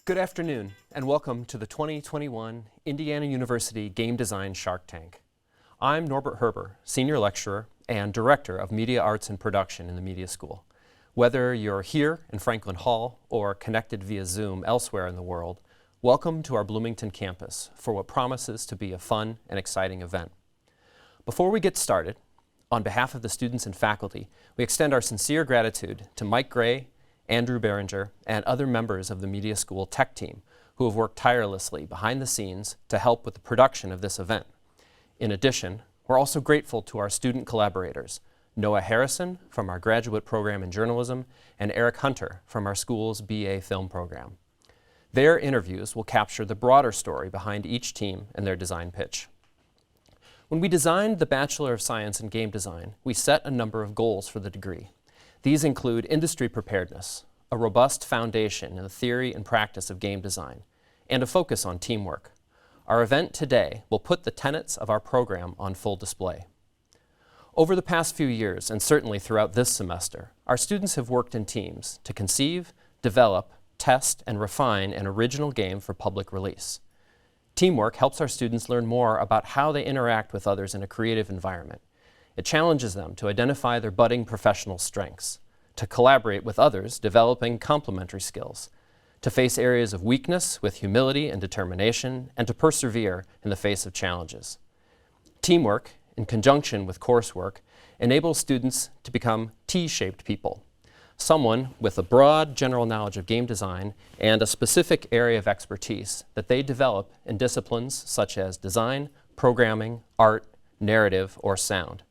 Good afternoon, and welcome to the 2021 Indiana University Game Design Shark Tank. I'm Norbert Herber, Senior Lecturer and Director of Media Arts and Production in the Media School. Whether you're here in Franklin Hall or connected via Zoom elsewhere in the world, welcome to our Bloomington campus for what promises to be a fun and exciting event. Before we get started, on behalf of the students and faculty, we extend our sincere gratitude to Mike Gray, Andrew Behringer, and other members of the Media School tech team who have worked tirelessly behind the scenes to help with the production of this event. In addition, we're also grateful to our student collaborators, Noah Harrison from our graduate program in journalism and Eric Hunter from our school's BA film program. Their interviews will capture the broader story behind each team and their design pitch. When we designed the Bachelor of Science in Game Design, we set a number of goals for the degree. These include industry preparedness, a robust foundation in the theory and practice of game design, and a focus on teamwork. Our event today will put the tenets of our program on full display. Over the past few years, and certainly throughout this semester, our students have worked in teams to conceive, develop, test, and refine an original game for public release. Teamwork helps our students learn more about how they interact with others in a creative environment. It challenges them to identify their budding professional strengths, to collaborate with others, developing complementary skills, to face areas of weakness with humility and determination, and to persevere in the face of challenges. Teamwork, in conjunction with coursework, enables students to become T-shaped people. Someone with a broad general knowledge of game design and a specific area of expertise that they develop in disciplines such as design, programming, art, narrative, or sound.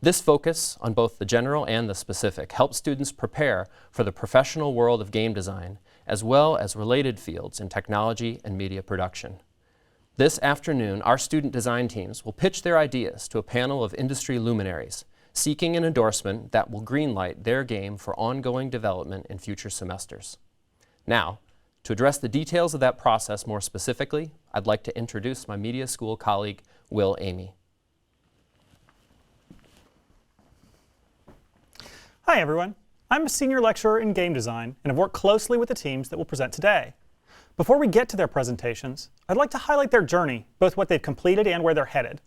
This focus on both the general and the specific helps students prepare for the professional world of game design as well as related fields in technology and media production. This afternoon, our student design teams will pitch their ideas to a panel of industry luminaries seeking an endorsement that will greenlight their game for ongoing development in future semesters. Now, to address the details of that process more specifically, I'd like to introduce my Media School colleague, Will Amy. Hi everyone, I'm a Senior Lecturer in Game Design and have worked closely with the teams that will present today. Before we get to their presentations, I'd like to highlight their journey, both what they've completed and where they're headed.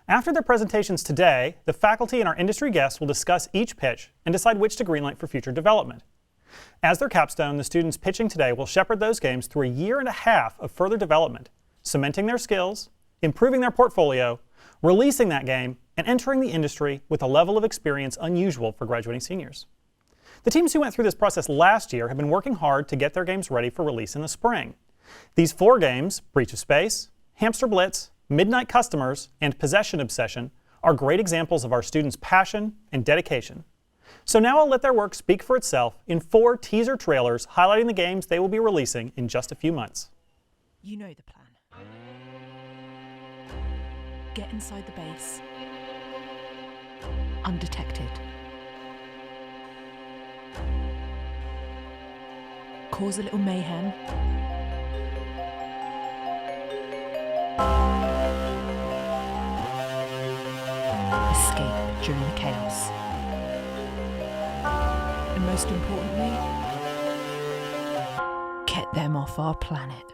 After their presentations today, the faculty and our industry guests will discuss each pitch and decide which to greenlight for future development. As their capstone, the students pitching today will shepherd those games through a year and a half of further development, cementing their skills, improving their portfolio, releasing that game, and entering the industry with a level of experience unusual for graduating seniors. The teams who went through this process last year have been working hard to get their games ready for release in the spring. These 4 games, Breach of Space, Hamster Blitz, Midnight Customers, and Possession Obsession, are great examples of our students' passion and dedication. So now I'll let their work speak for itself in 4 teaser trailers highlighting the games they will be releasing in just a few months. You know the plan. Get inside the base. Undetected. Cause a little mayhem. Escape during the chaos. And most importantly, get them off our planet.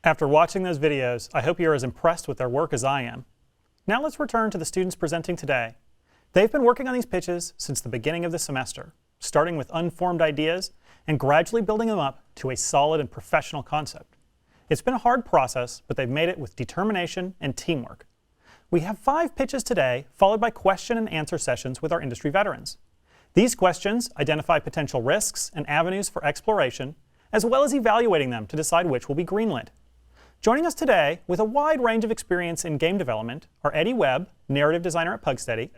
After watching those videos, I hope you're as impressed with their work as I am. Now let's return to the students presenting today. They've been working on these pitches since the beginning of the semester, starting with unformed ideas and gradually building them up to a solid and professional concept. It's been a hard process, but they've made it with determination and teamwork. We have 5 pitches today, followed by question and answer sessions with our industry veterans. These questions identify potential risks and avenues for exploration, as well as evaluating them to decide which will be greenlit. Joining us today with a wide range of experience in game development are Eddie Webb, narrative designer at Pugsteady,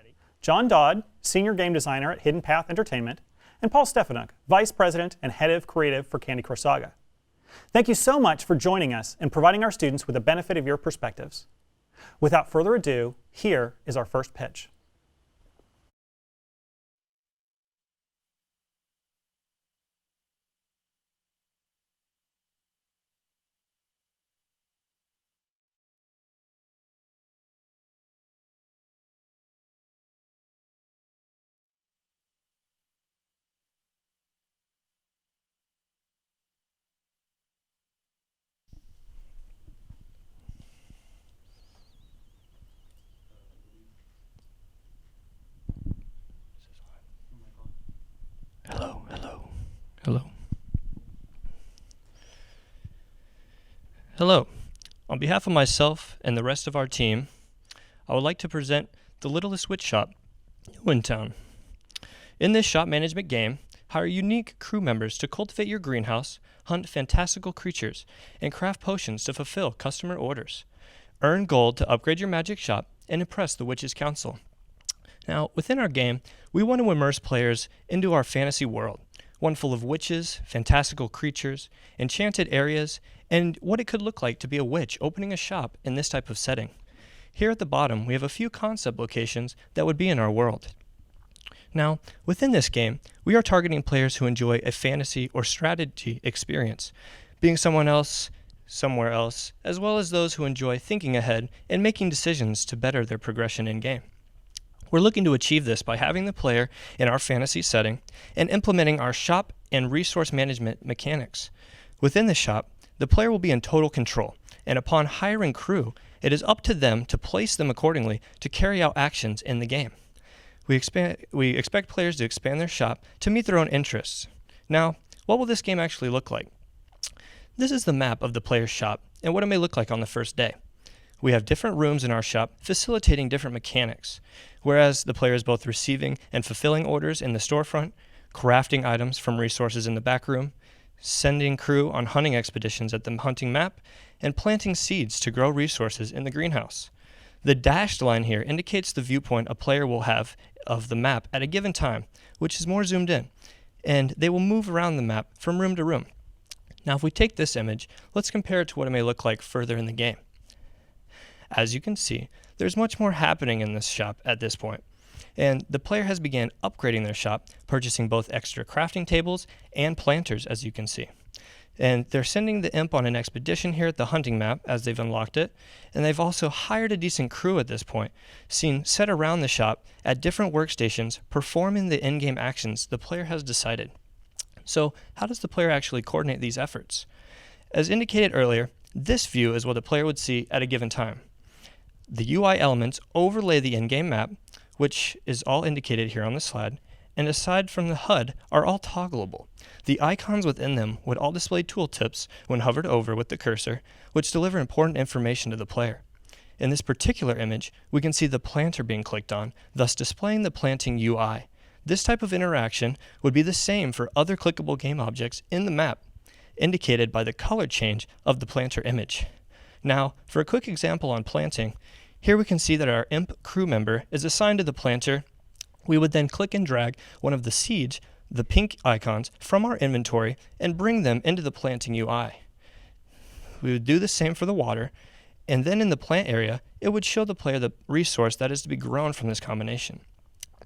John Dodd, senior game designer at Hidden Path Entertainment, and Paul Stefanuk, vice president and head of creative for Candy Crush Saga. Thank you so much for joining us and providing our students with the benefit of your perspectives. Without further ado, here is our first pitch. Hello. On behalf of myself and the rest of our team, I would like to present The Littlest Witch Shop, Newtown. In this shop management game, hire unique crew members to cultivate your greenhouse, hunt fantastical creatures, and craft potions to fulfill customer orders. Earn gold to upgrade your magic shop and impress the Witch's Council. Now, within our game, we want to immerse players into our fantasy world, one full of witches, fantastical creatures, enchanted areas, and what it could look like to be a witch opening a shop in this type of setting. Here at the bottom, we have a few concept locations that would be in our world. Now, within this game, we are targeting players who enjoy a fantasy or strategy experience, being someone else, somewhere else, as well as those who enjoy thinking ahead and making decisions to better their progression in game. We're looking to achieve this by having the player in our fantasy setting and implementing our shop and resource management mechanics. Within the shop, the player will be in total control, and upon hiring crew, it is up to them to place them accordingly to carry out actions in the game. We expect players to expand their shop to meet their own interests. Now, what will this game actually look like? This is the map of the player's shop and what it may look like on the first day. We have different rooms in our shop facilitating different mechanics, whereas the player is both receiving and fulfilling orders in the storefront, crafting items from resources in the back room, sending crew on hunting expeditions at the hunting map, and planting seeds to grow resources in the greenhouse. The dashed line here indicates the viewpoint a player will have of the map at a given time, which is more zoomed in, and they will move around the map from room to room. Now, if we take this image, let's compare it to what it may look like further in the game. As you can see, there's much more happening in this shop at this point, and the player has began upgrading their shop, purchasing both extra crafting tables and planters, as you can see. And they're sending the imp on an expedition here at the hunting map as they've unlocked it, and they've also hired a decent crew at this point, seen set around the shop at different workstations performing the in-game actions the player has decided. So how does the player actually coordinate these efforts? As indicated earlier, this view is what the player would see at a given time. The UI elements overlay the in-game map, which is all indicated here on the slide, and aside from the HUD, are all toggleable. The icons within them would all display tooltips when hovered over with the cursor, which deliver important information to the player. In this particular image, we can see the planter being clicked on, thus displaying the planting UI. This type of interaction would be the same for other clickable game objects in the map, indicated by the color change of the planter image. Now, for a quick example on planting, here we can see that our imp crew member is assigned to the planter. We would then click and drag one of the seeds, the pink icons, from our inventory and bring them into the planting UI. We would do the same for the water, and then in the plant area, it would show the player the resource that is to be grown from this combination.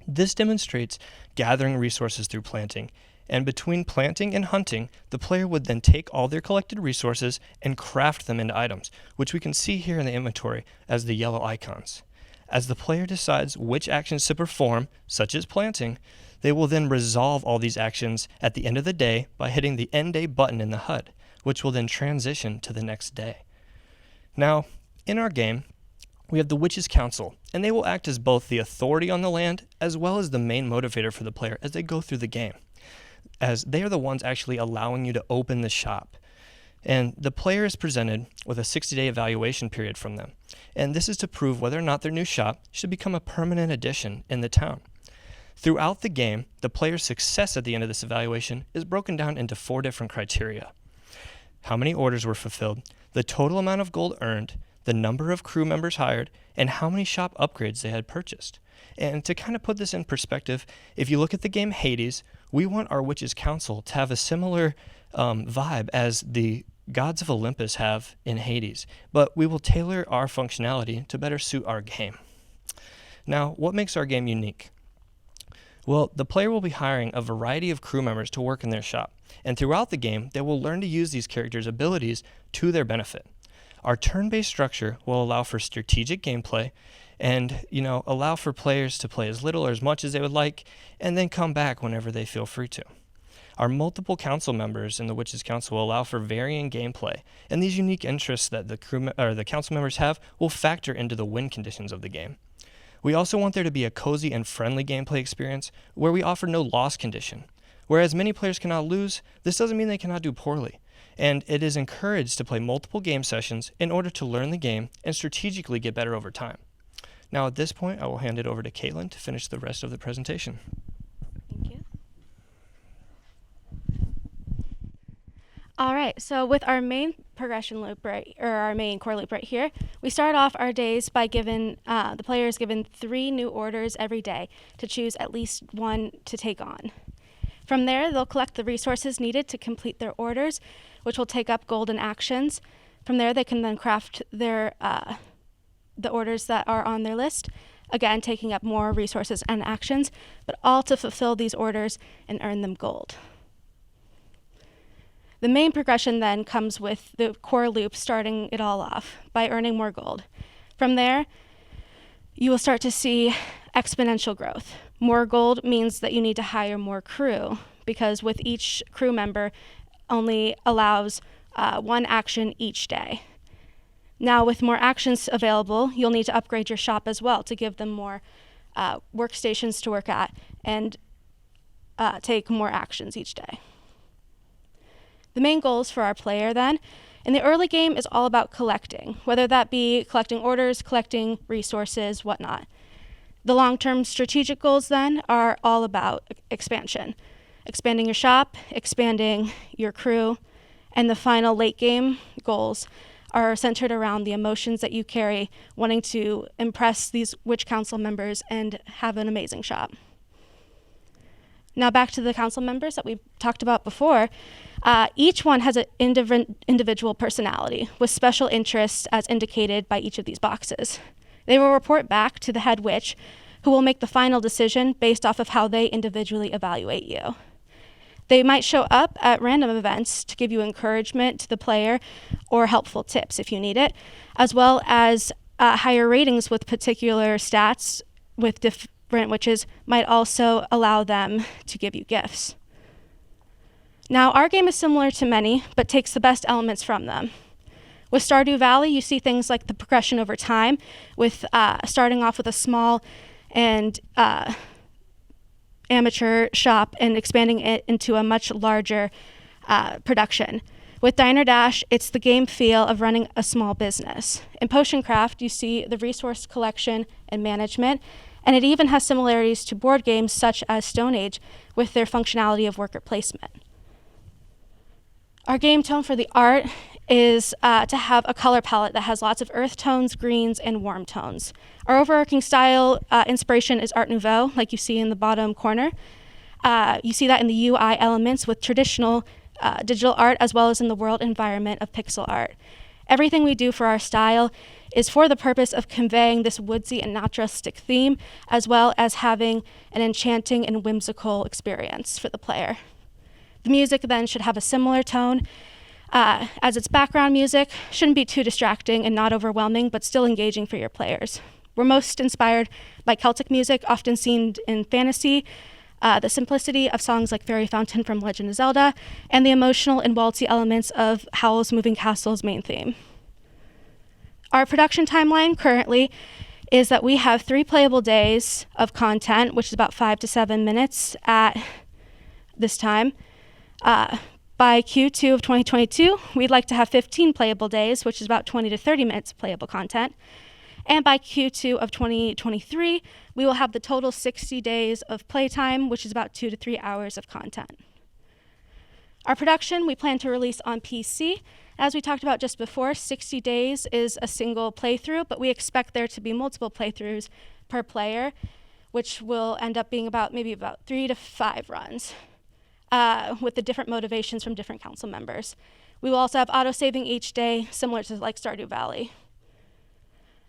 This demonstrates gathering resources through planting, and between planting and hunting, the player would then take all their collected resources and craft them into items, which we can see here in the inventory as the yellow icons. As the player decides which actions to perform, such as planting, they will then resolve all these actions at the end of the day by hitting the End Day button in the HUD, which will then transition to the next day. Now, in our game, we have the Witches' Council, and they will act as both the authority on the land as well as the main motivator for the player as they go through the game, as they are the ones actually allowing you to open the shop. And the player is presented with a 60-day evaluation period from them, and this is to prove whether or not their new shop should become a permanent addition in the town. Throughout the game, the player's success at the end of this evaluation is broken down into 4 different criteria: how many orders were fulfilled, the total amount of gold earned, the number of crew members hired, and how many shop upgrades they had purchased. And to kind of put this in perspective, if you look at the game Hades, we want our Witches' Council to have a similar vibe as the gods of Olympus have in Hades, but we will tailor our functionality to better suit our game. Now, what makes our game unique? Well, the player will be hiring a variety of crew members to work in their shop, and throughout the game, they will learn to use these characters' abilities to their benefit. Our turn-based structure will allow for strategic gameplay and, allow for players to play as little or as much as they would like and then come back whenever they feel free to. Our multiple council members in the Witches' Council will allow for varying gameplay, and these unique interests that the council members have will factor into the win conditions of the game. We also want there to be a cozy and friendly gameplay experience where we offer no loss condition. Whereas many players cannot lose, this doesn't mean they cannot do poorly. And it is encouraged to play multiple game sessions in order to learn the game and strategically get better over time. Now at this point, I will hand it over to Caitlin to finish the rest of the presentation. Thank you. All right, so with our main progression loop, our main core loop right here, we start off our days by the players given 3 new orders every day to choose at least one to take on. From there, they'll collect the resources needed to complete their orders, which will take up golden actions. From there, they can then craft their the orders that are on their list, again, taking up more resources and actions, but all to fulfill these orders and earn them gold. The main progression then comes with the core loop starting it all off by earning more gold. From there, you will start to see exponential growth. More gold means that you need to hire more crew, because with each crew member only allows 1 action each day. Now, with more actions available, you'll need to upgrade your shop as well to give them more workstations to work at and take more actions each day. The main goals for our player then, in the early game, is all about collecting, whether that be collecting orders, collecting resources, whatnot. The long-term strategic goals then are all about expansion. Expanding your shop, expanding your crew, and the final late game goals are centered around the emotions that you carry, wanting to impress these Witch Council members and have an amazing shop. Now back to the council members that we talked about before. Each one has an individual personality with special interests as indicated by each of these boxes. They will report back to the head witch, who will make the final decision based off of how they individually evaluate you. They might show up at random events to give you encouragement to the player or helpful tips if you need it, as well as higher ratings with particular stats with different witches might also allow them to give you gifts. Now, our game is similar to many, but takes the best elements from them. With Stardew Valley, you see things like the progression over time, with starting off with a small and amateur shop and expanding it into a much larger production. With Diner Dash, it's the game feel of running a small business. In Potion Craft, you see the resource collection and management, and it even has similarities to board games such as Stone Age with their functionality of worker placement. Our game tone for the art is to have a color palette that has lots of earth tones, greens, and warm tones. Our overarching style inspiration is Art Nouveau, like you see in the bottom corner. You see that in the UI elements with traditional digital art, as well as in the world environment of pixel art. Everything we do for our style is for the purpose of conveying this woodsy and naturalistic theme, as well as having an enchanting and whimsical experience for the player. The music then should have a similar tone, as its background music shouldn't be too distracting and not overwhelming, but still engaging for your players. We're most inspired by Celtic music, often seen in fantasy, the simplicity of songs like Fairy Fountain from Legend of Zelda, and the emotional and waltzy elements of Howl's Moving Castle's main theme. Our production timeline currently is that we have 3 playable days of content, which is about 5 to 7 minutes at this time. By Q2 of 2022, we'd like to have 15 playable days, which is about 20 to 30 minutes of playable content. And by Q2 of 2023, we will have the total 60 days of playtime, which is about 2 to 3 hours of content. Our production, we plan to release on PC. As we talked about just before, 60 days is a single playthrough, but we expect there to be multiple playthroughs per player, which will end up being maybe about 3 to 5 runs with the different motivations from different council members. We will also have auto-saving each day, similar to like Stardew Valley.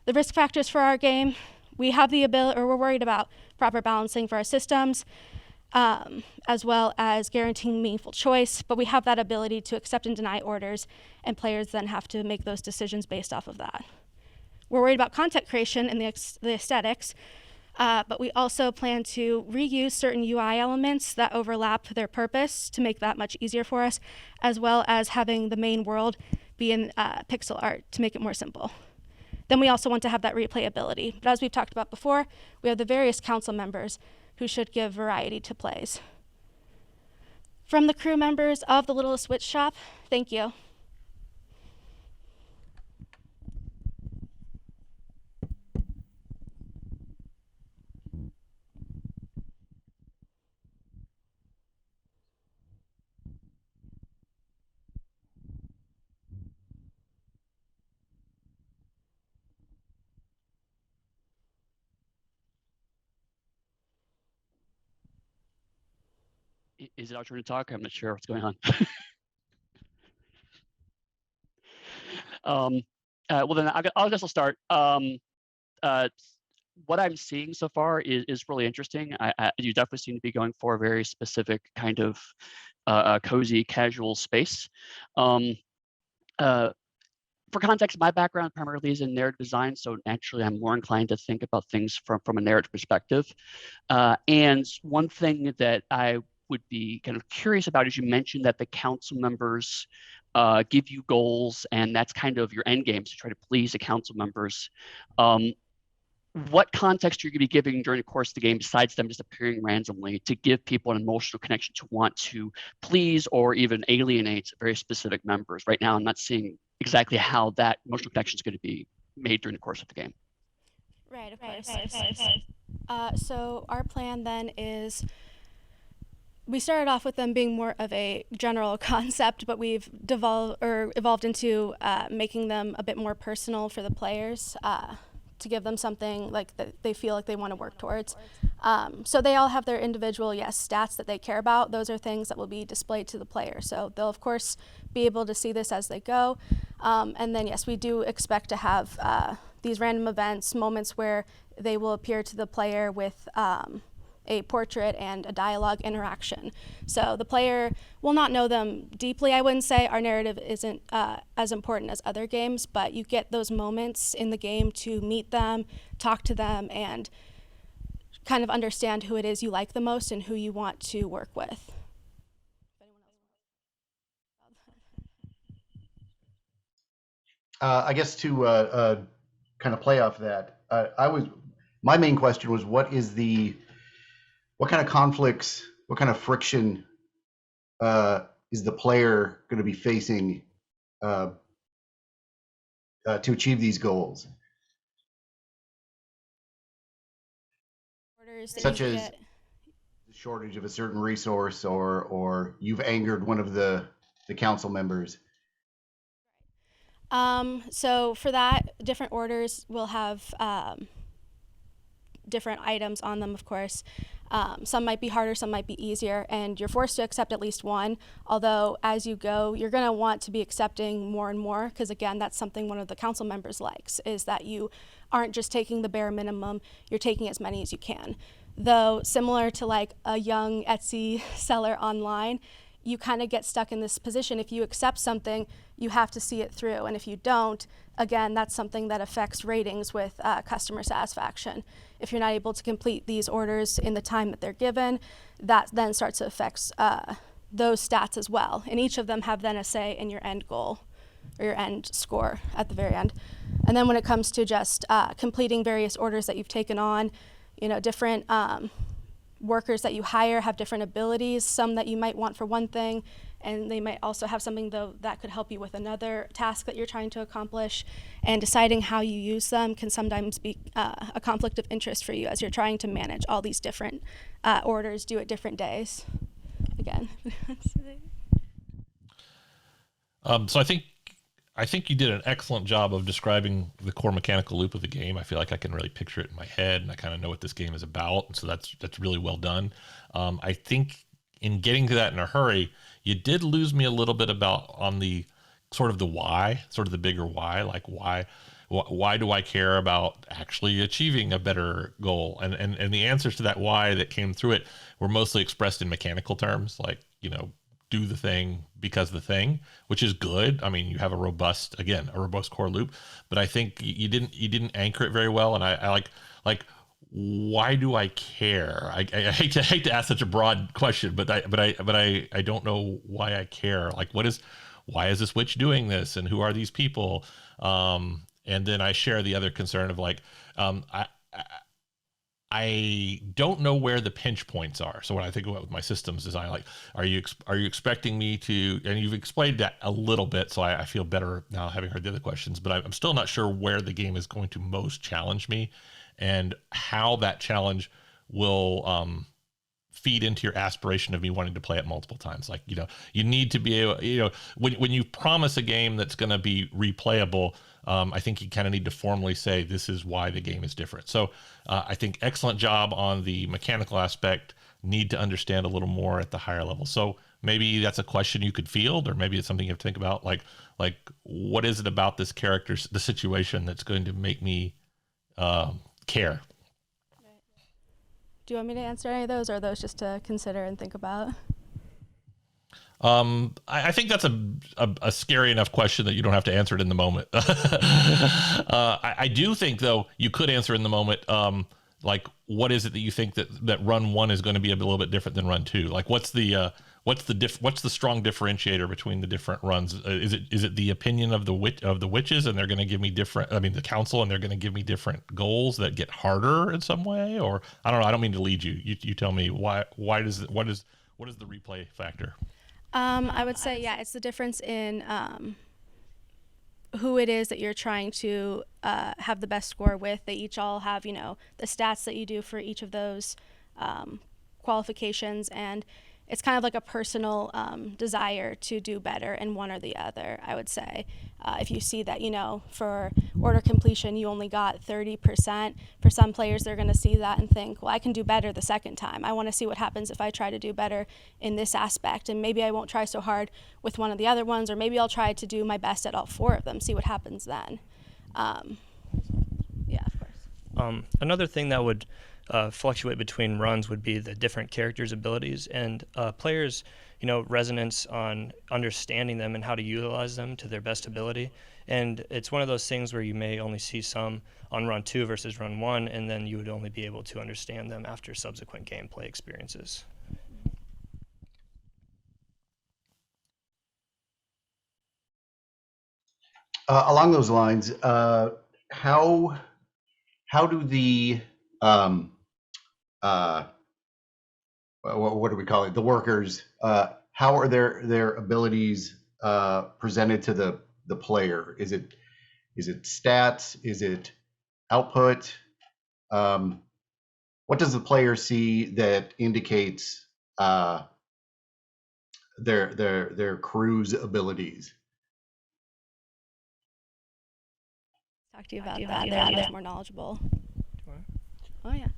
The risk factors for our game, we have the ability, or we're worried about proper balancing for our systems, as well as guaranteeing meaningful choice, but we have that ability to accept and deny orders, and players then have to make those decisions based off of that. We're worried about content creation and the aesthetics, but we also plan to reuse certain UI elements that overlap their purpose to make that much easier for us, as well as having the main world be in pixel art to make it more simple. Then we also want to have that replayability. But as we've talked about before, we have the various council members who should give variety to plays. From the crew members of the Littlest Witch Shop, thank you. Is it our turn to talk? I'm not sure what's going on. Well, then I'll guess I'll start. What I'm seeing so far is really interesting. You definitely seem to be going for a very specific kind of cozy, casual space. For context, my background primarily is in narrative design, so naturally I'm more inclined to think about things from a narrative perspective. And one thing that I would be kind of curious about is you mentioned that the council members give you goals, and that's kind of your end game to try to please the council members. What context are you going to be giving during the course of the game besides them just appearing randomly to give people an emotional connection to want to please or even alienate very specific members? Right now, I'm not seeing exactly how that emotional connection is going to be made during the course of the game. Right, of course. So our plan then is, we started off with them being more of a general concept, but we've evolved into making them a bit more personal for the players, to give them something like that they feel like they want to work towards. So they all have their individual, stats that they care about. Those are things that will be displayed to the player. So they'll of course be able to see this as they go. And then yes, we do expect to have these random events, moments where they will appear to the player with a portrait and a dialogue interaction. So the player will not know them deeply, I wouldn't say. Our narrative isn't as important as other games, but you get those moments in the game to meet them, talk to them, and kind of understand who it is you like the most and who you want to work with. I guess to kind of play off that, my main question was, what kind of conflicts, what kind of friction is the player going to be facing to achieve these goals? Such as the shortage of a certain resource, or you've angered one of the council members. So for that, different orders will have different items on them, of course. Some might be harder, some might be easier, and you're forced to accept at least one. Although as you go, you're going to want to be accepting more and more, because again, that's something one of the council members likes, is that you aren't just taking the bare minimum, you're taking as many as you can. Though similar to like a young Etsy seller online, you kind of get stuck in this position. If you accept something, you have to see it through. And if you don't, again, that's something that affects ratings with customer satisfaction. If you're not able to complete these orders in the time that they're given, that then starts to affect those stats as well. And each of them have then a say in your end goal or your end score at the very end. And then when it comes to just completing various orders that you've taken on, different workers that you hire have different abilities, some that you might want for one thing, and they might also have something though that could help you with another task that you're trying to accomplish. And deciding how you use them can sometimes be a conflict of interest for you as you're trying to manage all these different orders due at different days. Again. So I think you did an excellent job of describing the core mechanical loop of the game. I feel like I can really picture it in my head, and I kind of know what this game is about. And so that's really well done. I think in getting to that in a hurry, you did lose me a little bit on the sort of the why, sort of the bigger why, like why do I care about actually achieving a better goal? And the answers to that why that came through it were mostly expressed in mechanical terms, like, do the thing because the thing, which is good. I mean, you have a robust core loop, but I think you didn't anchor it very well. And I like, why do I care? I hate to ask such a broad question, but I don't know why I care. Like, why is this witch doing this? And who are these people? And then I share the other concern of like, I don't know where the pinch points are. So when I think about my systems design, like, are you expecting me to, and you've explained that a little bit, so I feel better now having heard the other questions, but I'm still not sure where the game is going to most challenge me and how that challenge will feed into your aspiration of me wanting to play it multiple times. Like, you need to be able, when you promise a game that's going to be replayable, I think you kind of need to formally say, this is why the game is different. So I think excellent job on the mechanical aspect, need to understand a little more at the higher level. So maybe that's a question you could field, or maybe it's something you have to think about, like what is it about this character, the situation, that's going to make me care? Do you want me to answer any of those, or are those just to consider and think about? I think that's a scary enough question that you don't have to answer it in the moment. I do think, though, you could answer in the moment. Like, what is it that you think that run 1 is going to be a little bit different than run 2? Like, what's the strong differentiator between the different runs? Is it the opinion of the witches, and they're going to give me the council, and they're going to give me different goals that get harder in some way? Or I don't know. I don't mean to lead you. You tell me what is the replay factor? I would say, it's the difference in who it is that you're trying to have the best score with. They each all have, the stats that you do for each of those qualifications, and it's kind of like a personal desire to do better in one or the other, I would say. If you see that, for order completion, you only got 30%, for some players, they're going to see that and think, well, I can do better the second time. I want to see what happens if I try to do better in this aspect, and maybe I won't try so hard with one of the other ones, or maybe I'll try to do my best at all 4 of them, see what happens then. Yeah, of course. Another thing that would fluctuate between runs would be the different characters' abilities, and players' resonance on understanding them and how to utilize them to their best ability. And it's one of those things where you may only see some on run 2 versus run 1, and then you would only be able to understand them after subsequent gameplay experiences. Along those lines, how do the what do we call it? The workers, how are their abilities presented to the player? Is it stats? Is it output? What does the player see that indicates their crew's abilities? Talk to you about that. They're much more knowledgeable. Oh yeah.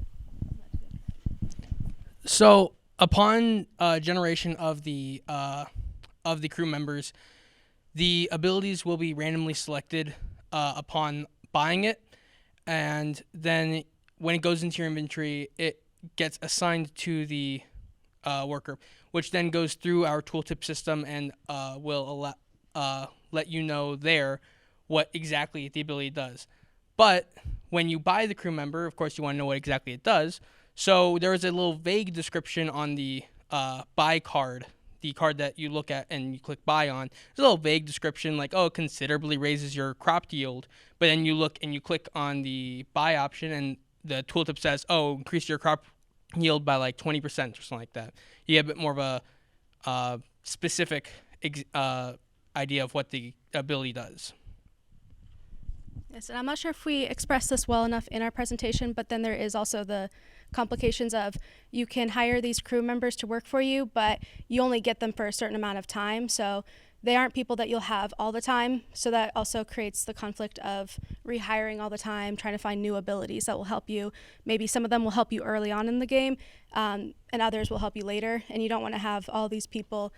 So upon generation of the crew members, the abilities will be randomly selected upon buying it, and then when it goes into your inventory, it gets assigned to the worker, which then goes through our tooltip system and will let you know there what exactly the ability does. But when you buy the crew member, of course, you want to know what exactly it does. So there is a little vague description on the buy card the card that you look at and you click buy on, there's a little vague description like, oh, it considerably raises your crop yield. But then you look and you click on the buy option and the tooltip says, oh, increase your crop yield by like 20% or something like that. You get a bit more of a specific idea of what the ability does. Yes, and I'm not sure if we expressed this well enough in our presentation, but then there is also the complications of you can hire these crew members to work for you, but you only get them for a certain amount of time. So they aren't people that you'll have all the time. So that also creates the conflict of rehiring all the time, trying to find new abilities that will help you. Maybe some of them will help you early on in the game, and others will help you later. And you don't want to have all these people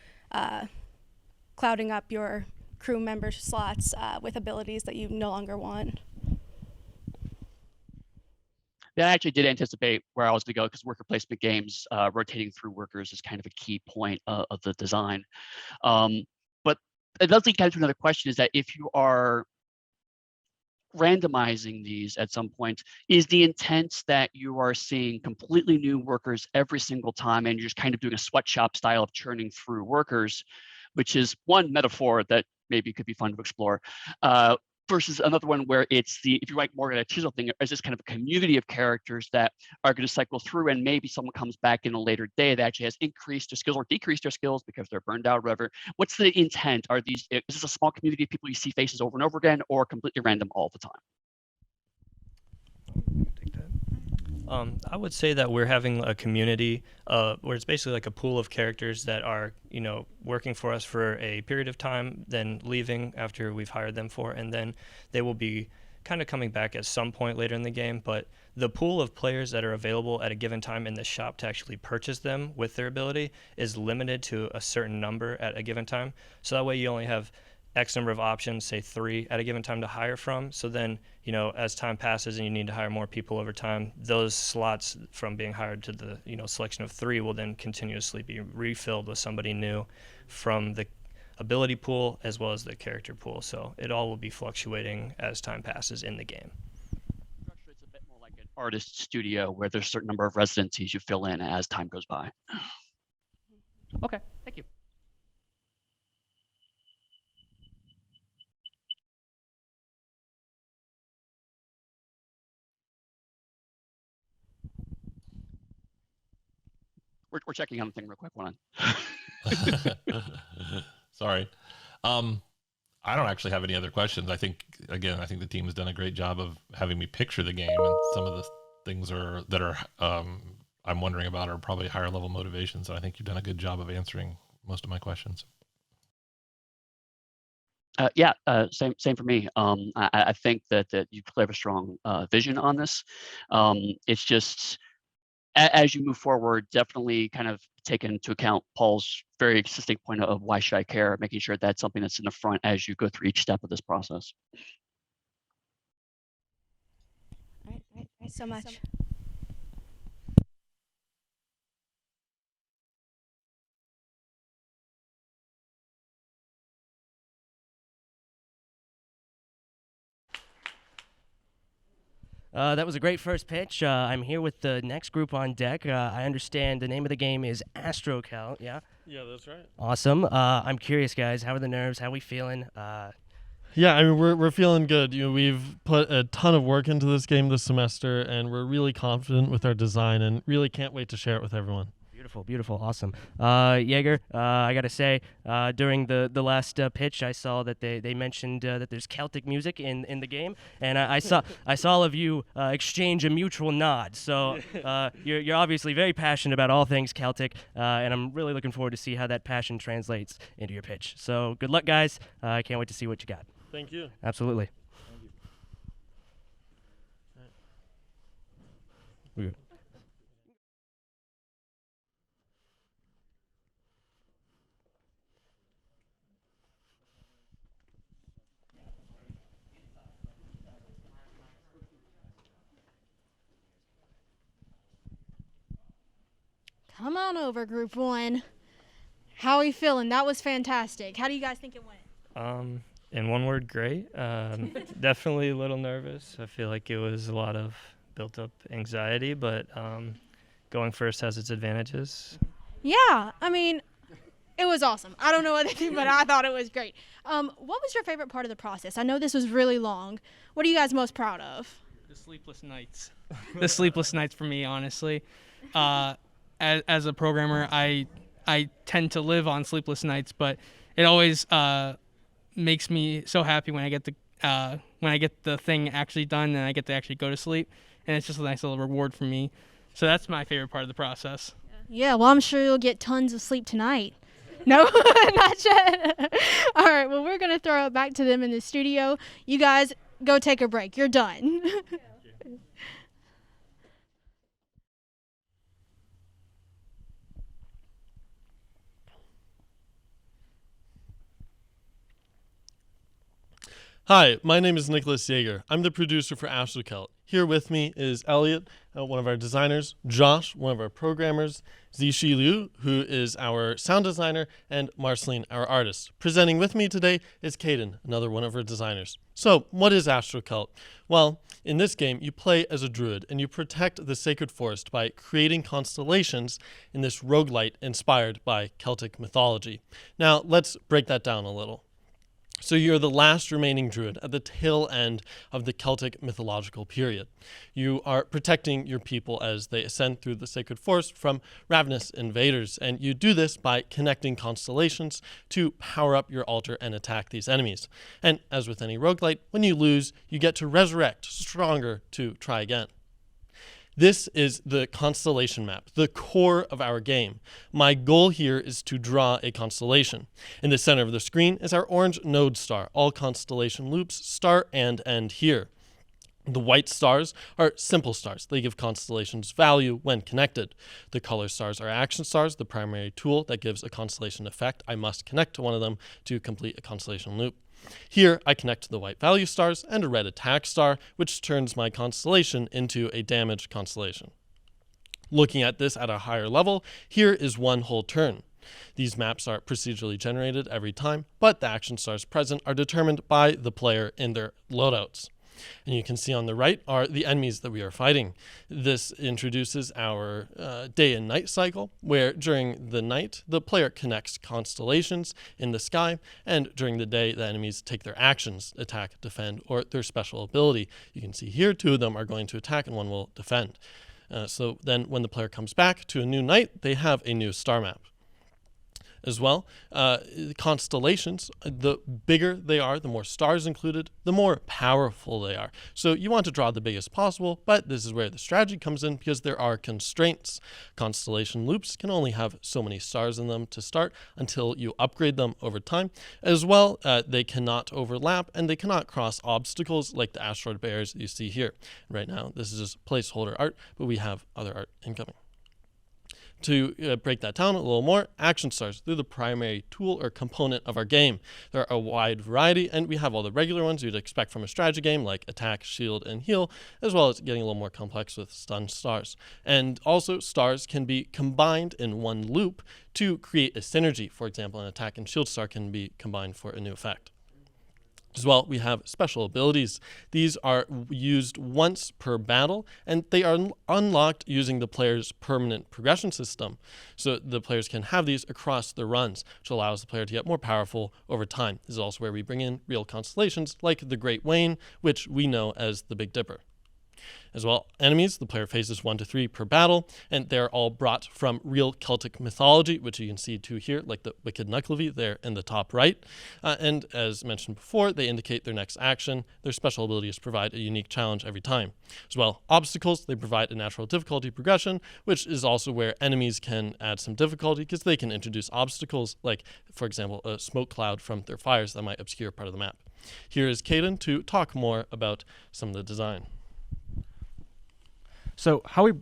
clouding up your crew member slots with abilities that you no longer want. Yeah, I actually did anticipate where I was going to go because worker placement games, rotating through workers is kind of a key point of the design. But it does lead kind of to another question, is that if you are randomizing these at some point, is the intent that you are seeing completely new workers every single time and you're just kind of doing a sweatshop style of churning through workers, which is one metaphor that maybe could be fun to explore, versus another one where it's if you like more of a chisel thing, it's just kind of a community of characters that are going to cycle through, and maybe someone comes back in a later day that actually has increased their skills or decreased their skills because they're burned out or whatever. What's the intent? Is this a small community of people you see faces over and over again, or completely random all the time? I would say that we're having a community where it's basically like a pool of characters that are, working for us for a period of time, then leaving after we've hired them for, and then they will be kind of coming back at some point later in the game. But the pool of players that are available at a given time in the shop to actually purchase them with their ability is limited to a certain number at a given time. So that way you only have X number of options, say 3 at a given time to hire from. So then, as time passes and you need to hire more people over time, those slots from being hired to the, selection of 3 will then continuously be refilled with somebody new from the ability pool as well as the character pool. So it all will be fluctuating as time passes in the game. It's a bit more like an artist studio where there's a certain number of residencies you fill in as time goes by. Okay, thank you. We're checking on the thing real quick. Hold on. Sorry. I don't actually have any other questions. I think the team has done a great job of having me picture the game, and some of the things I'm wondering about are probably higher level motivations. And I think you've done a good job of answering most of my questions. Same for me. I think that you clearly have a strong vision on this. It's just, as you move forward, definitely kind of take into account Paul's very distinct point of why should I care, making sure that's something that's in the front as you go through each step of this process. Right. Thanks so much. That was a great first pitch. I'm here with the next group on deck. I understand the name of the game is AstroCal, yeah? Yeah, that's right. Awesome. I'm curious, guys. How are the nerves? How are we feeling? Yeah, I mean, we're feeling good. We've put a ton of work into this game this semester, and we're really confident with our design and really can't wait to share it with everyone. Beautiful, awesome. Jaeger, I gotta say, during the last pitch, I saw that they mentioned that there's Celtic music in the game, and I saw all of you exchange a mutual nod. So you're obviously very passionate about all things Celtic, and I'm really looking forward to see how that passion translates into your pitch. So good luck, guys. I can't wait to see what you got. Thank you. Absolutely. Thank you. Come on over, Group 1. How are you feeling? That was fantastic. How do you guys think it went? In one word, great. Definitely a little nervous. I feel like it was a lot of built-up anxiety, but going first has its advantages. Yeah, I mean, It was awesome. I don't know anything, but I thought it was great. What was your favorite part of the process? I know this was really long. What are you guys most proud of? The sleepless nights. The sleepless nights for me, honestly. As a programmer, I tend to live on sleepless nights, but it always makes me so happy when I get the thing actually done and I get to actually go to sleep, and it's just a nice little reward for me. So that's my favorite part of the process. Yeah, well, I'm sure you'll get tons of sleep tonight. No, not yet. All right, well, we're going to throw it back to them in the studio. You guys go take a break. You're done. Hi, my name is Nicholas Yeager. I'm the producer for Astrocelt. Here with me is Elliot, one of our designers, Josh, one of our programmers, Zixi Liu, who is our sound designer, and Marceline, our artist. Presenting with me today is Caden, another one of our designers. So, what is Astrocelt? Well, in this game, you play as a druid, and you protect the sacred forest by creating constellations in this roguelite inspired by Celtic mythology. Now, let's break that down a little. So you're the last remaining druid at the tail end of the Celtic mythological period. You are protecting your people as they ascend through the sacred forest from ravenous invaders, and you do this by connecting constellations to power up your altar and attack these enemies. And as with any roguelite, when you lose, you get to resurrect stronger to try again. This is the constellation map, the core of our game. My goal here is to draw a constellation. In the center of the screen is our orange node star. All constellation loops start and end here. The white stars are simple stars. They give constellations value when connected. The color stars are action stars, the primary tool that gives a constellation effect. I must connect to one of them to complete a constellation loop. Here, I connect to the white value stars and a red attack star, which turns my constellation into a damaged constellation. Looking at this at a higher level, here is one whole turn. These maps are procedurally generated every time, but the action stars present are determined by the player in their loadouts. And you can see on the right are the enemies that we are fighting. This introduces our day and night cycle, where during the night, the player connects constellations in the sky, and during the day, the enemies take their actions, attack, defend, or their special ability. You can see here, 2 of them are going to attack and 1 will defend. So then when the player comes back to a new night, they have a new star map. As well, constellations, the bigger they are, the more stars included, the more powerful they are. So you want to draw the biggest possible, but this is where the strategy comes in because there are constraints. Constellation loops can only have so many stars in them to start until you upgrade them over time. As well, they cannot overlap and they cannot cross obstacles like the asteroid barriers that you see here. Right now, this is just placeholder art, but we have other art incoming. To break that down a little more, action stars, they're the primary tool or component of our game. There are a wide variety, and we have all the regular ones you'd expect from a strategy game like attack, shield, and heal, as well as getting a little more complex with stun stars. And also, stars can be combined in one loop to create a synergy. For example, an attack and shield star can be combined for a new effect. As well, we have special abilities. These are used once per battle, and they are unlocked using the player's permanent progression system. So the players can have these across their runs, which allows the player to get more powerful over time. This is also where we bring in real constellations like the Great Wain, which we know as the Big Dipper. As well, enemies, the player faces 1 to 3 per battle, and they're all brought from real Celtic mythology, which you can see too here, like the Wicked Nuckelavee there in the top right. And as mentioned before, they indicate their next action. Their special abilities provide a unique challenge every time. As well, obstacles, they provide a natural difficulty progression, which is also where enemies can add some difficulty because they can introduce obstacles like, for example, a smoke cloud from their fires that might obscure part of the map. Here is Caden to talk more about some of the design. So how we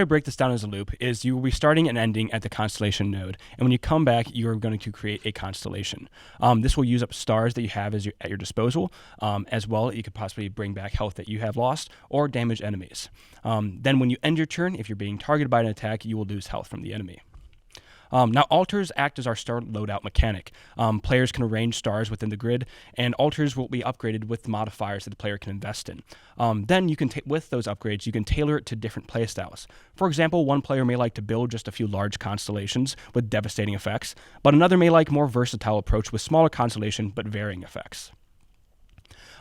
break this down as a loop is you will be starting and ending at the constellation node, and when you come back, you are going to create a constellation. This will use up stars that you have at your disposal, as well. You could possibly bring back health that you have lost or damage enemies. Then when you end your turn, if you're being targeted by an attack, you will lose health from the enemy. Now, altars act as our star loadout mechanic. Players can arrange stars within the grid, and altars will be upgraded with modifiers that the player can invest in. Then you can, with those upgrades, you can tailor it to different playstyles. For example, one player may like to build just a few large constellations with devastating effects, but another may like a more versatile approach with smaller constellation but varying effects.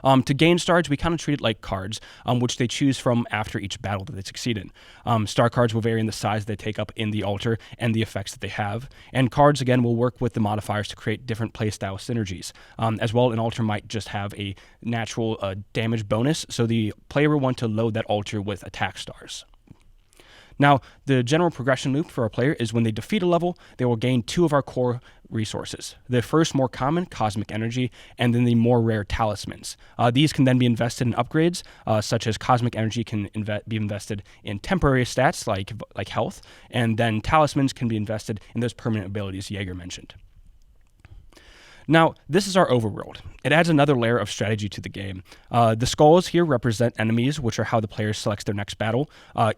To gain stars, we kind of treat it like cards, which they choose from after each battle that they succeed in. Star cards will vary in the size they take up in the altar and the effects that they have. And cards, again, will work with the modifiers to create different playstyle synergies. As well, an altar might just have a natural damage bonus, so the player will want to load that altar with attack stars. Now, the general progression loop for our player is when they defeat a level, they will gain 2 of our core resources. The first, more common, cosmic energy, and then the more rare talismans. These can then be invested in upgrades, such as cosmic energy can be invested in temporary stats like health, and then talismans can be invested in those permanent abilities Jaeger mentioned. Now, this is our overworld. It adds another layer of strategy to the game. The skulls here represent enemies, which are how the player selects their next battle.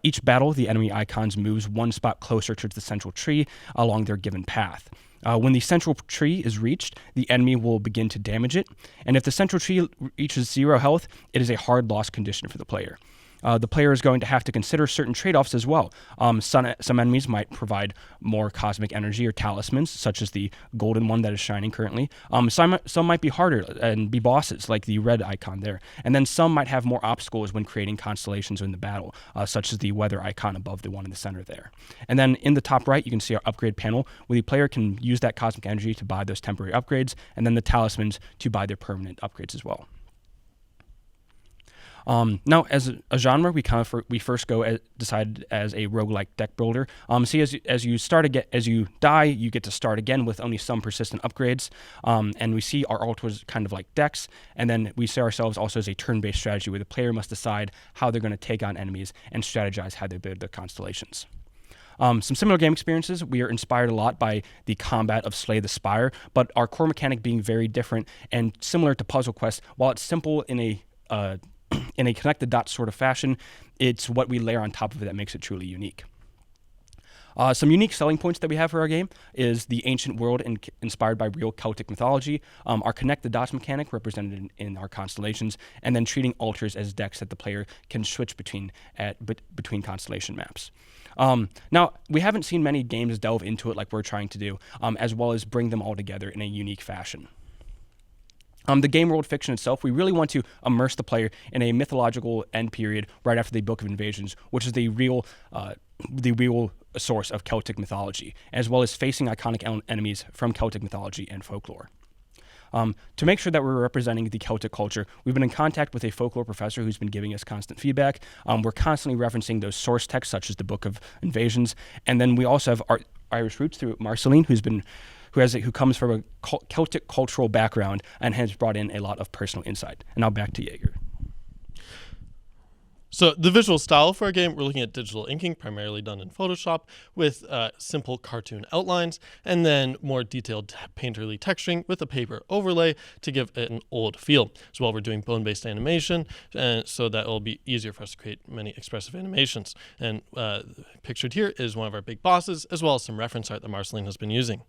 Each battle, the enemy icons moves one spot closer towards the central tree along their given path. When the central tree is reached, the enemy will begin to damage it, and if the central tree reaches 0 health, it is a hard loss condition for the player. The player is going to have to consider certain trade-offs as well. Some enemies might provide more cosmic energy or talismans, such as the golden one that is shining currently. Some might be harder and be bosses, like the red icon there. And then some might have more obstacles when creating constellations in the battle, such as the weather icon above the one in the center there. And then in the top right, you can see our upgrade panel, where the player can use that cosmic energy to buy those temporary upgrades, and then the talismans to buy their permanent upgrades as well. Now, as a genre, we first decided as a roguelike deck builder. See, as you die, you get to start again with only some persistent upgrades, and we see our altars kind of like decks, and then we see ourselves also as a turn-based strategy where the player must decide how they're going to take on enemies and strategize how they build their constellations. Some similar game experiences, we are inspired a lot by the combat of Slay the Spire, but our core mechanic being very different and similar to Puzzle Quest, while it's simple in a connected dot sort of fashion, it's what we layer on top of it that makes it truly unique. Some unique selling points that we have for our game is the ancient world inspired by real Celtic mythology, our connect the dots mechanic represented in our constellations, and then treating altars as decks that the player can switch between constellation maps. Now, we haven't seen many games delve into it like we're trying to do, as well as bring them all together in a unique fashion. The game world fiction itself, we really want to immerse the player in a mythological end period right after the Book of Invasions, which is the real source of Celtic mythology, as well as facing iconic enemies from Celtic mythology and folklore. To make sure that we're representing the Celtic culture, we've been in contact with a folklore professor who's been giving us constant feedback. We're constantly referencing those source texts, such as the Book of Invasions, and then we also have our Irish roots through Marceline, who comes from a Celtic cultural background and has brought in a lot of personal insight. And now back to Jaeger. So the visual style for our game, we're looking at digital inking, primarily done in Photoshop, with simple cartoon outlines, and then more detailed painterly texturing with a paper overlay to give it an old feel. As well, we're doing bone-based animation, so that it'll be easier for us to create many expressive animations. And pictured here is one of our big bosses, as well as some reference art that Marceline has been using.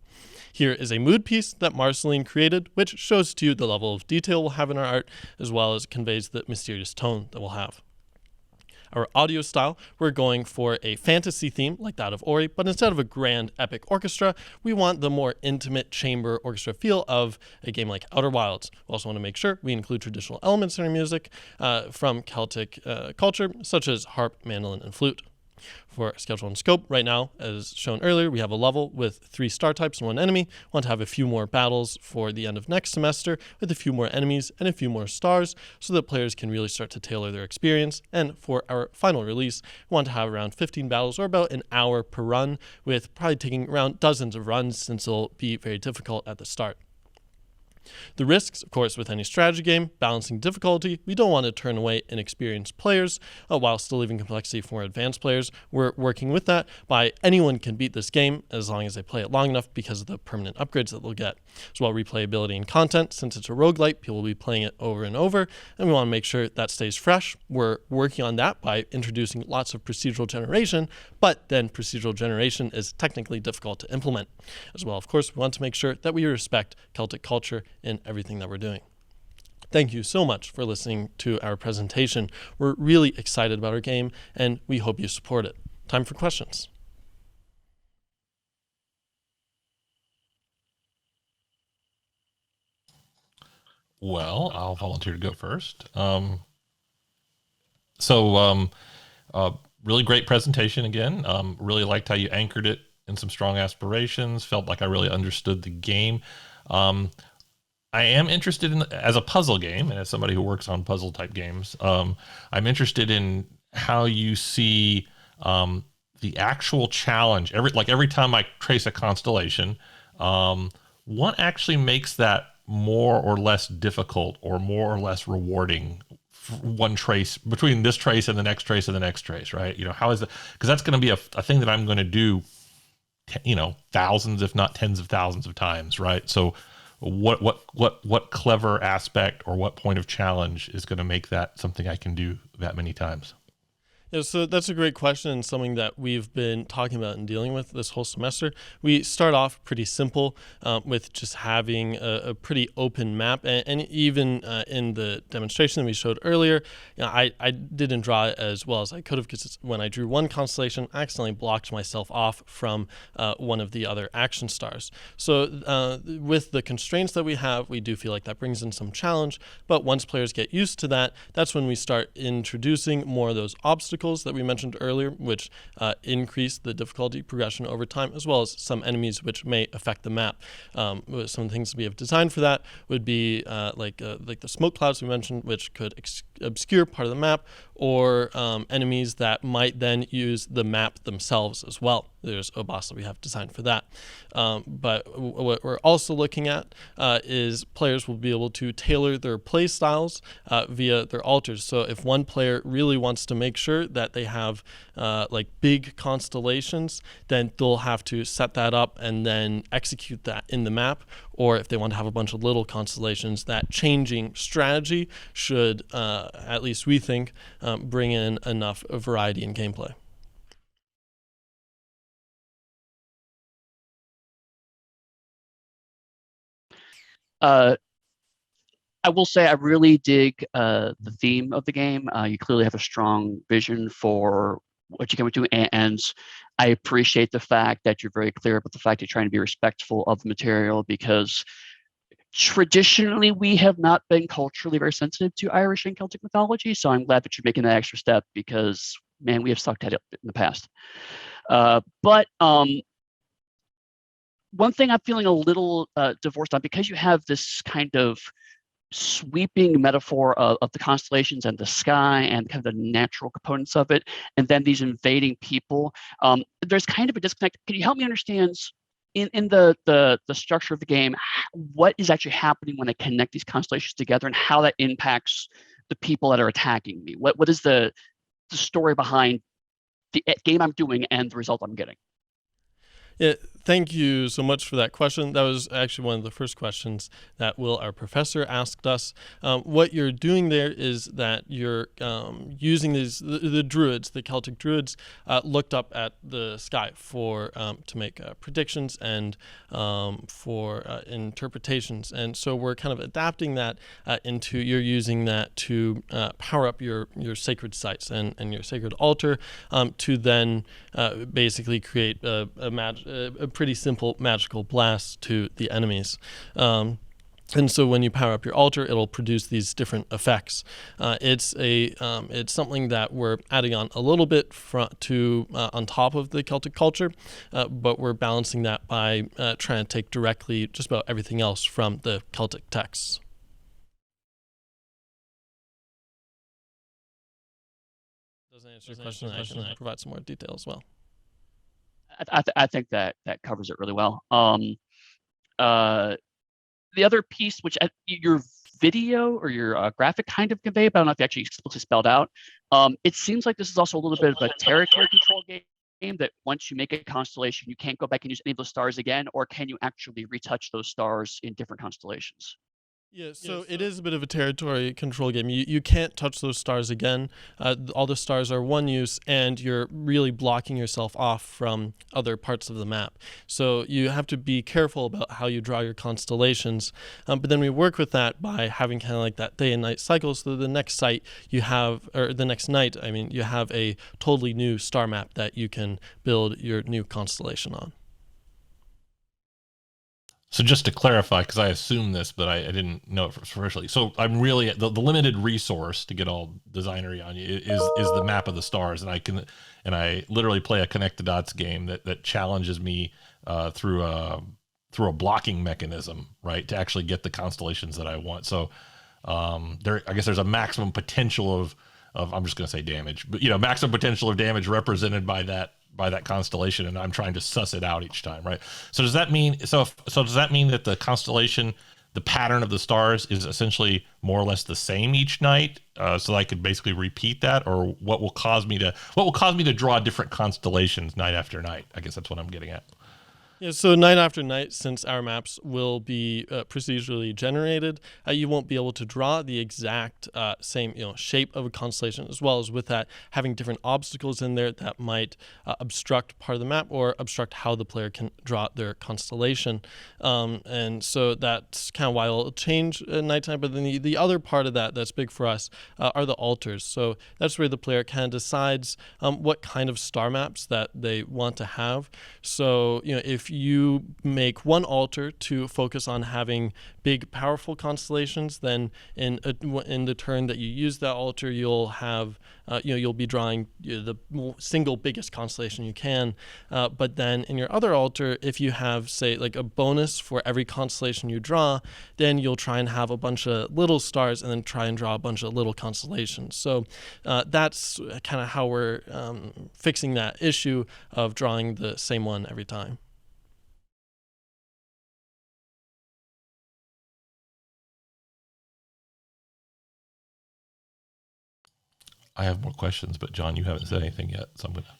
Here is a mood piece that Marceline created, which shows to you the level of detail we'll have in our art, as well as conveys the mysterious tone that we'll have. Our audio style, we're going for a fantasy theme like that of Ori, but instead of a grand epic orchestra, we want the more intimate chamber orchestra feel of a game like Outer Wilds. We also want to make sure we include traditional elements in our music from Celtic culture, such as harp, mandolin, and flute. For schedule and scope, right now, as shown earlier, we have a level with 3 star types and 1 enemy. We want to have a few more battles for the end of next semester with a few more enemies and a few more stars so that players can really start to tailor their experience. And for our final release, we want to have around 15 battles or about an hour per run, with probably taking around dozens of runs since it'll be very difficult at the start. The risks, of course, with any strategy game, balancing difficulty, we don't want to turn away inexperienced players while still leaving complexity for more advanced players. We're working with that by anyone can beat this game as long as they play it long enough because of the permanent upgrades that they'll get. As well, replayability and content. Since it's a roguelite, people will be playing it over and over, and we want to make sure that stays fresh. We're working on that by introducing lots of procedural generation, but then procedural generation is technically difficult to implement. As well, of course, we want to make sure that we respect Celtic culture in everything that we're doing. Thank you so much for listening to our presentation. We're really excited about our game, and we hope you support it. Time for questions. Well, I'll volunteer to go first. Really great presentation again. Really liked how you anchored it in some strong aspirations. Felt like I really understood the game. I am interested in, as a puzzle game, and as somebody who works on puzzle type games, I'm interested in how you see the actual challenge. Every time I trace a constellation, what actually makes that more or less difficult or more or less rewarding? One trace between this trace and the next trace and the next trace, right? How is it? Because that's going to be a thing that I'm going to do, thousands, if not tens of thousands of times, right? So what clever aspect or what point of challenge is going to make that something I can do that many times? Yeah, so that's a great question and something that we've been talking about and dealing with this whole semester. We start off pretty simple with just having a pretty open map, and even in the demonstration that we showed earlier, I didn't draw it as well as I could have, because when I drew one constellation, I accidentally blocked myself off from one of the other action stars. So with the constraints that we have, we do feel like that brings in some challenge, but once players get used to that, that's when we start introducing more of those obstacles that we mentioned earlier, which increase the difficulty progression over time, as well as some enemies which may affect the map. Some things we have designed for that would be like the smoke clouds we mentioned, which could obscure part of the map, or enemies that might then use the map themselves as well. There's a boss that we have designed for that. But what we're also looking at is players will be able to tailor their play styles via their altars. So if one player really wants to make sure that they have like big constellations, then they'll have to set that up and then execute that in the map. Or if they want to have a bunch of little constellations, that changing strategy should, at least we think, bring in enough variety in gameplay. I will say I really dig the theme of the game. You clearly have a strong vision for what you can do, and I appreciate the fact that you're very clear about the fact you're trying to be respectful of the material, because traditionally we have not been culturally very sensitive to Irish and Celtic mythology. So I'm glad that you're making that extra step, because man, we have sucked at it in the past. But one thing I'm feeling a little divorced on, because you have this kind of sweeping metaphor of the constellations and the sky and kind of the natural components of it, and then these invading people, there's kind of a disconnect. Can you help me understand in the structure of the game, what is actually happening when I connect these constellations together, and how that impacts the people that are attacking me? What is the story behind the game I'm doing and the result I'm getting? Yeah, thank you so much for that question. That was actually one of the first questions that Will, our professor, asked us. What you're doing there is that you're using the druids, the Celtic druids, looked up at the sky for to make predictions and for interpretations. And so we're kind of adapting that into, you're using that to power up your sacred sites and your sacred altar, to then basically create a pretty simple magical blast to the enemies. And so when you power up your altar, it'll produce these different effects. It's something that we're adding on a little bit on top of the Celtic culture, but we're balancing that by trying to take directly just about everything else from the Celtic texts. Doesn't answer your question. I can provide some more detail as well. I think that covers it really well. the other piece, which your video or your graphic kind of convey, but I don't know if you actually explicitly spelled out. It seems like this is also a little bit of a territory control game, that once you make a constellation, you can't go back and use any of those stars again, or can you actually retouch those stars in different constellations? Yeah, so it is a bit of a territory control game. You can't touch those stars again. All the stars are one use, and you're really blocking yourself off from other parts of the map. So you have to be careful about how you draw your constellations. But then we work with that by having kind of like that day and night cycle. So the next site you have, or the next night, I mean, you have a totally new star map that you can build your new constellation on. So just to clarify, because I assumed this, but I didn't know it officially. So I'm really the limited resource, to get all designery on you, is the map of the stars, and I literally play a connect the dots game that challenges me through a blocking mechanism, right, to actually get the constellations that I want. So I guess there's a maximum potential of I'm just going to say damage, but maximum potential of damage represented by that constellation, and I'm trying to suss it out each time, right? So does that mean does that mean that the constellation, the pattern of the stars, is essentially more or less the same each night, so I could basically repeat that, or what will cause me to draw different constellations night after night? I guess that's what I'm getting at. Yeah, so night after night, since our maps will be procedurally generated, you won't be able to draw the exact same shape of a constellation, as well as with that having different obstacles in there that might obstruct part of the map or obstruct how the player can draw their constellation. And so that's kind of why it'll change at nighttime. But then the other part of that that's big for us are the altars. So that's where the player kind of decides what kind of star maps that they want to have. So if you make one altar to focus on having big, powerful constellations, then in the turn that you use that altar, you'll have you'll be drawing the single biggest constellation you can. But then in your other altar, if you have, say, like a bonus for every constellation you draw, then you'll try and have a bunch of little stars and then try and draw a bunch of little constellations. So that's kind of how we're fixing that issue of drawing the same one every time. I have more questions, but John, you haven't said anything yet, so I'm going to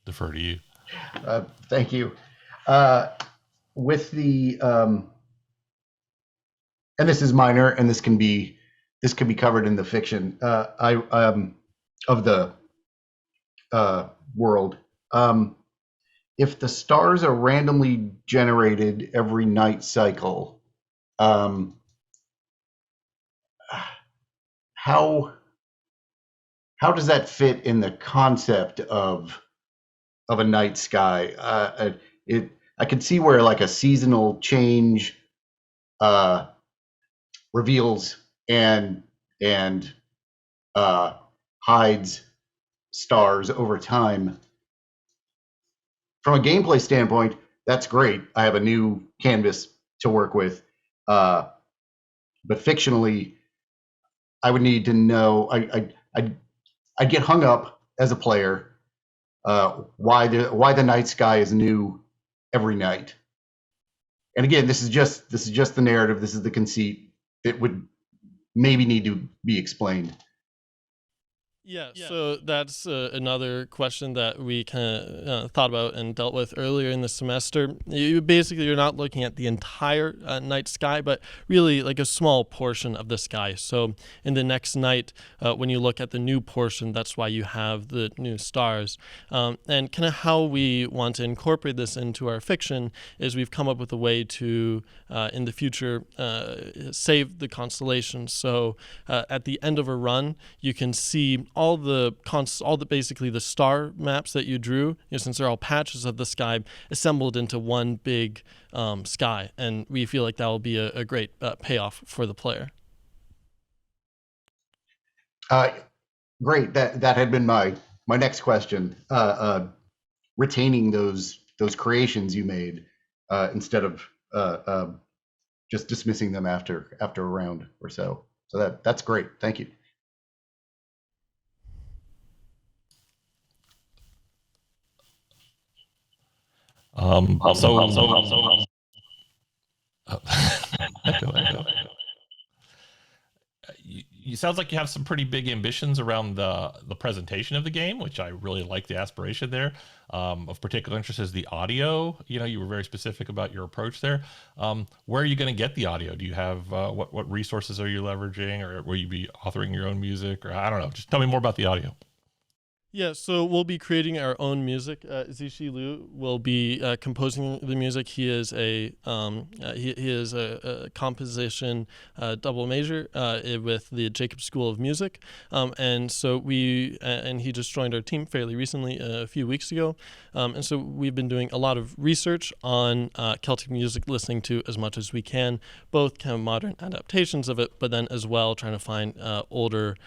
defer to you. Thank you. With the and this is minor, and this can be covered in the fiction of the world. If the stars are randomly generated every night cycle, how does that fit in the concept of a night sky? I could see where like a seasonal change reveals and hides stars over time. From a gameplay standpoint, that's great. I have a new canvas to work with, but fictionally, I would need to know. I'd get hung up as a player why the night sky is new every night. And again, this is just the narrative. This is the conceit. It would maybe need to be explained. Yeah, so that's another question that we kind of thought about and dealt with earlier in the semester. You're not looking at the entire night sky, but really like a small portion of the sky. So in the next night, when you look at the new portion, that's why you have the new stars. And kind of how we want to incorporate this into our fiction is we've come up with a way to, in the future, save the constellations. So at the end of a run, you can see all the basically the star maps that you drew, since they're all patches of the sky, assembled into one big sky, and we feel like that will be a great payoff for the player. Great. That had been my next question. Retaining those creations you made instead of just dismissing them after a round or so. So that's great. Thank you. Echo. You sounds like you have some pretty big ambitions around the presentation of the game, which I really like the aspiration there. Of particular interest is the audio. You were very specific about your approach there. Where are you going to get the audio? Do you have what resources are you leveraging, or will you be authoring your own music, or I don't know? Just tell me more about the audio. Yeah, so we'll be creating our own music. Zixi Liu will be composing the music. He is a composition double major with the Jacobs School of Music, and so he just joined our team fairly recently, a few weeks ago, and so we've been doing a lot of research on Celtic music, listening to as much as we can, both kind of modern adaptations of it, but then as well trying to find older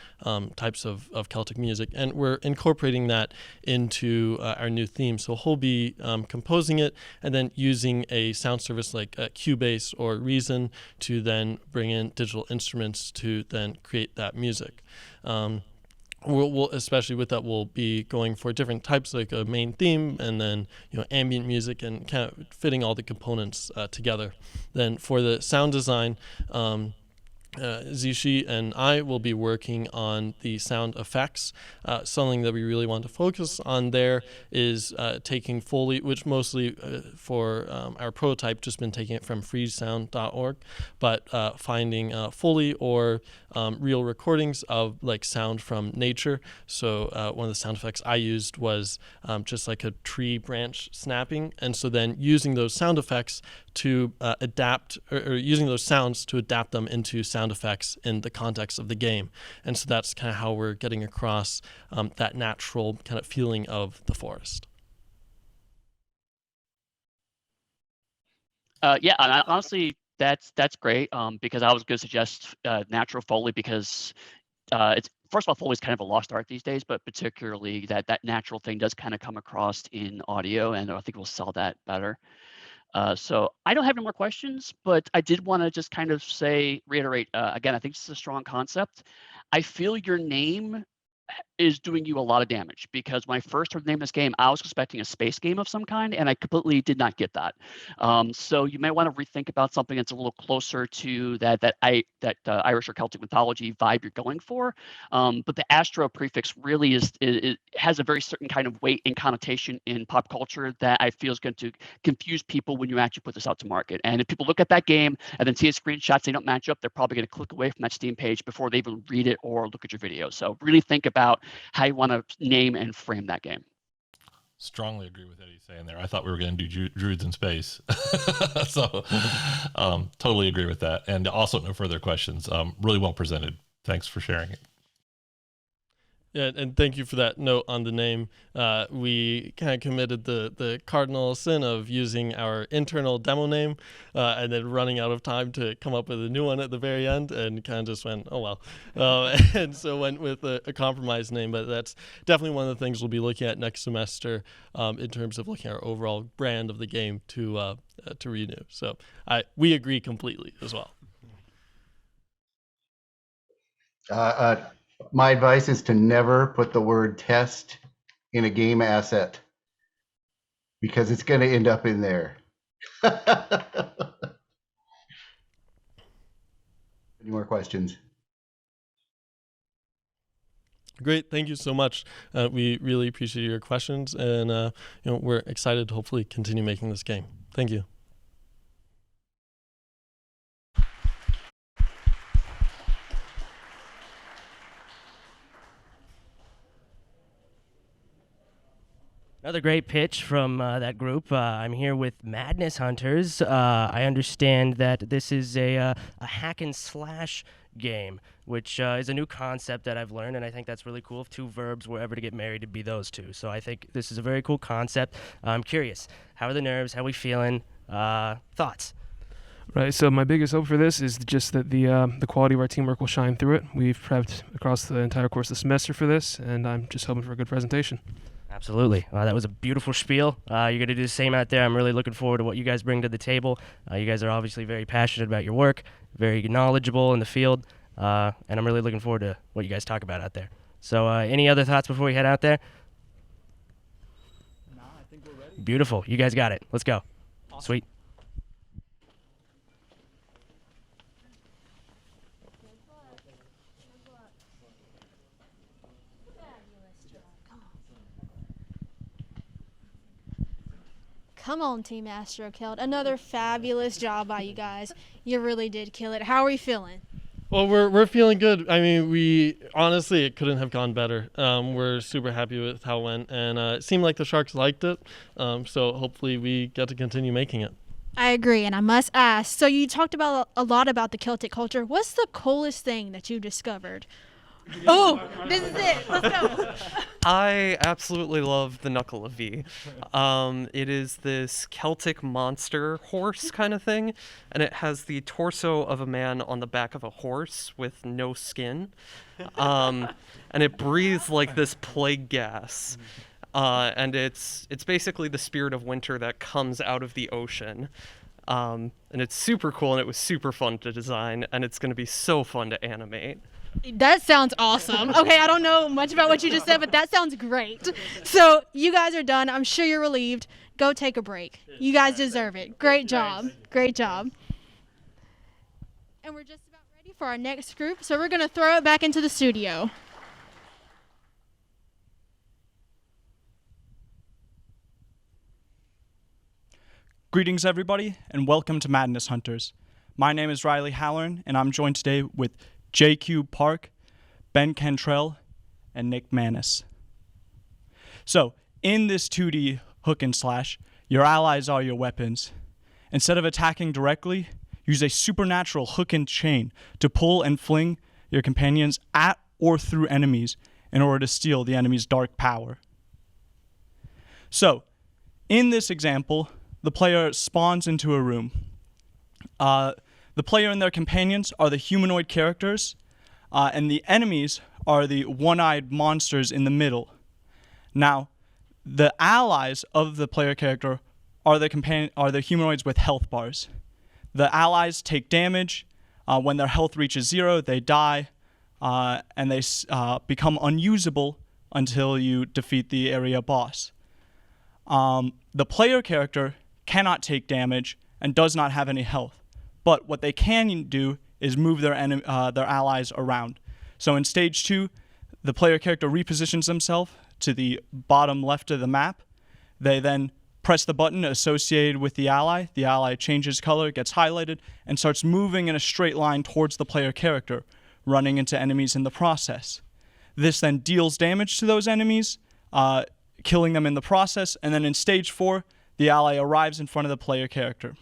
types of Celtic music, and we're incorporating that into our new theme. So he'll be composing it and then using a sound service like Cubase or Reason to then bring in digital instruments to then create that music. We'll especially with that, we'll be going for different types, like a main theme and then ambient music, and kind of fitting all the components together. Then for the sound design, Zixi and I will be working on the sound effects. Something that we really want to focus on there is taking Foley, which mostly for our prototype just been taking it from freesound.org, but finding Foley or real recordings of like sound from nature. So one of the sound effects I used was just like a tree branch snapping, and so then using those sound effects to adapt, or using those sounds to adapt them into sound effects in the context of the game. And so that's kind of how we're getting across that natural kind of feeling of the forest. Yeah, and honestly, that's great, because I was going to suggest natural Foley, because it's, first of all, Foley's kind of a lost art these days, but particularly that natural thing does kind of come across in audio, and I think we'll sell that better. So I don't have any more questions, but I did want to just kind of reiterate, again, I think this is a strong concept. I feel your name is doing you a lot of damage, because when I first heard the name of this game, I was expecting a space game of some kind, and I completely did not get that. So you may want to rethink about something that's a little closer to that Irish or Celtic mythology vibe you're going for. But the Astro prefix really it has a very certain kind of weight and connotation in pop culture that I feel is going to confuse people when you actually put this out to market. And if people look at that game and then see its screenshots, they don't match up, they're probably going to click away from that Steam page before they even read it or look at your video. So really think about how you want to name and frame that game. Strongly agree with Eddie saying there. I thought we were going to do Druids in Space. So totally agree with that. And also no further questions. Really well presented. Thanks for sharing it. Yeah, and thank you for that note on the name. We kind of committed the cardinal sin of using our internal demo name and then running out of time to come up with a new one at the very end, and kind of just went, oh well. And so went with a compromise name, but that's definitely one of the things we'll be looking at next semester in terms of looking at our overall brand of the game to renew. So we agree completely as well. My advice is to never put the word test in a game asset, because it's going to end up in there. Any more questions? Great, thank you so much. We really appreciate your questions, and we're excited to hopefully continue making this game. Thank you. Another great pitch from that group. I'm here with Madness Hunters. I understand that this is a hack and slash game, which is a new concept that I've learned, and I think that's really cool. If two verbs were ever to get married, it'd be those two. So I think this is a very cool concept. I'm curious, how are the nerves? How are we feeling? Thoughts? Right, so my biggest hope for this is just that the quality of our teamwork will shine through it. We've prepped across the entire course of the semester for this, and I'm just hoping for a good presentation. Absolutely. That was a beautiful spiel. You're going to do the same out there. I'm really looking forward to what you guys bring to the table. You guys are obviously very passionate about your work, very knowledgeable in the field, and I'm really looking forward to what you guys talk about out there. So any other thoughts before we head out there? No, I think we're ready. Beautiful. You guys got it. Let's go. Awesome. Sweet. Come on, Team AstroKelt. Another fabulous job by you guys. You really did kill it. How are we feeling? Well, we're feeling good. I mean, we honestly, it couldn't have gone better. We're super happy with how it went, and it seemed like the Sharks liked it. So hopefully we get to continue making it. I agree, and I must ask, so you talked about a lot about the Celtic culture. What's the coolest thing that you discovered? Oh, this is it. Let's go. I absolutely love the Knuckle of V. It is this Celtic monster horse kind of thing, and it has the torso of a man on the back of a horse with no skin, and it breathes like this plague gas. And it's basically the spirit of winter that comes out of the ocean. And it's super cool, and it was super fun to design, and it's going to be so fun to animate. That sounds awesome. Okay, I don't know much about what you just said, but that sounds great. So you guys are done. I'm sure you're relieved. Go take a break. You guys deserve it. Great job. Great job. And we're just about ready for our next group, so we're going to throw it back into the studio. Greetings, everybody, and welcome to Madness Hunters. My name is Riley Halloran, and I'm joined today with JQ Park, Ben Cantrell, and Nick Manis. So, in this 2D hook and slash, your allies are your weapons. Instead of attacking directly, use a supernatural hook and chain to pull and fling your companions at or through enemies in order to steal the enemy's dark power. So, in this example, the player spawns into a room. The player and their companions are the humanoid characters, and the enemies are the one-eyed monsters in the middle. Now, the allies of the player character are the humanoids with health bars. The allies take damage. When their health reaches 0, they die, and they become unusable until you defeat the area boss. The player character cannot take damage and does not have any health. But what they can do is move their allies around. So in stage 2, the player character repositions themselves to the bottom left of the map. They then press the button associated with the ally. The ally changes color, gets highlighted, and starts moving in a straight line towards the player character, running into enemies in the process. This then deals damage to those enemies, killing them in the process, and then in stage 4, the ally arrives in front of the player character.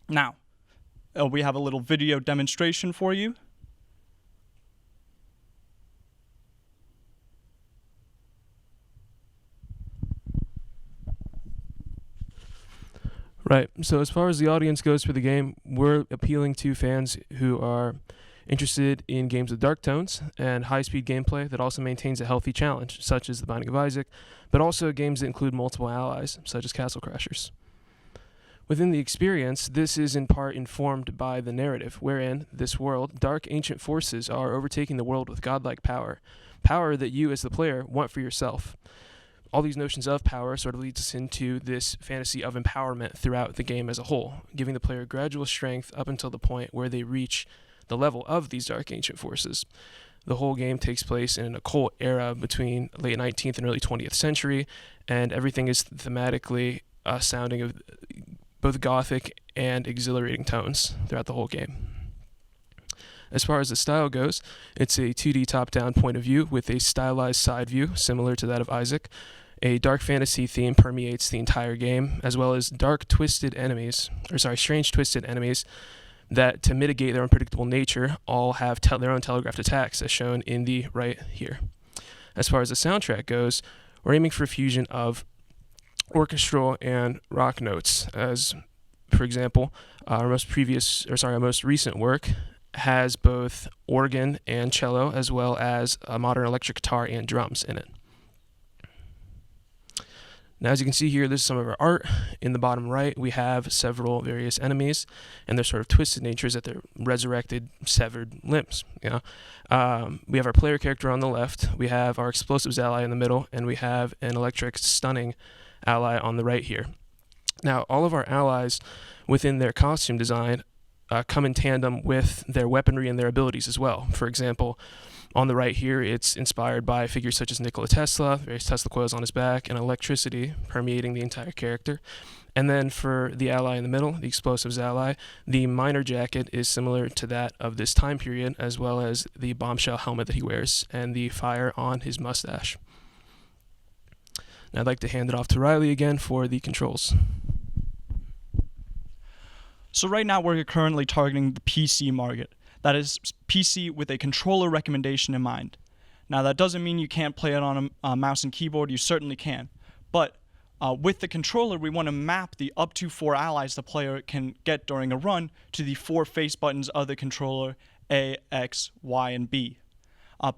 Now, we have a little video demonstration for you. Right. So as far as the audience goes for the game, we're appealing to fans who are interested in games with dark tones and high-speed gameplay that also maintains a healthy challenge, such as The Binding of Isaac, but also games that include multiple allies, such as Castle Crashers. Within the experience, this is in part informed by the narrative, wherein this world, dark ancient forces are overtaking the world with godlike power, power that you as the player want for yourself. All these notions of power sort of leads us into this fantasy of empowerment throughout the game as a whole, giving the player gradual strength up until the point where they reach the level of these dark ancient forces. The whole game takes place in an occult era between late 19th and early 20th century, and everything is thematically sounding of both gothic and exhilarating tones throughout the whole game. As far as the style goes, it's a 2D top-down point of view with a stylized side view similar to that of Isaac. A dark fantasy theme permeates the entire game, as well as strange twisted enemies that, to mitigate their unpredictable nature, all have their own telegraphed attacks, as shown in the right here. As far as the soundtrack goes, we're aiming for a fusion of orchestral and rock notes, as, for example, our most recent work has both organ and cello, as well as a modern electric guitar and drums in it. Now, as you can see here, this is some of our art. In the bottom right, we have several various enemies and their sort of twisted natures at their resurrected, severed limbs. We have our player character on the left, we have our explosives ally in the middle, and we have an electric stunning ally on the right here. Now, all of our allies within their costume design come in tandem with their weaponry and their abilities as well. For example, on the right here, it's inspired by figures such as Nikola Tesla, various Tesla coils on his back, and electricity permeating the entire character. And then for the ally in the middle, the explosives ally, the miner jacket is similar to that of this time period, as well as the bombshell helmet that he wears and the fire on his mustache. Now I'd like to hand it off to Riley again for the controls. So right now we're currently targeting the PC market. That is PC with a controller recommendation in mind. Now that doesn't mean you can't play it on a mouse and keyboard, you certainly can. But with the controller, we want to map the up to 4 allies the player can get during a run to the 4 face buttons of the controller, A, X, Y, and B.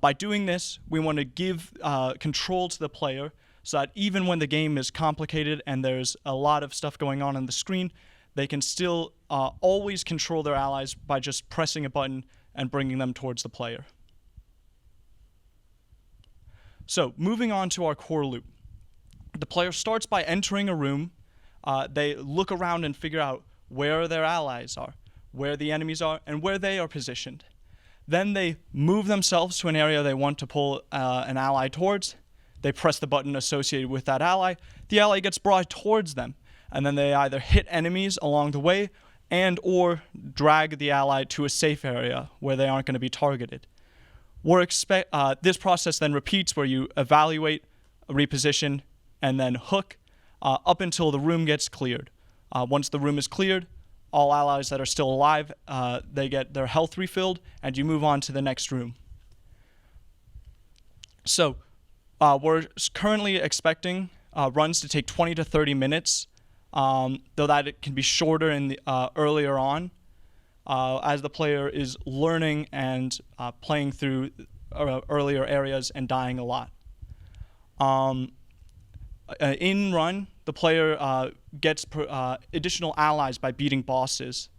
By doing this, we want to give control to the player so that even when the game is complicated and there's a lot of stuff going on the screen, they can still always control their allies by just pressing a button and bringing them towards the player. So moving on to our core loop. The player starts by entering a room. They look around and figure out where their allies are, where the enemies are, and where they are positioned. Then they move themselves to an area they want to pull an ally towards. They press the button associated with that ally. The ally gets brought towards them, and then they either hit enemies along the way and or drag the ally to a safe area where they aren't going to be targeted. This process then repeats where you evaluate, reposition, and then hook up until the room gets cleared. Once the room is cleared, all allies that are still alive, they get their health refilled, and you move on to the next room. So we're currently expecting runs to take 20 to 30 minutes, though that it can be shorter in the, earlier on as the player is learning and playing through earlier areas and dying a lot. In run, the player gets additional allies by beating bosses.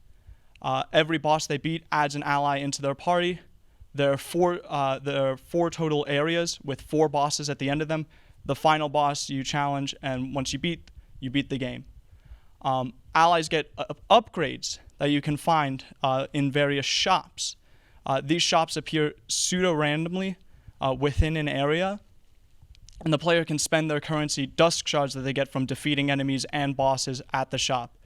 Every boss they beat adds an ally into their party. There are four total areas with 4 bosses at the end of them. The final boss you challenge, and once you beat the game. Allies get upgrades that you can find in various shops. These shops appear pseudo-randomly within an area, and the player can spend their currency dusk shards that they get from defeating enemies and bosses at the shop.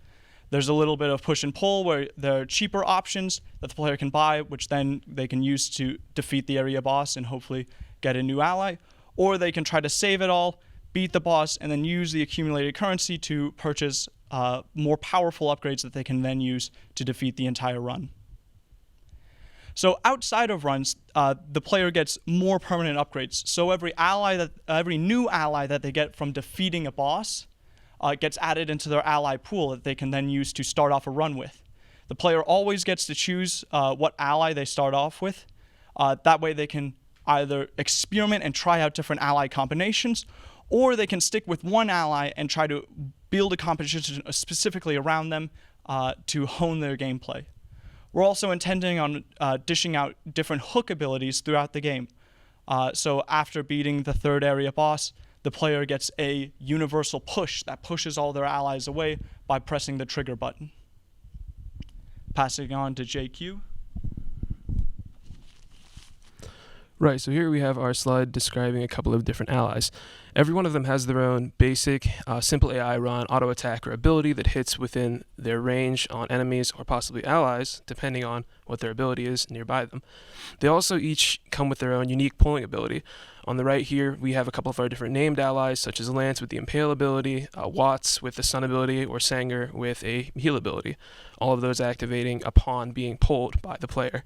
There's a little bit of push and pull where there are cheaper options that the player can buy, which then they can use to defeat the area boss and hopefully get a new ally. Or they can try to save it all, beat the boss, and then use the accumulated currency to purchase more powerful upgrades that they can then use to defeat the entire run. So outside of runs, the player gets more permanent upgrades. So every new ally that they get from defeating a boss gets added into their ally pool that they can then use to start off a run with. The player always gets to choose what ally they start off with. That way they can either experiment and try out different ally combinations, or they can stick with one ally and try to build a composition specifically around them to hone their gameplay. We're also intending on dishing out different hook abilities throughout the game. So after beating the 3rd area boss, the player gets a universal push that pushes all their allies away by pressing the trigger button. Passing on to JQ. Right, so here we have our slide describing a couple of different allies. Every one of them has their own basic, simple AI run, auto attack, or ability that hits within their range on enemies or possibly allies, depending on what their ability is nearby them. They also each come with their own unique pulling ability. On the right here, we have a couple of our different named allies, such as Lance with the Impale ability, Watts with the Sun ability, or Sanger with a Heal ability. All of those activating upon being pulled by the player.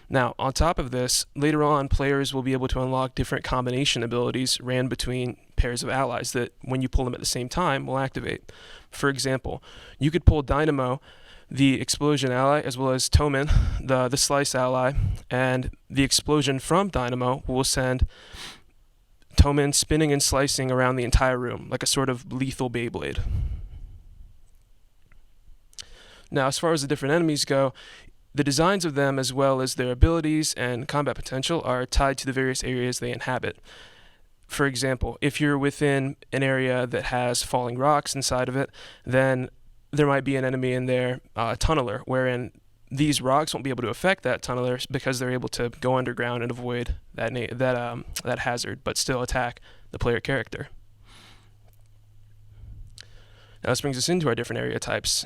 Now, on top of this, later on, players will be able to unlock different combination abilities ran between pairs of allies that, when you pull them at the same time, will activate. For example, you could pull Dynamo, the Explosion ally, as well as Toman, the Slice ally, and the explosion from Dynamo will send Toman spinning and slicing around the entire room, like a sort of lethal Beyblade. Now, as far as the different enemies go, the designs of them, as well as their abilities and combat potential, are tied to the various areas they inhabit. For example, if you're within an area that has falling rocks inside of it, then there might be an enemy in there, a tunneler, wherein these rocks won't be able to affect that tunneler because they're able to go underground and avoid that hazard, but still attack the player character. Now this brings us into our different area types.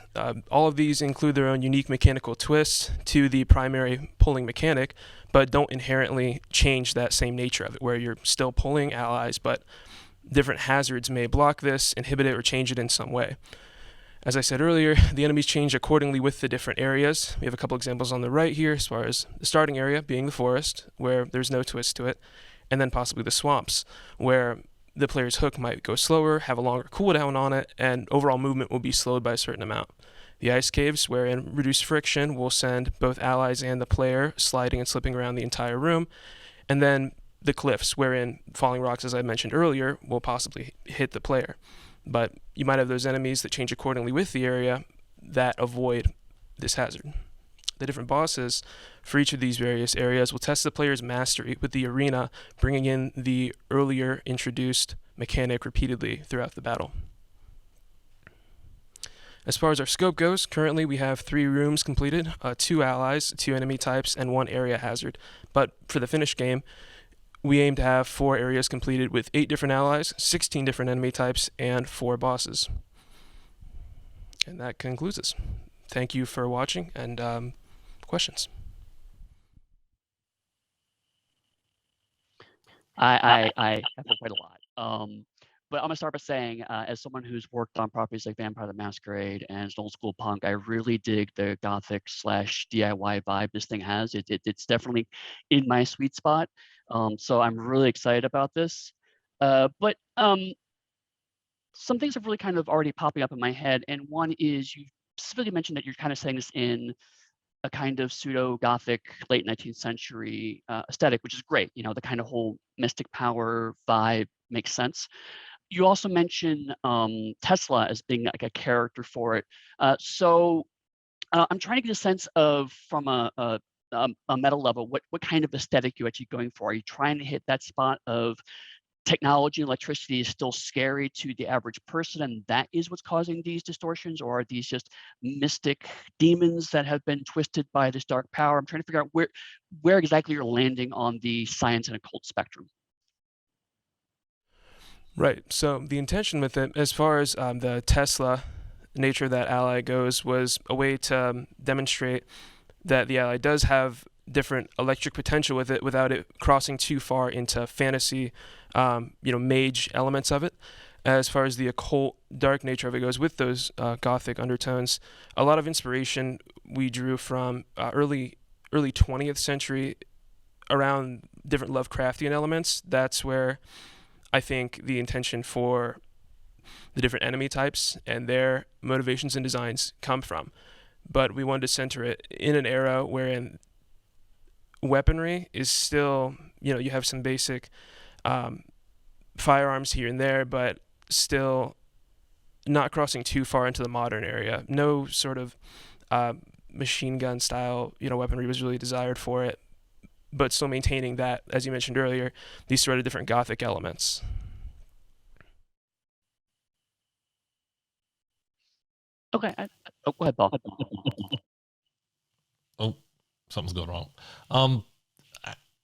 All of these include their own unique mechanical twist to the primary pulling mechanic, but don't inherently change that same nature of it, where you're still pulling allies, but different hazards may block this, inhibit it, or change it in some way. As I said earlier, the enemies change accordingly with the different areas. We have a couple examples on the right here, as far as the starting area being the forest, where there's no twist to it, and then possibly the swamps, where the player's hook might go slower, have a longer cooldown on it, and overall movement will be slowed by a certain amount. The ice caves, wherein reduced friction will send both allies and the player sliding and slipping around the entire room, and then the cliffs, wherein falling rocks, as I mentioned earlier, will possibly hit the player. But you might have those enemies that change accordingly with the area that avoid this hazard. The different bosses for each of these various areas will test the player's mastery with the arena, bringing in the earlier introduced mechanic repeatedly throughout the battle. As far as our scope goes, currently we have 3 rooms completed, 2 allies, 2 enemy types, and 1 area hazard. But for the finished game, we aim to have 4 areas completed with 8 different allies, 16 different enemy types, and 4 bosses. And that concludes this. Thank you for watching, and questions? I have quite a lot. But I'm gonna start by saying, as someone who's worked on properties like Vampire the Masquerade and Old School Punk, I really dig the Gothic/DIY vibe this thing has. It's definitely in my sweet spot. So I'm really excited about this. But some things have really kind of already popping up in my head, and one is you specifically mentioned that you're kind of saying this in a kind of pseudo-Gothic late 19th century aesthetic, which is great. You know, the kind of whole mystic power vibe makes sense. You also mentioned Tesla as being like a character for it. So I'm trying to get a sense of, from a meta level, what kind of aesthetic you're actually going for. Are you trying to hit that spot of technology and electricity is still scary to the average person, and that is what's causing these distortions? Or are these just mystic demons that have been twisted by this dark power? I'm trying to figure out where exactly you're landing on the science and occult spectrum. Right. So the intention with it, as far as the Tesla nature of that ally goes, was a way to demonstrate that the ally does have different electric potential with it without it crossing too far into fantasy, mage elements of it. As far as the occult dark nature of it goes, with those Gothic undertones, a lot of inspiration we drew from early 20th century around different Lovecraftian elements. That's where I think the intention for the different enemy types and their motivations and designs come from. But we wanted to center it in an era wherein weaponry is still, you have some basic firearms here and there, but still not crossing too far into the modern area. No sort of machine gun style, weaponry was really desired for it, but still maintaining that, as you mentioned earlier, these sort of different Gothic elements. Okay. Go ahead, Paul. Oh, something's going wrong.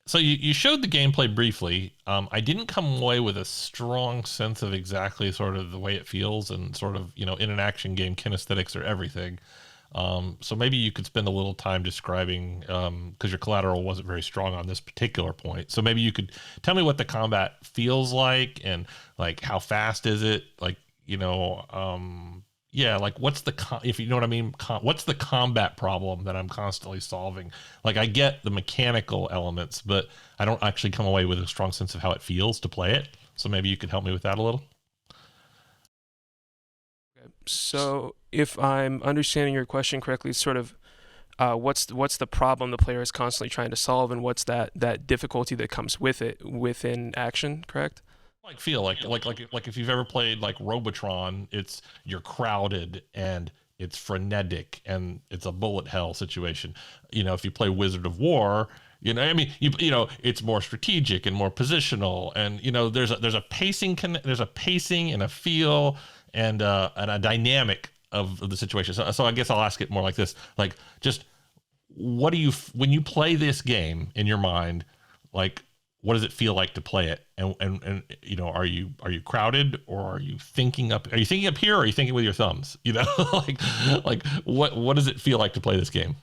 So you showed the gameplay briefly. I didn't come away with a strong sense of exactly sort of the way it feels, and sort of, in an action game, kinesthetics are everything. So maybe you could spend a little time describing, because your collateral wasn't very strong on this particular point. So maybe you could tell me what the combat feels like, and like how fast is it? Like, like what's if you know what I mean, what's the combat problem that I'm constantly solving? Like, I get the mechanical elements, but I don't actually come away with a strong sense of how it feels to play it. So maybe you could help me with that a little. So if I'm understanding your question correctly, it's sort of what's the problem the player is constantly trying to solve, and what's that difficulty that comes with it within action, correct? Like if you've ever played like Robotron, you're crowded and it's frenetic and it's a bullet hell situation. If you play Wizard of War, it's more strategic and more positional, and there's a pacing and a feel and a dynamic of the situation. So I guess I'll ask it more like this: like, just what do you, when you play this game in your mind, like, what does it feel like to play it? And you know, are you crowded, or are you thinking up here, or are you thinking with your thumbs? You know, like what does it feel like to play this game?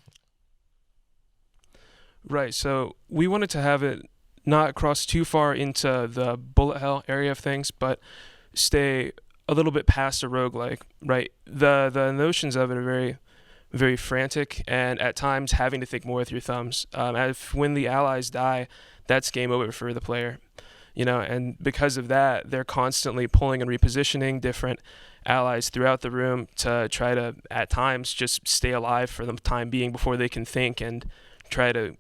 Right. So we wanted to have it not cross too far into the bullet hell area of things, but stay a little bit past a roguelike. Right. The notions of it are very, very frantic, and at times having to think more with your thumbs. When the allies die, that's game over for the player. You know, and because of that, they're constantly pulling and repositioning different allies throughout the room to try to, at times, just stay alive for the time being before they can think and try to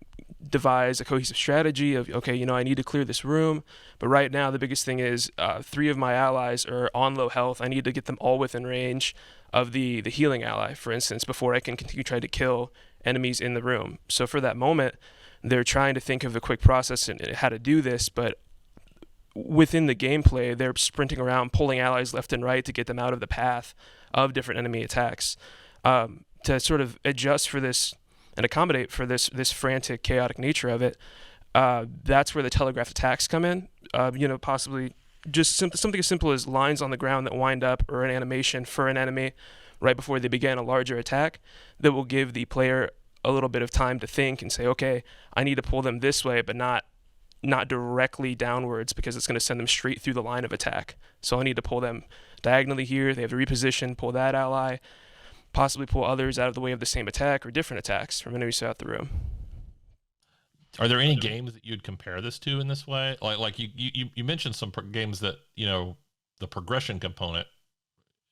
devise a cohesive strategy of, okay, you know, I need to clear this room, but right now the biggest thing is 3 of my allies are on low health. I need to get them all within range of the healing ally, for instance, before I can continue trying to kill enemies in the room. So for that moment, they're trying to think of a quick process and how to do this, but within the gameplay, they're sprinting around, pulling allies left and right to get them out of the path of different enemy attacks. To sort of adjust for this and accommodate for this frantic, chaotic nature of it, that's where the telegraphed attacks come in. You know, possibly just something as simple as lines on the ground that wind up, or an animation for an enemy right before they begin a larger attack that will give the player a little bit of time to think and say, okay, I need to pull them this way, but not directly downwards, because it's going to send them straight through the line of attack. So I need to pull them diagonally here. They have to reposition, pull that ally, possibly pull others out of the way of the same attack or different attacks from enemies throughout the room. Are there any games that you'd compare this to in this way? Like you mentioned some games that, you know, the progression component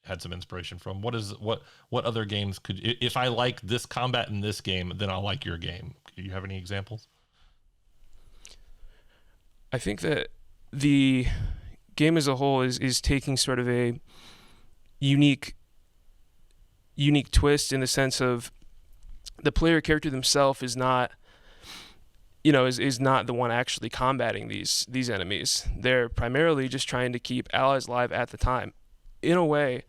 had some inspiration from. What other games could, if I like this combat in this game, then I'll like your game? Do you have any examples? I think that the game as a whole is taking sort of a unique twist, in the sense of the player character themselves is not, you know, is not the one actually combating these enemies. They're primarily just trying to keep allies alive at the time. In a way,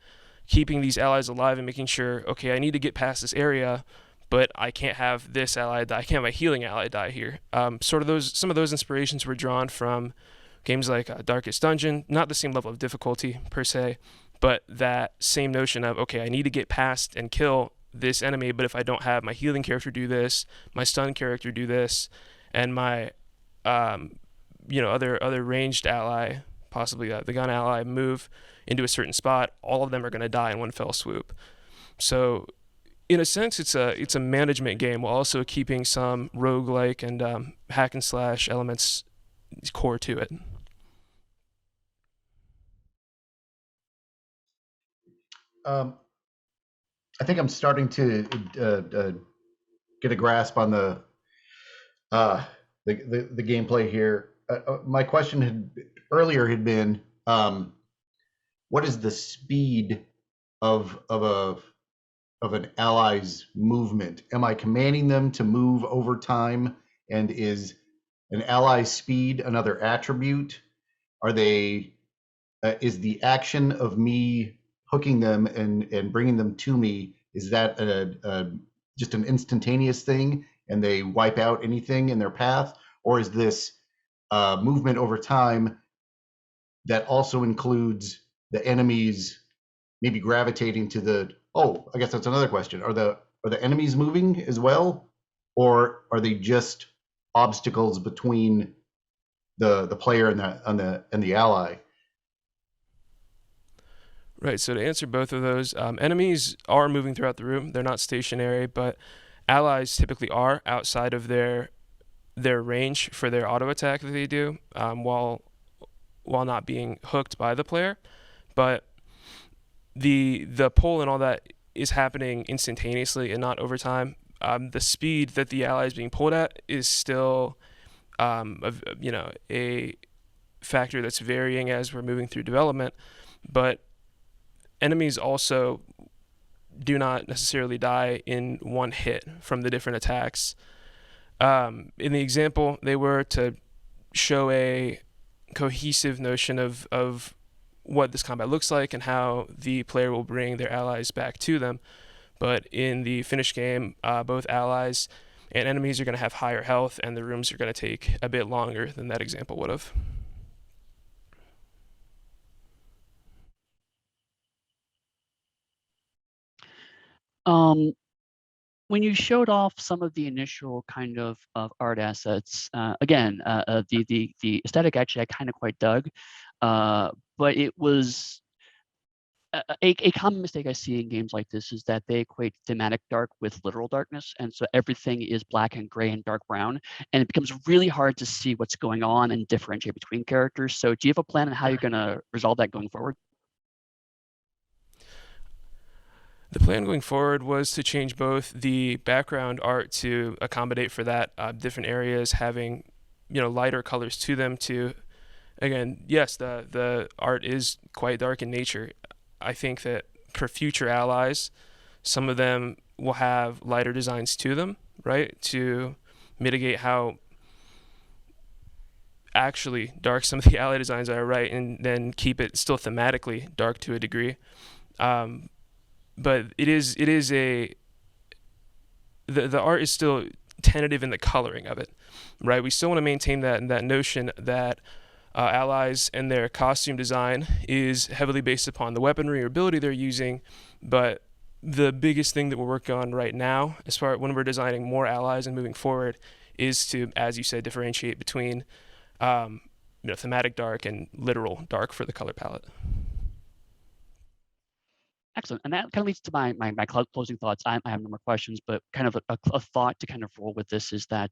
keeping these allies alive and making sure, okay, I need to get past this area, but I can't have this ally die. I can't have my healing ally die here. Some of those inspirations were drawn from games like Darkest Dungeon. Not the same level of difficulty per se, but that same notion of, okay, I need to get past and kill this enemy, but if I don't have my healing character do this, my stun character do this, and my other ranged ally, possibly the gun ally, move into a certain spot, all of them are going to die in one fell swoop. So in a sense, it's a management game while also keeping some roguelike and hack and slash elements core to it. I think I'm starting to get a grasp on the gameplay here. My question had been, what is the speed of an ally's movement? Am I commanding them to move over time? And is an ally's speed another attribute? Are they? Is the action of me hooking them and bringing them to me, is that just an instantaneous thing and they wipe out anything in their path? Or is this movement over time that also includes the enemies maybe gravitating to the, I guess that's another question. Are the enemies moving as well? Or are they just obstacles between the player and the ally? Right, so to answer both of those, enemies are moving throughout the room. They're not stationary, but allies typically are outside of their range for their auto attack that they do, while not being hooked by the player. But the pull and all that is happening instantaneously and not over time. The speed that the ally is being pulled at is still a factor that's varying as we're moving through development, but enemies also do not necessarily die in one hit from the different attacks. In the example, they were to show a cohesive notion of what this combat looks like and how the player will bring their allies back to them. But in the finished game, both allies and enemies are going to have higher health, and the rooms are going to take a bit longer than that example would have. When you showed off some of the initial kind of art assets, again, the aesthetic actually I kind of quite dug, but it was a common mistake I see in games like this is that they equate thematic dark with literal darkness, and so everything is black and gray and dark brown, and it becomes really hard to see what's going on and differentiate between characters. So do you have a plan on how you're going to resolve that going forward? The plan going forward was to change both the background art to accommodate for that, different areas having, lighter colors to them to, again, yes, the art is quite dark in nature. I think that for future allies, some of them will have lighter designs to them, right, to mitigate how actually dark some of the ally designs are, right, and then keep it still thematically dark to a degree. But the art is still tentative in the coloring of it, right? We still want to maintain that notion that allies and their costume design is heavily based upon the weaponry or ability they're using, but the biggest thing that we're working on right now, as far as when we're designing more allies and moving forward, is to, as you said, differentiate between thematic dark and literal dark for the color palette. Excellent. And that kind of leads to my closing thoughts. I have no more questions, but kind of a thought to kind of roll with this is that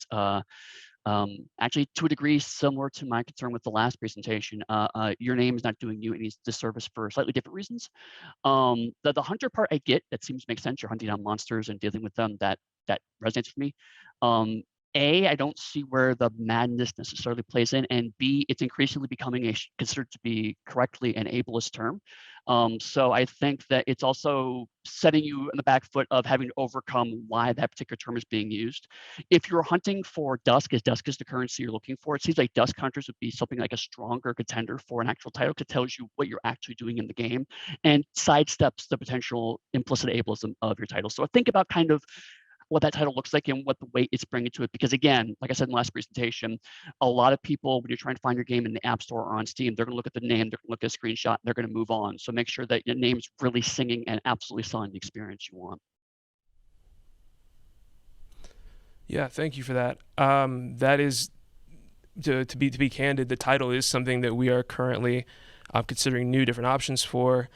actually, to a degree, similar to my concern with the last presentation, your name is not doing you any disservice for slightly different reasons. The hunter part I get, that seems to make sense. You're hunting down monsters and dealing with them. That resonates with me. A, I don't see where the madness necessarily plays in, and B, it's increasingly becoming considered to be correctly an ableist term. So I think that it's also setting you in the back foot of having to overcome why that particular term is being used. If you're hunting for dusk, as dusk is the currency you're looking for, it seems like dusk hunters would be something like a stronger contender for an actual title, because it tells you what you're actually doing in the game and sidesteps the potential implicit ableism of your title. So think about kind of what that title looks like and what the weight it's bringing to it. Because again, like I said in the last presentation, a lot of people, when you're trying to find your game in the App Store or on Steam, they're going to look at the name, they're going to look at a screenshot, and they're going to move on. So make sure that your name's really singing and absolutely selling the experience you want. Yeah, thank you for that. That is, to be candid, the title is something that we are currently considering new different options for.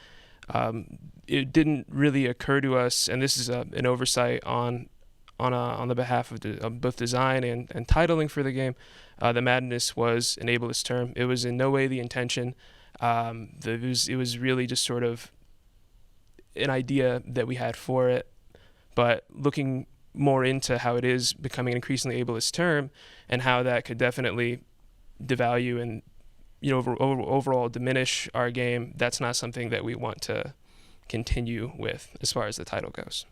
It didn't really occur to us, and this is an oversight on the behalf of both design and titling for the game. The madness was an ableist term. It was in no way the intention. It was really just sort of an idea that we had for it. But looking more into how it is becoming an increasingly ableist term and how that could definitely devalue and overall diminish our game, that's not something that we want to continue with as far as the title goes.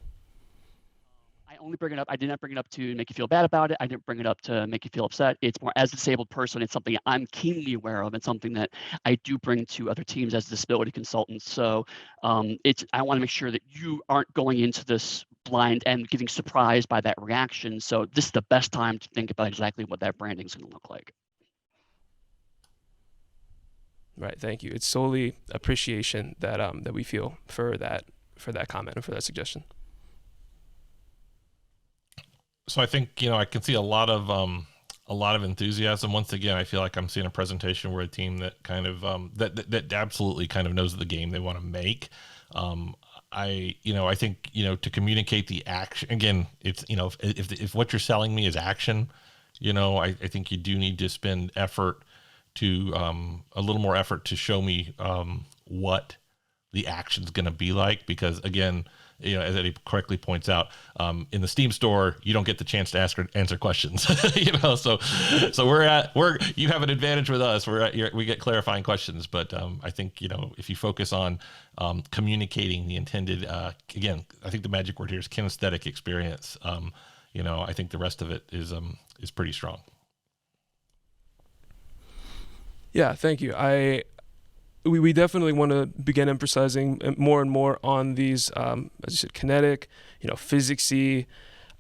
Only bring it up. I did not bring it up to make you feel bad about it. I didn't bring it up to make you feel upset. It's more as a disabled person, it's something I'm keenly aware of and something that I do bring to other teams as a disability consultant. So I want to make sure that you aren't going into this blind and getting surprised by that reaction. So this is the best time to think about exactly what that branding is going to look like. Right. Thank you. It's solely appreciation that we feel for that comment and for that suggestion. So I think, I can see a lot of enthusiasm. Once again, I feel like I'm seeing a presentation where a team that kind of that absolutely kind of knows the game they want to make. I think, to communicate the action, again, it's, if what you're selling me is action, I think you do need to spend effort to a little more effort to show me what the action's going to be like, because again, as Eddie correctly points out, in the Steam store, you don't get the chance to answer questions. So you have an advantage with us. We get clarifying questions, but I think if you focus on communicating the intended, again, I think the magic word here is kinesthetic experience. I think the rest of it is pretty strong. Yeah, thank you. We definitely want to begin emphasizing more and more on these, as you said, kinetic, physicsy,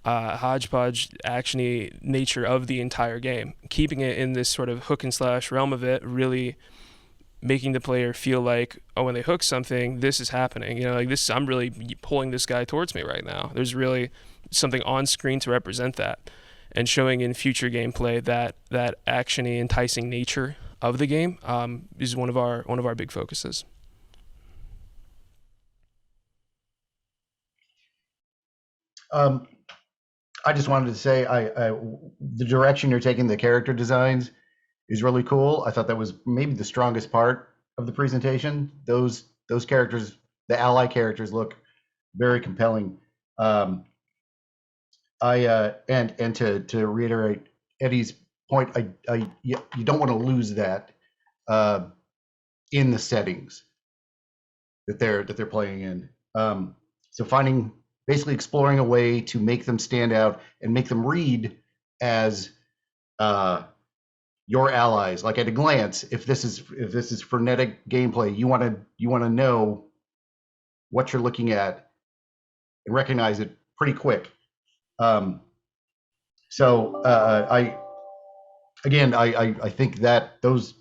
hodgepodge actiony nature of the entire game, keeping it in this sort of hook and slash realm of it, really making the player feel like, oh, when they hook something, this is happening. You know, like this, I'm really pulling this guy towards me right now. There's really something on screen to represent that, and showing in future gameplay that actiony, enticing nature of the game is one of our big focuses. I just wanted to say, the direction you're taking the character designs is really cool. I thought that was maybe the strongest part of the presentation. Those characters, the ally characters, look very compelling. And to reiterate Eddie's point, you don't want to lose that in the settings that they're playing in. So basically exploring a way to make them stand out and make them read as your allies. Like at a glance, if this is frenetic gameplay, you want to know what you're looking at and recognize it pretty quick. I think that those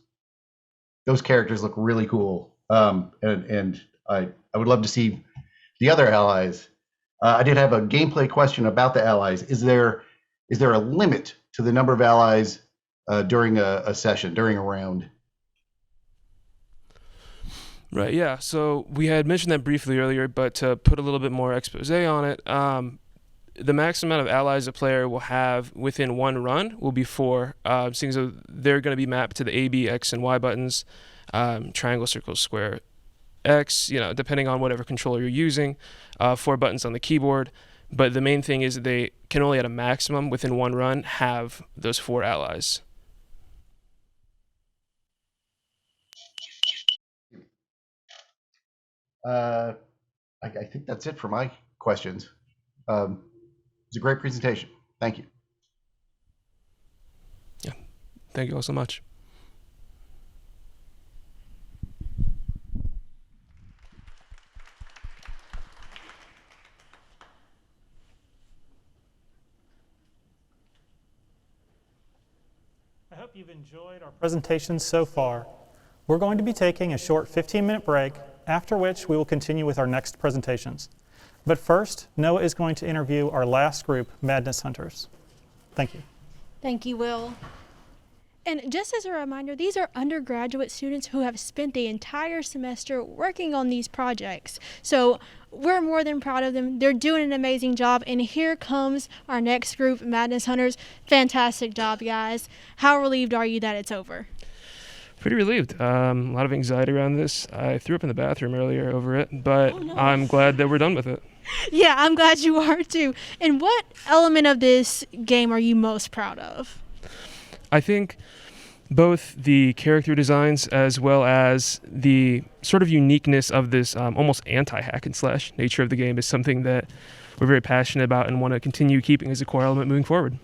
characters look really cool, and I would love to see the other allies. I did have a gameplay question about the allies. Is there a limit to the number of allies during a session, during a round? Right, yeah. So we had mentioned that briefly earlier, but to put a little bit more expose on it, the maximum amount of allies a player will have within one run will be 4, seeing as they're going to be mapped to the A, B, X, and Y buttons, triangle, circle, square, X, you know, depending on whatever controller you're using, 4 buttons on the keyboard. But the main thing is that they can only at a maximum within one run have those 4 allies. I think that's it for my questions. It was a great presentation. Thank you. Yeah, thank you all so much. I hope you've enjoyed our presentations so far. We're going to be taking a short 15-minute break, after which we will continue with our next presentations. But first, Noah is going to interview our last group, Madness Hunters. Thank you. Thank you, Will. And just as a reminder, these are undergraduate students who have spent the entire semester working on these projects. So we're more than proud of them. They're doing an amazing job. And here comes our next group, Madness Hunters. Fantastic job, guys. How relieved are you that it's over? Pretty relieved. A lot of anxiety around this. I threw up in the bathroom earlier over it, but Oh, no. I'm glad that we're done with it. Yeah, I'm glad you are too. And what element of this game are you most proud of? I think both the character designs as well as the sort of uniqueness of this almost anti-hack and slash nature of the game is something that we're very passionate about and want to continue keeping as a core element moving forward.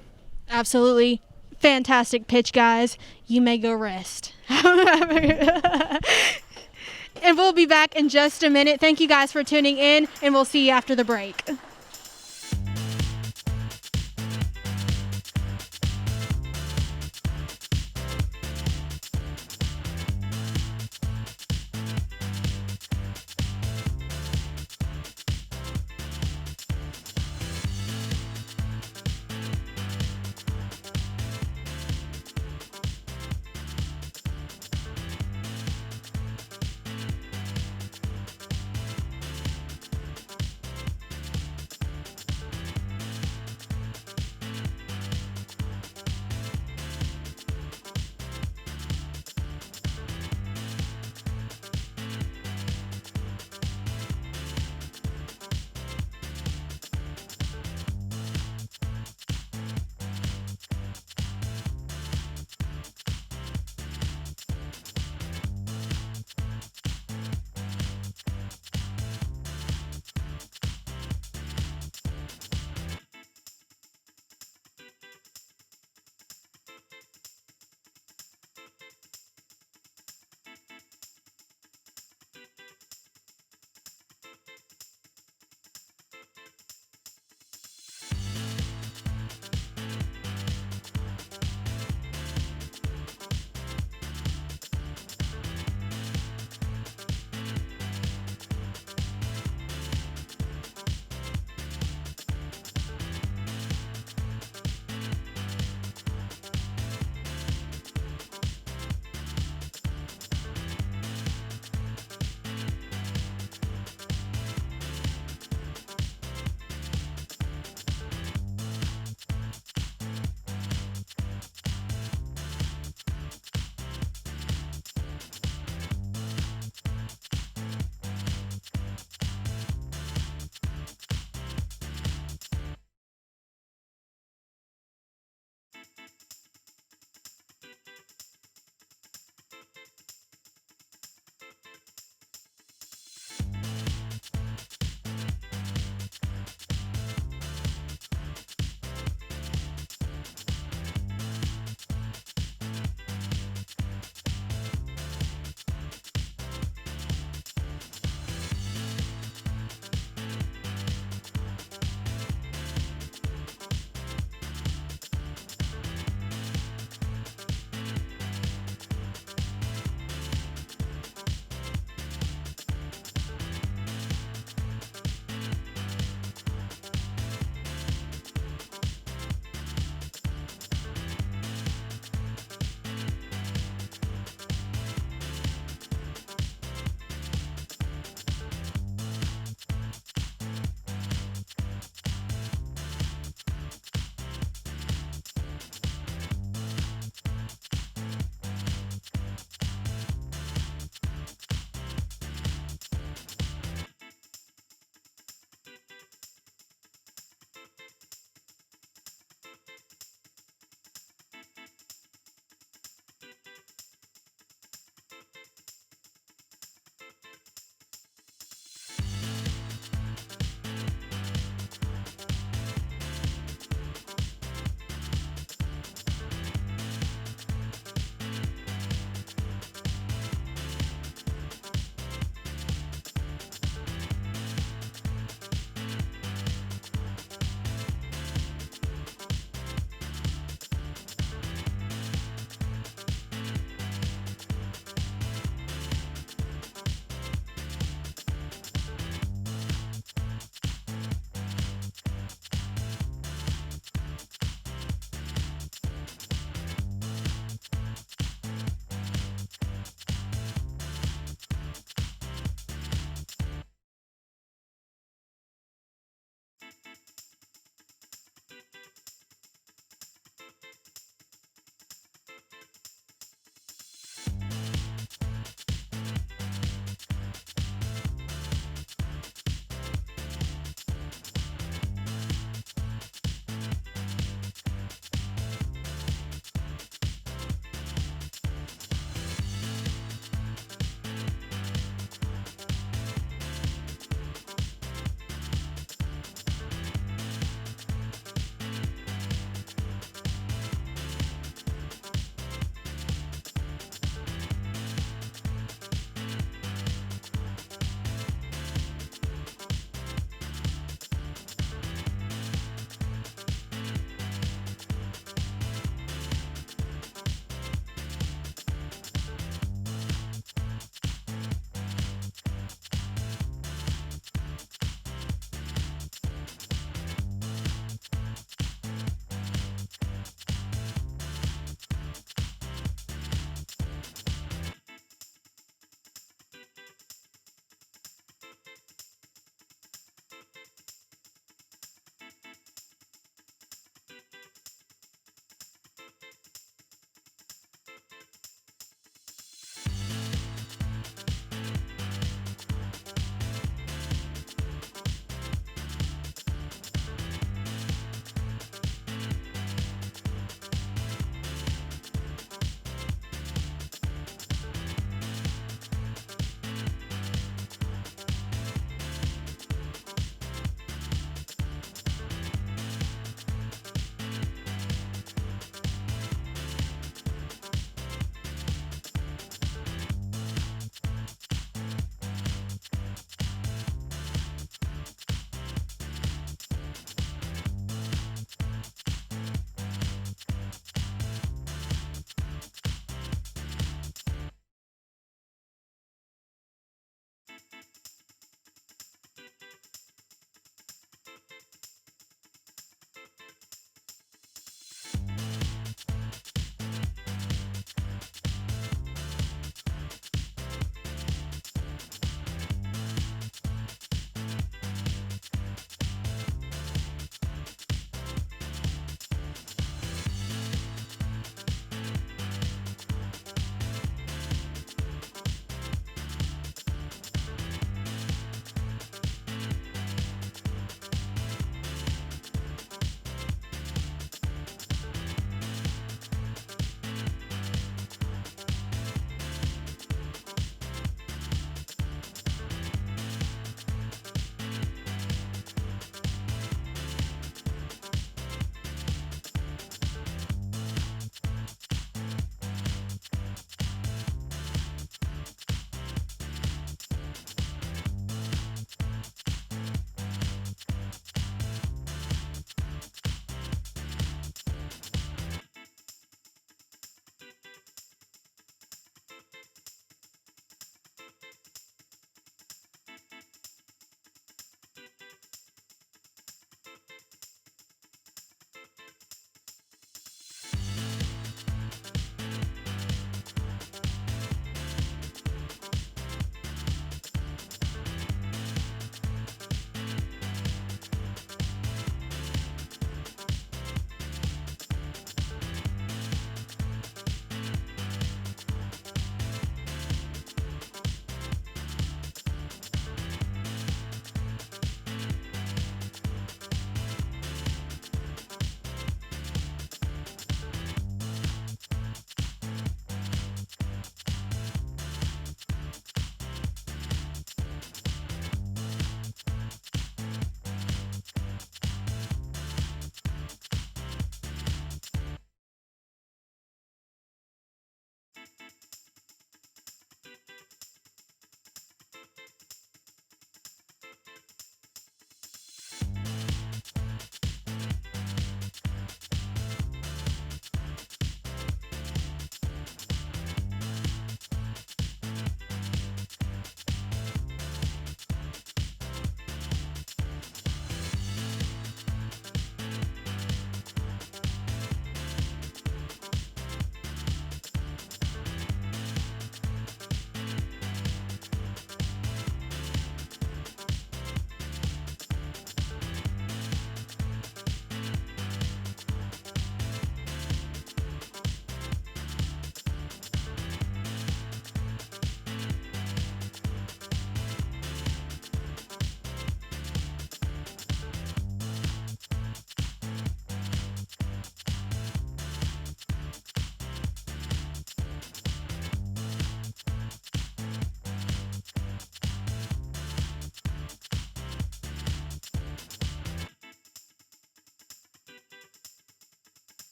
Absolutely. Fantastic pitch, guys. You may go rest. And we'll be back in just a minute. Thank you guys for tuning in, and we'll see you after the break.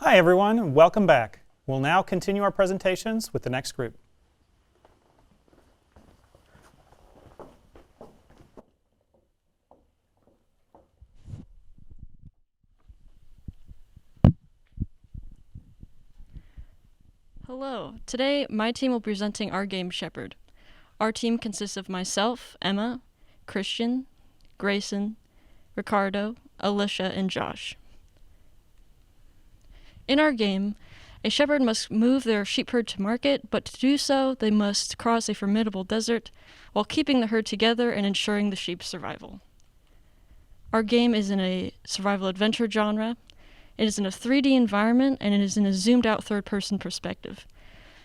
Hi everyone, welcome back. We'll now continue our presentations with the next group. Hello. Today, my team will be presenting our game Shepherd. Our team consists of myself, Emma, Christian, Grayson, Ricardo, Alicia, and Josh. In our game, a shepherd must move their sheep herd to market, but to do so, they must cross a formidable desert while keeping the herd together and ensuring the sheep's survival. Our game is in a survival adventure genre. It is in a 3D environment, and it is in a zoomed-out third-person perspective.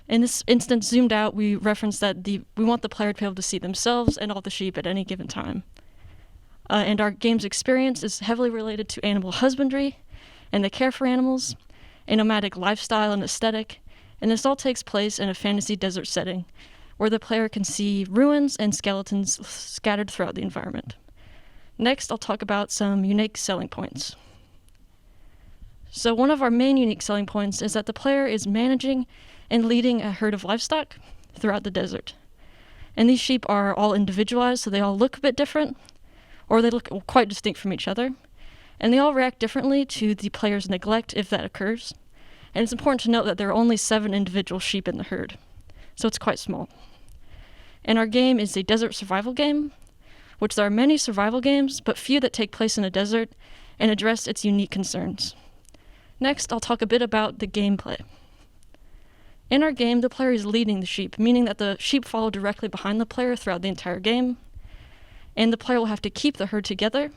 In this instance, zoomed out, we reference that we want the player to be able to see themselves and all the sheep at any given time. And our game's experience is heavily related to animal husbandry and the care for animals, a nomadic lifestyle and aesthetic, and this all takes place in a fantasy desert setting, where the player can see ruins and skeletons scattered throughout the environment. Next, I'll talk about some unique selling points. So one of our main unique selling points is that the player is managing and leading a herd of livestock throughout the desert. And these sheep are all individualized, so they all look a bit different, or they look quite distinct from each other. And they all react differently to the player's neglect if that occurs. And it's important to note that there are only 7 individual sheep in the herd, so it's quite small. And our game is a desert survival game, which there are many survival games, but few that take place in a desert and address its unique concerns. Next, I'll talk a bit about the gameplay. In our game, the player is leading the sheep, meaning that the sheep follow directly behind the player throughout the entire game, and the player will have to keep the herd together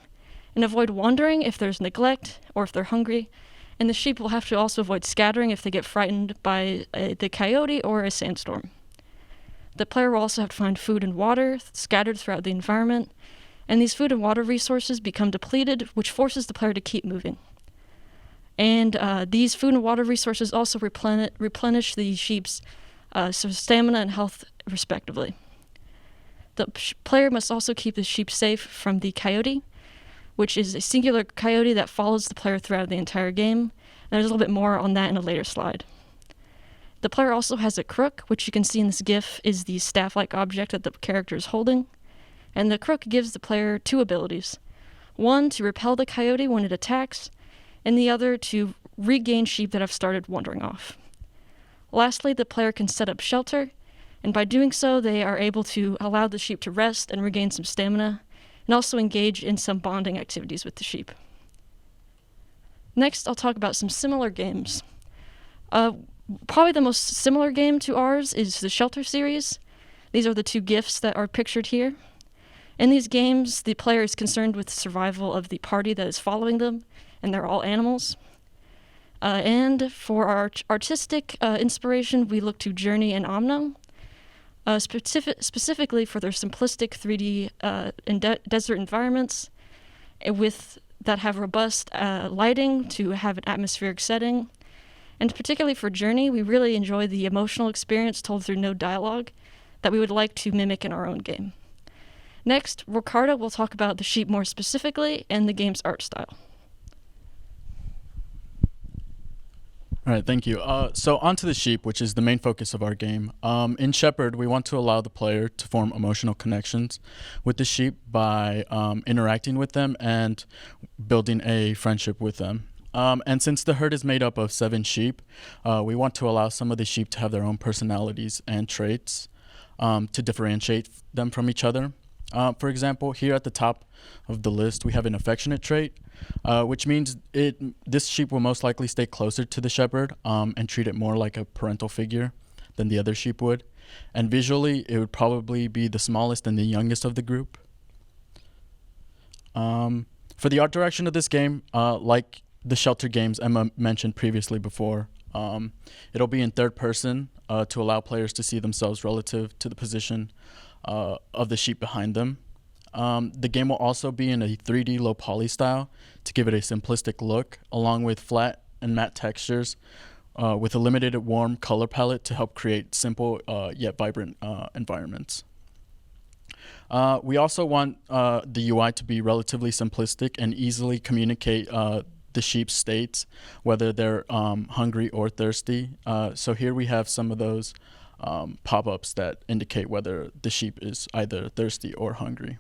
and avoid wandering if there's neglect or if they're hungry, and the sheep will have to also avoid scattering if they get frightened by the coyote or a sandstorm. The player will also have to find food and water scattered throughout the environment, and these food and water resources become depleted, which forces the player to keep moving. And these food and water resources also replenish the sheep's stamina and health, respectively. The player must also keep the sheep safe from the coyote, which is a singular coyote that follows the player throughout the entire game. And there's a little bit more on that in a later slide. The player also has a crook, which you can see in this GIF is the staff-like object that the character is holding. And the crook gives the player 2 abilities. One, to repel the coyote when it attacks, and the other to regain sheep that have started wandering off. Lastly, the player can set up shelter, and by doing so, they are able to allow the sheep to rest and regain some stamina, and also engage in some bonding activities with the sheep. Next, I'll talk about some similar games. Probably the most similar game to ours is the Shelter series. These are the 2 GIFs that are pictured here. In these games, the player is concerned with the survival of the party that is following them, and they're all animals. And for our artistic inspiration, we look to Journey and Omno, specifically for their simplistic 3D desert environments that have robust lighting to have an atmospheric setting. And particularly for Journey, we really enjoy the emotional experience told through no dialogue that we would like to mimic in our own game. Next, Ricardo will talk about the sheep more specifically and the game's art style. All right, thank you. So onto the sheep, which is the main focus of our game. In Shepherd, we want to allow the player to form emotional connections with the sheep by interacting with them and building a friendship with them. And since the herd is made up of 7 sheep, we want to allow some of the sheep to have their own personalities and traits to differentiate them from each other. For example, here at the top of the list, we have an affectionate trait, which means this sheep will most likely stay closer to the shepherd and treat it more like a parental figure than the other sheep would. And visually, it would probably be the smallest and the youngest of the group. For the art direction of this game, like the Shelter games Emma mentioned previously before, it'll be in third person to allow players to see themselves relative to the position of the sheep behind them. The game will also be in a 3D low poly style to give it a simplistic look, along with flat and matte textures with a limited warm color palette to help create simple yet vibrant environments. We also want the UI to be relatively simplistic and easily communicate the sheep's states, whether they're hungry or thirsty. So here we have some of those pop-ups that indicate whether the sheep is either thirsty or hungry.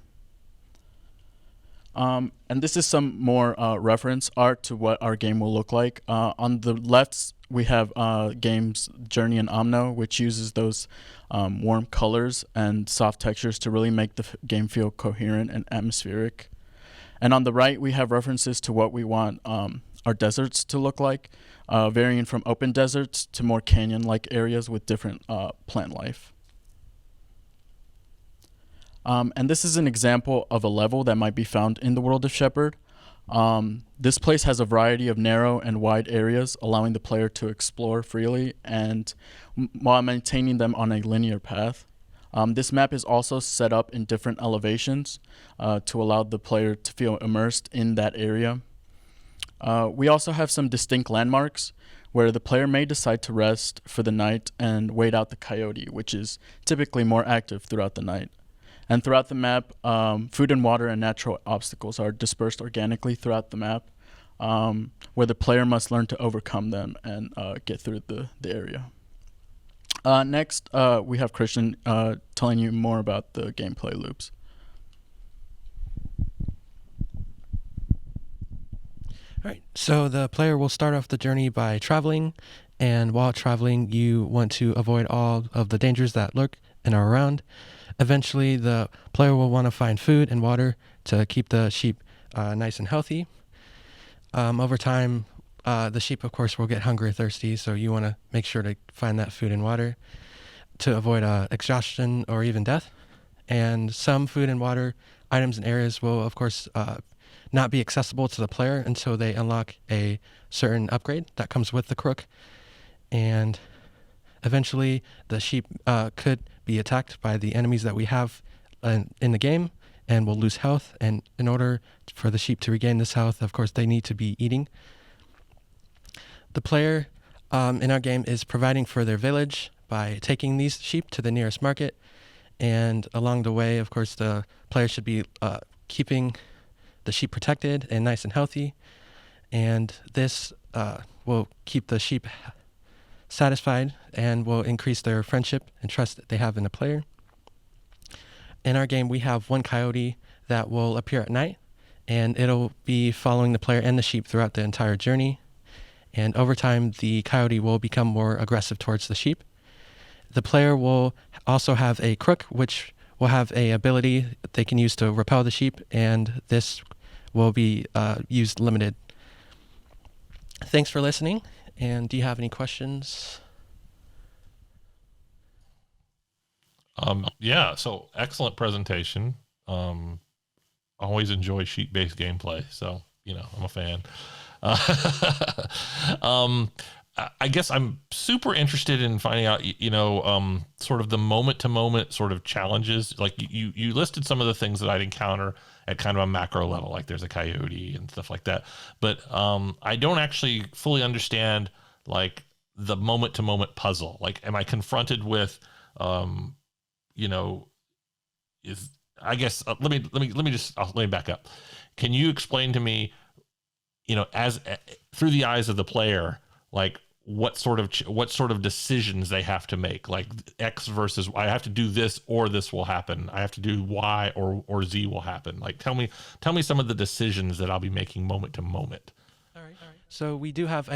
And this is some more reference art to what our game will look like. On the left, we have game's Journey in Omno, which uses those warm colors and soft textures to really make the game feel coherent and atmospheric. And on the right, we have references to what we want our deserts to look like, varying from open deserts to more canyon-like areas with different plant life. And this is an example of a level that might be found in the world of Shepherd. This place has a variety of narrow and wide areas, allowing the player to explore freely and while maintaining them on a linear path. This map is also set up in different elevations to allow the player to feel immersed in that area. We also have some distinct landmarks where the player may decide to rest for the night and wait out the coyote, which is typically more active throughout the night. And throughout the map, food and water and natural obstacles are dispersed organically throughout the map, where the player must learn to overcome them and get through the area. Next, we have Christian telling you more about the gameplay loops. All right, so the player will start off the journey by traveling, and while traveling, you want to avoid all of the dangers that lurk and are around. Eventually, the player will want to find food and water to keep the sheep nice and healthy. Over time, the sheep, of course, will get hungry or thirsty, so you want to make sure to find that food and water to avoid exhaustion or even death. And some food and water items and areas will, of course, not be accessible to the player until they unlock a certain upgrade that comes with the crook. And eventually, the sheep could be attacked by the enemies that we have in the game and will lose health. And in order for the sheep to regain this health, of course, they need to be eating. The player in our game is providing for their village by taking these sheep to the nearest market. And along the way, of course, the player should be keeping the sheep protected and nice and healthy. And this will keep the sheep satisfied and will increase their friendship and trust that they have in the player. In our game, we have one coyote that will appear at night, and it'll be following the player and the sheep throughout the entire journey. And over time, the coyote will become more aggressive towards the sheep. The player will also have a crook, which will have a ability they can use to repel the sheep, and this will be used limited. Thanks for listening. And do you have any questions? Yeah, so excellent presentation. Always enjoy sheet-based gameplay, so, I'm a fan. I guess I'm super interested in finding out, sort of the moment-to-moment sort of challenges. Like you listed some of the things that I'd encounter at kind of a macro level, like there's a coyote and stuff like that. But I don't actually fully understand like the moment-to-moment puzzle. Like, am I confronted with, let me back up. Can you explain to me, as through the eyes of the player, like what sort of decisions they have to make, like X versus I have to do this or this will happen. I have to do Y or Z will happen. Like tell me some of the decisions that I'll be making moment to moment. All right. So we do have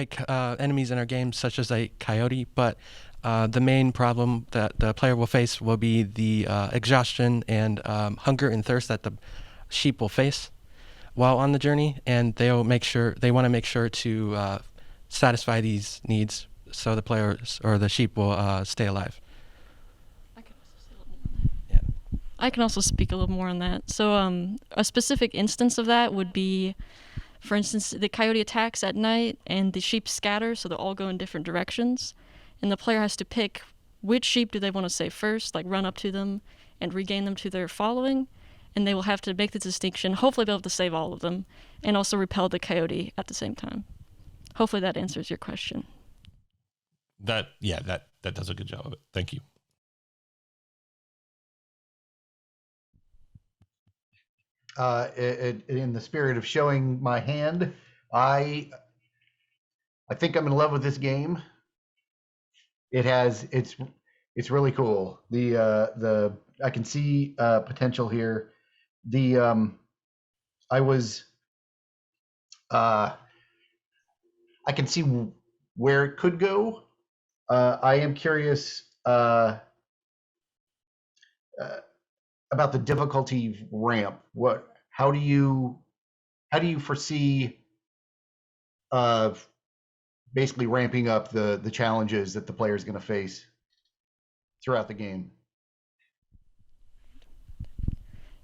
enemies in our game, such as a coyote, but the main problem that the player will face will be the exhaustion and hunger and thirst that the sheep will face while on the journey, and they want to make sure to satisfy these needs so the players or the sheep will stay alive. I can also speak a little more on that. So a specific instance of that would be, for instance, the coyote attacks at night and the sheep scatter, so they all go in different directions. And the player has to pick which sheep do they want to save first, like run up to them and regain them to their following. And they will have to make the distinction, hopefully be able to save all of them, and also repel the coyote at the same time. Hopefully that answers your question. That does a good job of it. Thank you. In the spirit of showing my hand, I think I'm in love with this game. It's really cool. I can see potential here. I can see where it could go. I am curious about the difficulty ramp. How do you foresee basically ramping up the challenges that the player is going to face throughout the game?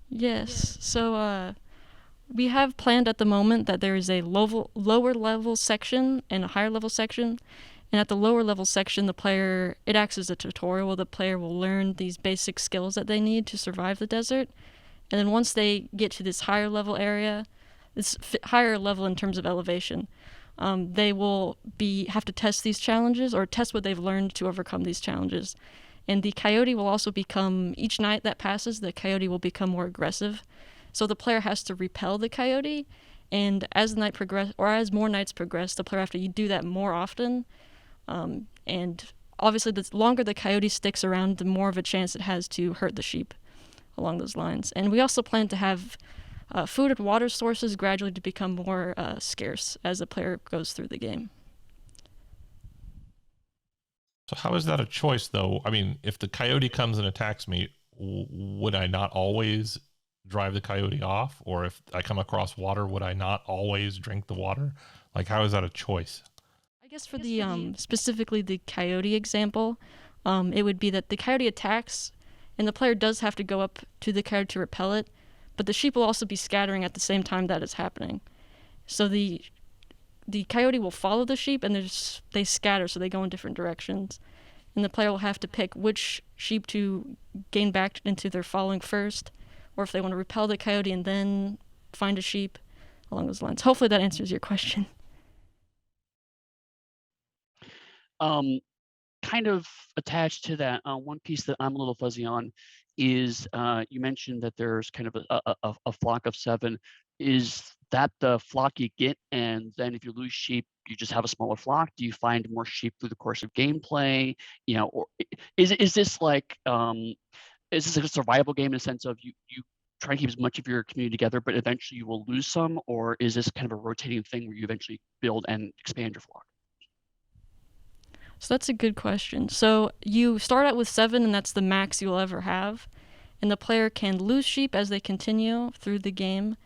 Yes. So we have planned at the moment that there is a lower level section and a higher level section. And at the lower level section, it acts as a tutorial where the player will learn these basic skills that they need to survive the desert. And then once they get to this higher level area, this higher level in terms of elevation, they will have to test these challenges or test what they've learned to overcome these challenges. And the coyote will also each night that passes, the coyote will become more aggressive. So the player has to repel the coyote, and as the night progress, or as more nights progress, the player have to do that more often. And obviously, the longer the coyote sticks around, the more of a chance it has to hurt the sheep along those lines. And we also plan to have food and water sources gradually to become more scarce as the player goes through the game. So how is that a choice, though? I mean, if the coyote comes and attacks me, would I not always drive the coyote off? Or if I come across water, would I not always drink the water? Like, how is that a choice? I guess for the specifically the coyote example, it would be that the coyote attacks, and the player does have to go up to the coyote to repel it, but the sheep will also be scattering at the same time that is happening. So the coyote will follow the sheep, and they scatter, so they go in different directions. And the player will have to pick which sheep to gain back into their following first, or if they want to repel the coyote and then find a sheep along those lines. Hopefully that answers your question. Kind of attached to that, one piece that I'm a little fuzzy on is you mentioned that there's kind of a flock of 7. Is that the flock you get, and then if you lose sheep, you just have a smaller flock? Do you find more sheep through the course of gameplay? Or is this like is this a survival game in the sense of you try to keep as much of your community together, but eventually you will lose some, or is this kind of a rotating thing where you eventually build and expand your flock? So that's a good question. So you start out with 7, and that's the max you'll ever have. And the player can lose sheep as they continue through the game.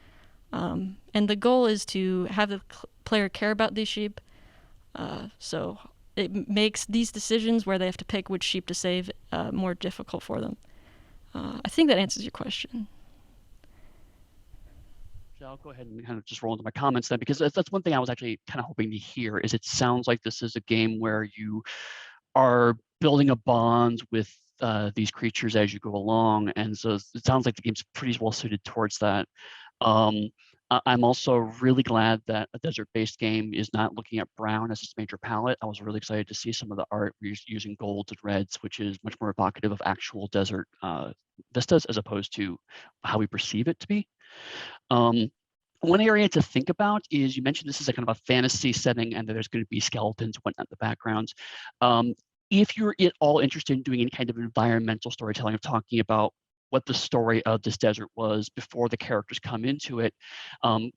And the goal is to have the player care about these sheep. So it makes these decisions where they have to pick which sheep to save more difficult for them. I think that answers your question. I'll go ahead and kind of just roll into my comments then, because that's one thing I was actually kind of hoping to hear. Is it sounds like this is a game where you are building a bond with these creatures as you go along, and so it sounds like the game's pretty well suited towards that. I'm also really glad that a desert-based game is not looking at brown as its major palette. I was really excited to see some of the art using golds and reds, which is much more evocative of actual desert vistas as opposed to how we perceive it to be. One area to think about is, you mentioned this is a kind of a fantasy setting and that there's going to be skeletons and whatnot in the background. If you're at all interested in doing any kind of environmental storytelling of talking about what the story of this desert was before the characters come into it,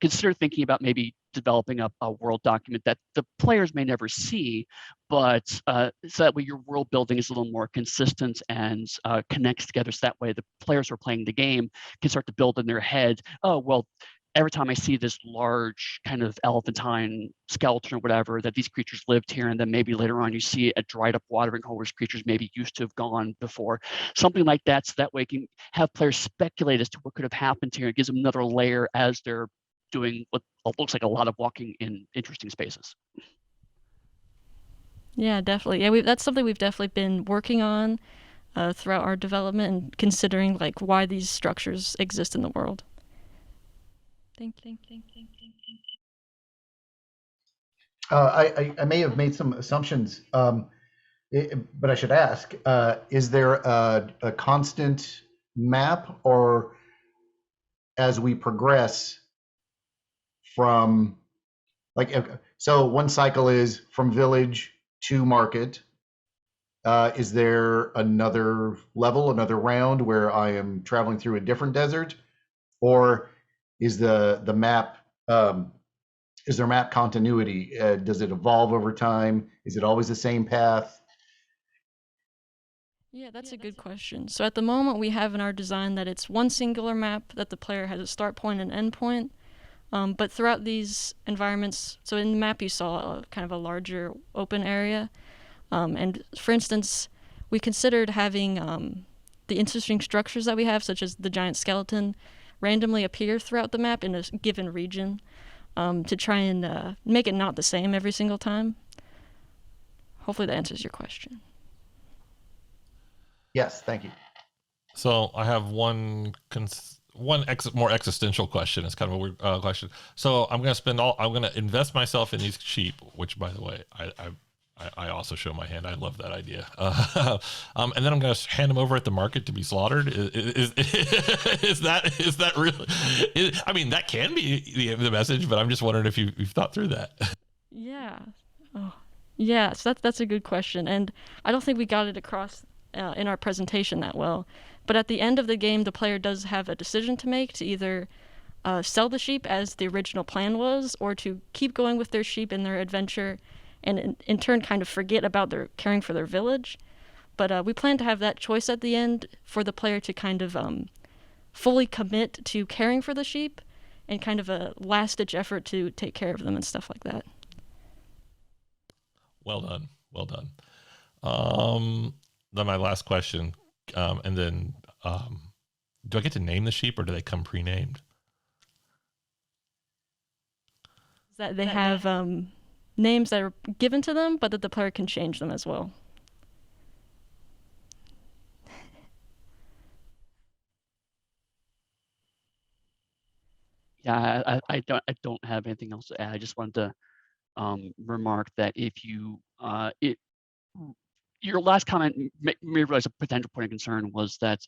consider thinking about maybe developing a world document that the players may never see, but so that way your world building is a little more consistent and connects together, so that way the players who are playing the game can start to build in their head, oh, well, every time I see this large kind of elephantine skeleton or whatever, that these creatures lived here, and then maybe later on you see a dried up watering hole where creatures maybe used to have gone before. Something like that, so that way you can have players speculate as to what could have happened here. It gives them another layer as they're doing what looks like a lot of walking in interesting spaces. Yeah, definitely. Yeah, that's something we've definitely been working on throughout our development, and considering like why these structures exist in the world. Thank you. I may have made some assumptions, but I should ask, is there a constant map, or as we progress from So one cycle is from village to market. Is there another level, another round where I am traveling through a different desert, or is the map is there map continuity? Does it evolve over time? Is it always the same path? Yeah, that's a good question. So at the moment, we have in our design that it's one singular map that the player has a start point and end point. But throughout these environments, so in the map you saw kind of a larger open area. And for instance, we considered having the interesting structures that we have, such as the giant skeleton, randomly appear throughout the map in a given region to try and make it not the same every single time. Hopefully that answers your question. Yes, thank you. So I have one more existential question. It's kind of a weird question. So I'm going to invest myself in these sheep, which, by the way, I also show my hand. I love that idea. And then I'm going to hand them over at the market to be slaughtered. Is that really? I mean, that can be the message, but I'm just wondering if you've thought through that. Yeah. Oh, yeah. So that's a good question, and I don't think we got it across in our presentation that well. But at the end of the game, the player does have a decision to make to either sell the sheep as the original plan was, or to keep going with their sheep in their adventure, and in turn kind of forget about their caring for their village. But we plan to have that choice at the end for the player to kind of fully commit to caring for the sheep and kind of a last-ditch effort to take care of them and stuff like that. Well done. Well done. Then my last question, and then do I get to name the sheep, or do they come pre-named? That they have names that are given to them, but that the player can change them as well. Yeah, I don't have anything else to add. I just wanted to remark that if you your last comment made me realize a potential point of concern was that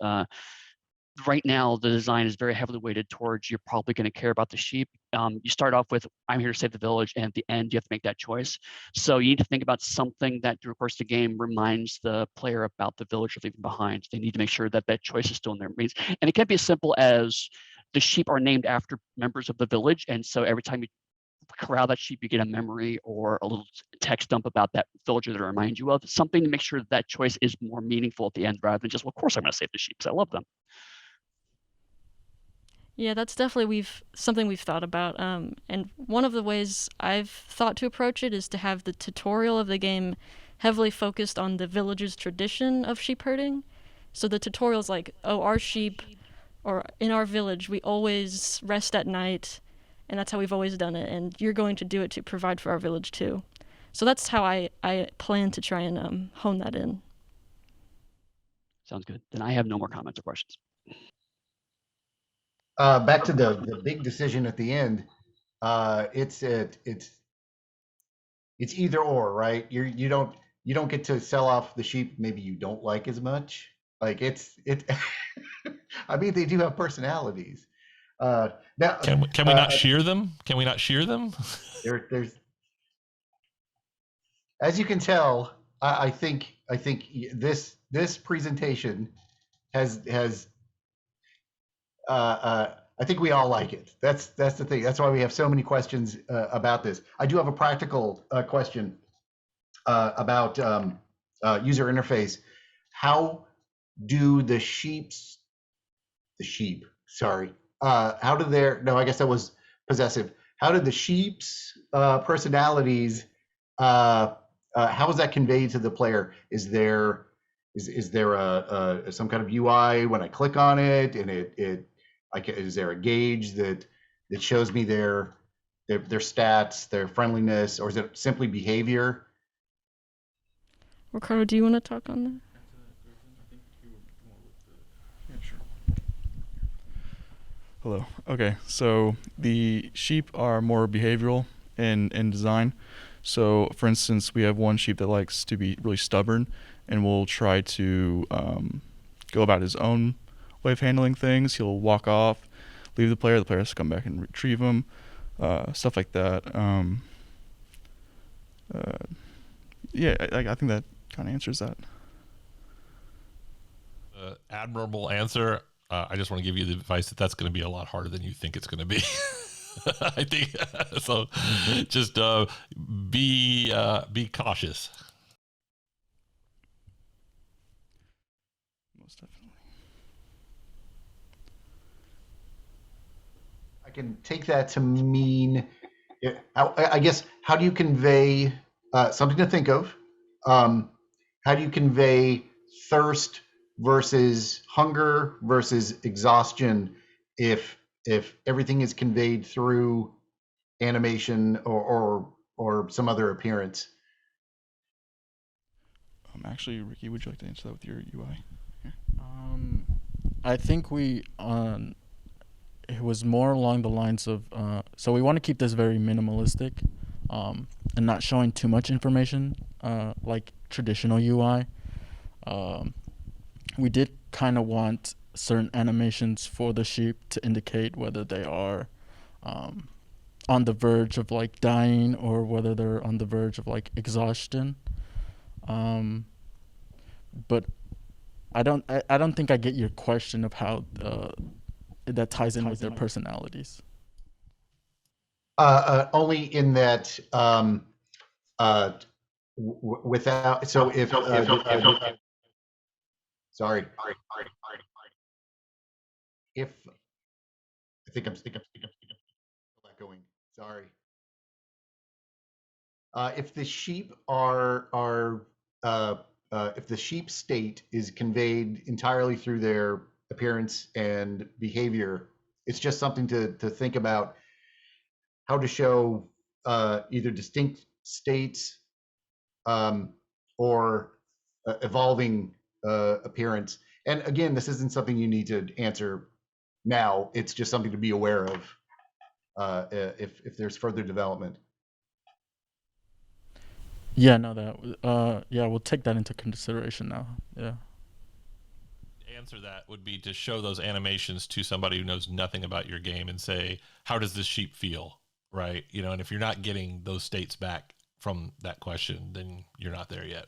right now the design is very heavily weighted towards you're probably going to care about the sheep. You start off with I'm here to save the village, and at the end you have to make that choice. So you need to think about something that through the course of the game reminds the player about the village they're leaving behind. They need to make sure that that choice is still in their minds, and it can't be as simple as the sheep are named after members of the village, and so every time you corral that sheep, you get a memory or a little text dump about that villager that remind you of something to make sure that that choice is more meaningful at the end, rather than just, well, of course I'm going to save the sheep because I love them. Yeah, that's definitely something we've thought about. And one of the ways I've thought to approach it is to have the tutorial of the game heavily focused on the village's tradition of sheep herding. So the tutorial's like, oh, our sheep, or in our village, we always rest at night, and that's how we've always done it, and you're going to do it to provide for our village too. So that's how I plan to try and hone that in. Sounds good. Then I have no more comments or questions. Back to the big decision at the end. It's either or, right? You don't get to sell off the sheep maybe you don't like as much. Like it. I mean, they do have personalities. Now, can we not shear them? Can we not shear them? There's, as you can tell, I think this presentation has I think we all like it. That's the thing. That's why we have so many questions about this. I do have a practical question about user interface. How do the sheep, how do their, no, I guess that was possessive. How did the sheep's personalities, how is that conveyed to the player? Is there some kind of UI when I click on it, and is there a gauge that shows me their stats, their friendliness, or is it simply behavior? Ricardo, do you want to talk on that? Hello. Okay, so the sheep are more behavioral in design. So, for instance, we have one sheep that likes to be really stubborn and will try to go about his own way of handling things. He'll walk off, leave the player has to come back and retrieve him, stuff like that. Yeah, I think that kind of answers that. Admirable answer. I just want to give you the advice that that's going to be a lot harder than you think it's going to be. I think so. Just be cautious. Most definitely. I can take that to mean, I guess, how do you convey something to think of? How do you convey thirst versus hunger versus exhaustion if everything is conveyed through animation or some other appearance? Actually, Ricky, would you like to answer that with your UI? I think it was more along the lines of so we want to keep this very minimalistic and not showing too much information like traditional UI. We did kind of want certain animations for the sheep to indicate whether they are on the verge of like dying or whether they're on the verge of like exhaustion. But I don't think I get your question of how that ties in with their personalities. Only in that without, so if sorry, if I think I'm going. Sorry. If the sheep if the sheep state is conveyed entirely through their appearance and behavior, it's just something to think about how to show either distinct states or evolving appearance. And again, this isn't something you need to answer now. It's just something to be aware of if there's further development. Yeah, no, that yeah, we'll take that into consideration now. Yeah. Answer that would be to show those animations to somebody who knows nothing about your game and say, how does this sheep feel? Right. You know, and if you're not getting those states back from that question, then you're not there yet.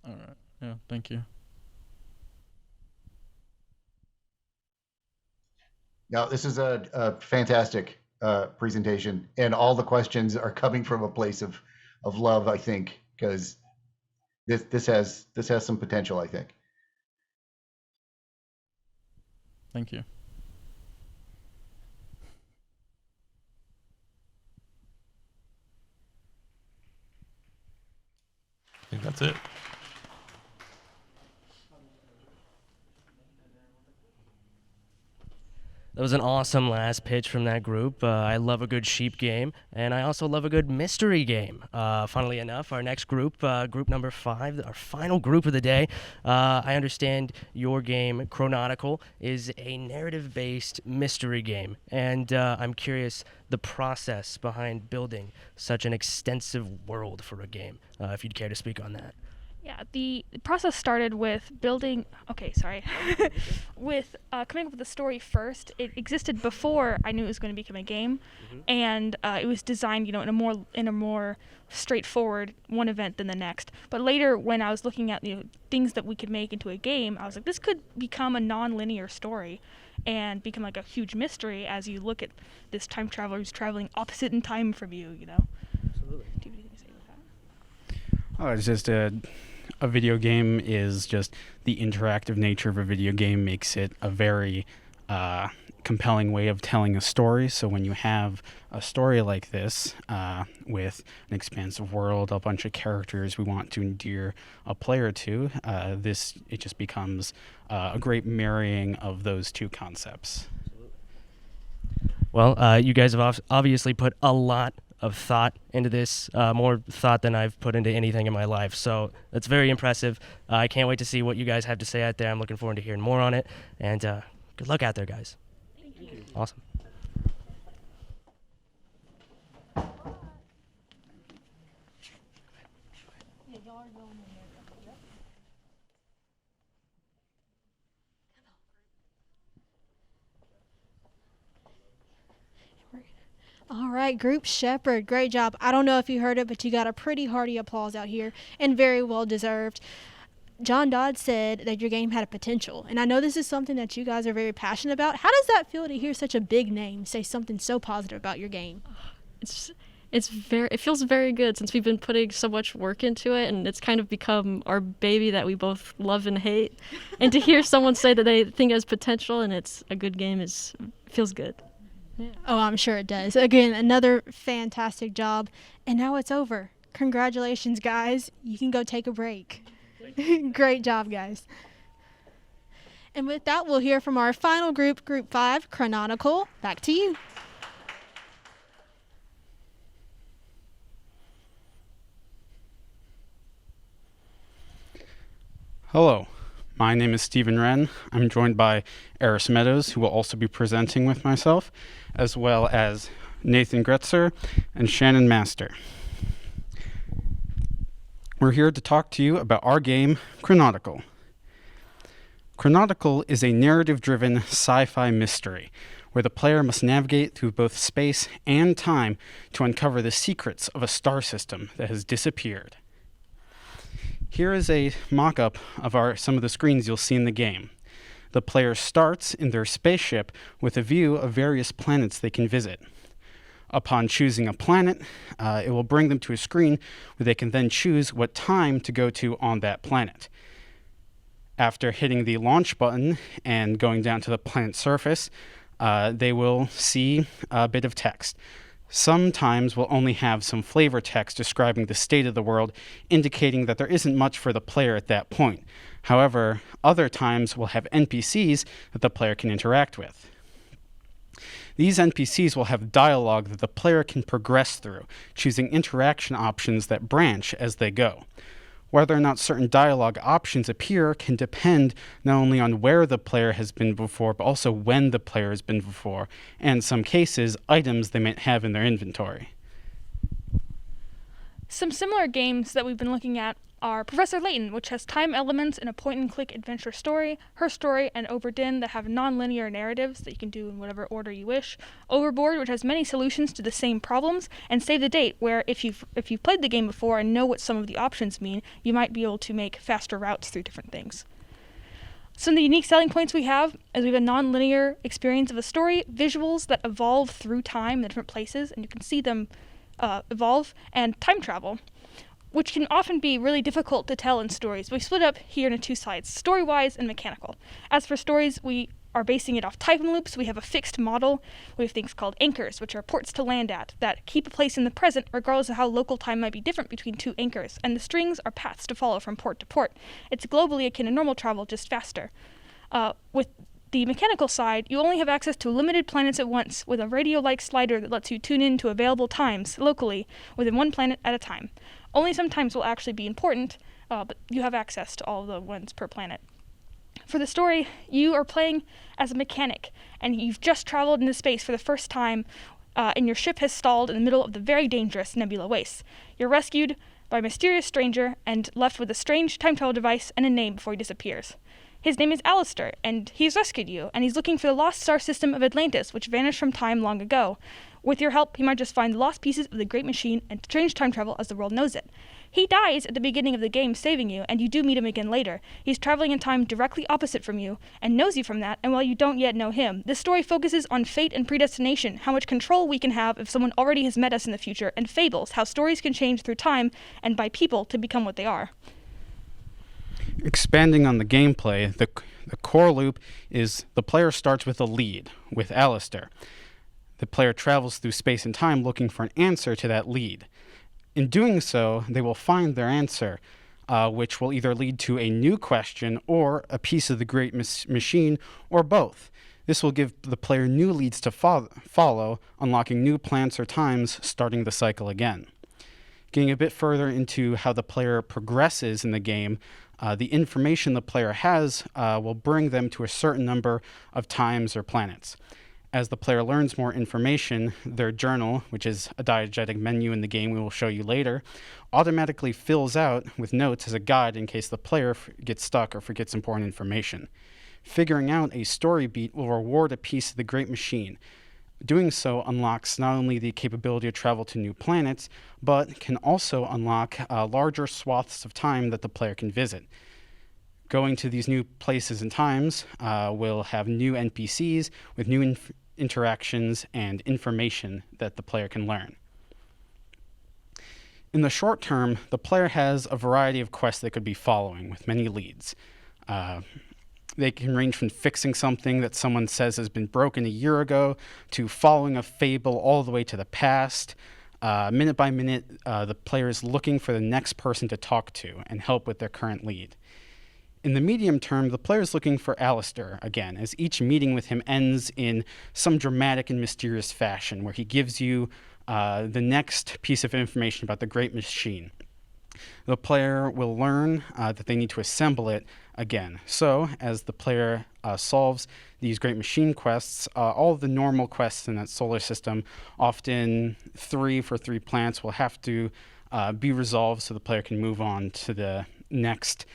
All right. Yeah. Thank you. Now, this is a fantastic presentation, and all the questions are coming from a place of love, I think, because this has some potential, I think. Thank you. I think that's it. That was an awesome last pitch from that group. I love a good sheep game, and I also love a good mystery game. Funnily enough, our next group, group number 5, our final group of the day, I understand your game, Chronotical, is a narrative-based mystery game, and I'm curious the process behind building such an extensive world for a game, if you'd care to speak on that. Yeah, the process started with building. Okay, sorry. with coming up with the story first. It existed before I knew it was going to become a game, and it was designed, in a more straightforward one event than the next. But later, when I was looking at things that we could make into a game, I was like, this could become a non-linear story, and become like a huge mystery as you look at this time traveler who's traveling opposite in time from you. Absolutely. Do you have anything to say with that? Oh, it's just a video game is just the interactive nature of a video game makes it a very compelling way of telling a story. So when you have a story like this with an expansive world, a bunch of characters we want to endear a player to, it just becomes a great marrying of those two concepts. Well, you guys have obviously put a lot of thought into this, more thought than I've put into anything in my life. So that's very impressive. I can't wait to see what you guys have to say out there. I'm looking forward to hearing more on it. And good luck out there, guys. Thank you. Awesome. All right. right, Group Shepherd, great job. I don't know if you heard it, but you got a pretty hearty applause out here, and very well deserved. John Dodd said that your game had a potential, and I know this is something that you guys are very passionate about. How does that feel to hear such a big name say something so positive about your game? It feels very good since we've been putting so much work into it, and it's kind of become our baby that we both love and hate. And to hear someone say that they think it has potential and it's a good game feels good. Yeah. Oh, I'm sure it does. Again, another fantastic job, and now it's over. Congratulations, guys. You can go take a break. Great job, guys. And with that, we'll hear from our final group, Group 5, Chrononicle. Back to you. Hello, my name is Stephen Wren. I'm joined by Eris Meadows, who will also be presenting with myself, as well as Nathan Gretzer and Shannon Master. We're here to talk to you about our game, Chrononicle. Chrononicle is a narrative-driven sci-fi mystery where the player must navigate through both space and time to uncover the secrets of a star system that has disappeared. Here is a mock-up of some of the screens you'll see in the game. The player starts in their spaceship with a view of various planets they can visit. Upon choosing a planet, it will bring them to a screen where they can then choose what time to go to on that planet. After hitting the launch button and going down to the planet's surface, they will see a bit of text. Sometimes we'll only have some flavor text describing the state of the world, indicating that there isn't much for the player at that point. However, other times we'll have NPCs that the player can interact with. These NPCs will have dialogue that the player can progress through, choosing interaction options that branch as they go. Whether or not certain dialogue options appear can depend not only on where the player has been before, but also when the player has been before, and in some cases, items they might have in their inventory. Some similar games that we've been looking at are Professor Layton, which has time elements in a point-and-click adventure story, Her Story, and Oberdin that have non-linear narratives that you can do in whatever order you wish, Overboard, which has many solutions to the same problems, and Save the Date, where if you've played the game before and know what some of the options mean, you might be able to make faster routes through different things. Some of the unique selling points we have is we have a non-linear experience of a story, visuals that evolve through time in different places, and you can see them evolve, and time travel, which can often be really difficult to tell in stories. We split up here into two sides, story-wise and mechanical. As for stories, we are basing it off time loops. We have a fixed model. We have things called anchors, which are ports to land at, that keep a place in the present regardless of how local time might be different between two anchors, and the strings are paths to follow from port to port. It's globally akin to normal travel, just faster. With the mechanical side, you only have access to limited planets at once, with a radio-like slider that lets you tune in to available times locally within one planet at a time. Only some times will actually be important, but you have access to all the ones per planet. For the story, you are playing as a mechanic, and you've just traveled into space for the first time, and your ship has stalled in the middle of the very dangerous Nebula Wastes. You're rescued by a mysterious stranger and left with a strange time travel device and a name before he disappears. His name is Alistair, and he's rescued you, and he's looking for the lost star system of Atlantis, which vanished from time long ago. With your help, he might just find the lost pieces of the Great Machine and change time travel as the world knows it. He dies at the beginning of the game, saving you, and you do meet him again later. He's traveling in time directly opposite from you, and knows you from that, and while you don't yet know him, this story focuses on fate and predestination, how much control we can have if someone already has met us in the future, and fables, how stories can change through time and by people to become what they are. Expanding on the gameplay, the core loop is the player starts with a lead, with Alistair. The player travels through space and time looking for an answer to that lead. In doing so, they will find their answer, which will either lead to a new question or a piece of the Great Machine, or both. This will give the player new leads to follow, unlocking new plants or times, starting the cycle again. Getting a bit further into how the player progresses in the game, the information the player has will bring them to a certain number of times or planets. As the player learns more information, their journal, which is a diegetic menu in the game we will show you later, automatically fills out with notes as a guide in case the player gets stuck or forgets important information. Figuring out a story beat will reward a piece of the Great Machine. Doing so unlocks not only the capability to travel to new planets, but can also unlock larger swaths of time that the player can visit. Going to these new places and times will have new NPCs with new interactions and information that the player can learn. In the short term, the player has a variety of quests they could be following with many leads. They can range from fixing something that someone says has been broken a year ago to following a fable all the way to the past. Minute by minute, the player is looking for the next person to talk to and help with their current lead. In the medium term, the player is looking for Alistair again, as each meeting with him ends in some dramatic and mysterious fashion, where he gives you the next piece of information about the Great Machine. The player will learn that they need to assemble it again. So, as the player solves these Great Machine quests, all of the normal quests in that solar system, often 3 for 3 planets, will have to be resolved so the player can move on to the next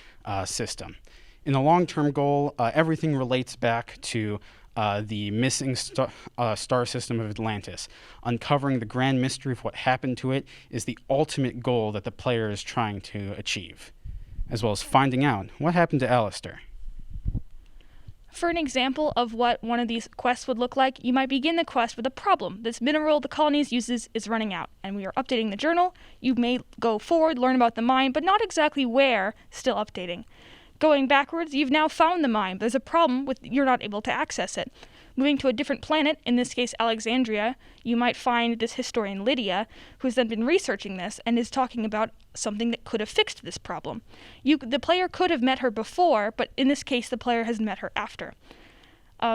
system. In the long-term goal, everything relates back to the missing star system of Atlantis. Uncovering the grand mystery of what happened to it is the ultimate goal that the player is trying to achieve, as well as finding out what happened to Alistair. For an example of what one of these quests would look like, you might begin the quest with a problem. This mineral the colonies uses is running out, and we are updating the journal. You may go forward, learn about the mine, but not exactly where, still updating. Going backwards, you've now found the mine, but there's a problem with you're not able to access it. Moving to a different planet, in this case Alexandria, you might find this historian Lydia, who's then been researching this and is talking about something that could have fixed this problem. The player could have met her before, but in this case the player has met her after.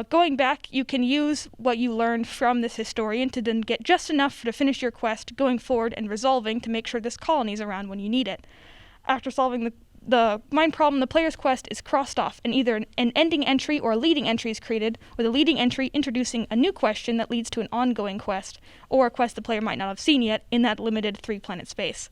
Going back, you can use what you learned from this historian to then get just enough to finish your quest, going forward and resolving to make sure this colony is around when you need it. After solving the mine problem, the player's quest is crossed off, and either an ending entry or a leading entry is created, with a leading entry introducing a new question that leads to an ongoing quest, or a quest the player might not have seen yet in that limited 3-planet space.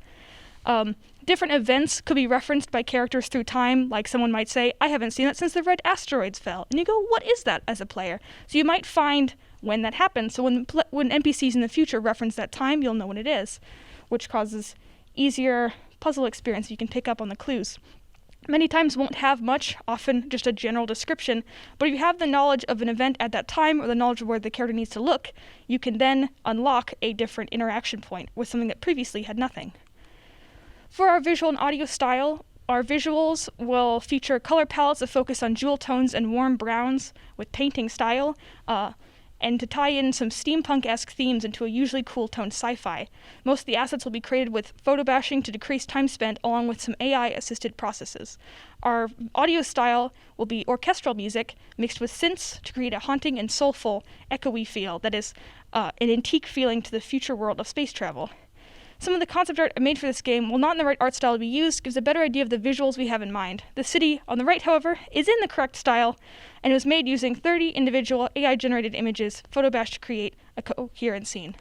Different events could be referenced by characters through time, like someone might say, I haven't seen that since the red asteroids fell, and you go, what is that, as a player? So you might find when that happened, so when NPCs in the future reference that time, you'll know when it is, which causes easier puzzle experience. You can pick up on the clues. Many times won't have much, often just a general description, but if you have the knowledge of an event at that time or the knowledge of where the character needs to look, you can then unlock a different interaction point with something that previously had nothing. For our visual and audio style, our visuals will feature color palettes that focus on jewel tones and warm browns with painting style, and to tie in some steampunk-esque themes into a usually cool-toned sci-fi. Most of the assets will be created with photo bashing to decrease time spent, along with some AI-assisted processes. Our audio style will be orchestral music mixed with synths to create a haunting and soulful, echoey feel that is an antique feeling to the future world of space travel. Some of the concept art I made for this game, while not in the right art style to be used, gives a better idea of the visuals we have in mind. The city on the right, however, is in the correct style, and it was made using 30 individual AI-generated images, photobashed to create a coherent scene.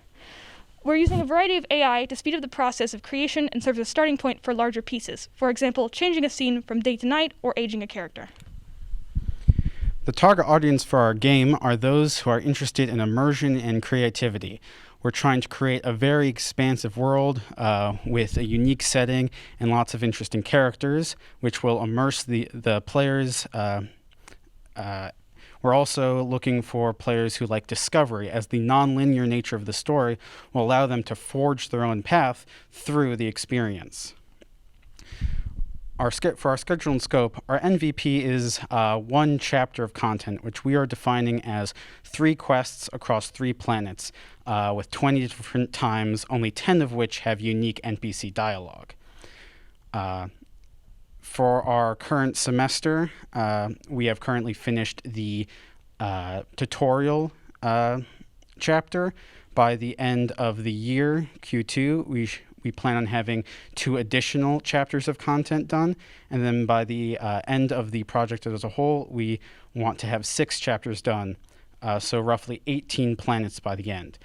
We're using a variety of AI to speed up the process of creation and serve as a starting point for larger pieces. For example, changing a scene from day to night or aging a character. The target audience for our game are those who are interested in immersion and creativity. We're trying to create a very expansive world with a unique setting and lots of interesting characters, which will immerse the players. We're also looking for players who like discovery, as the non-linear nature of the story will allow them to forge their own path through the experience. For our schedule and scope, our MVP is 1 chapter of content, which we are defining as 3 quests across 3 planets, with 20 different times, only 10 of which have unique NPC dialogue. For our current semester, we have currently finished the tutorial chapter. By the end of the year, Q2, we plan on having 2 additional chapters of content done, and then by the end of the project as a whole, we want to have 6 chapters done, so roughly 18 planets by the end.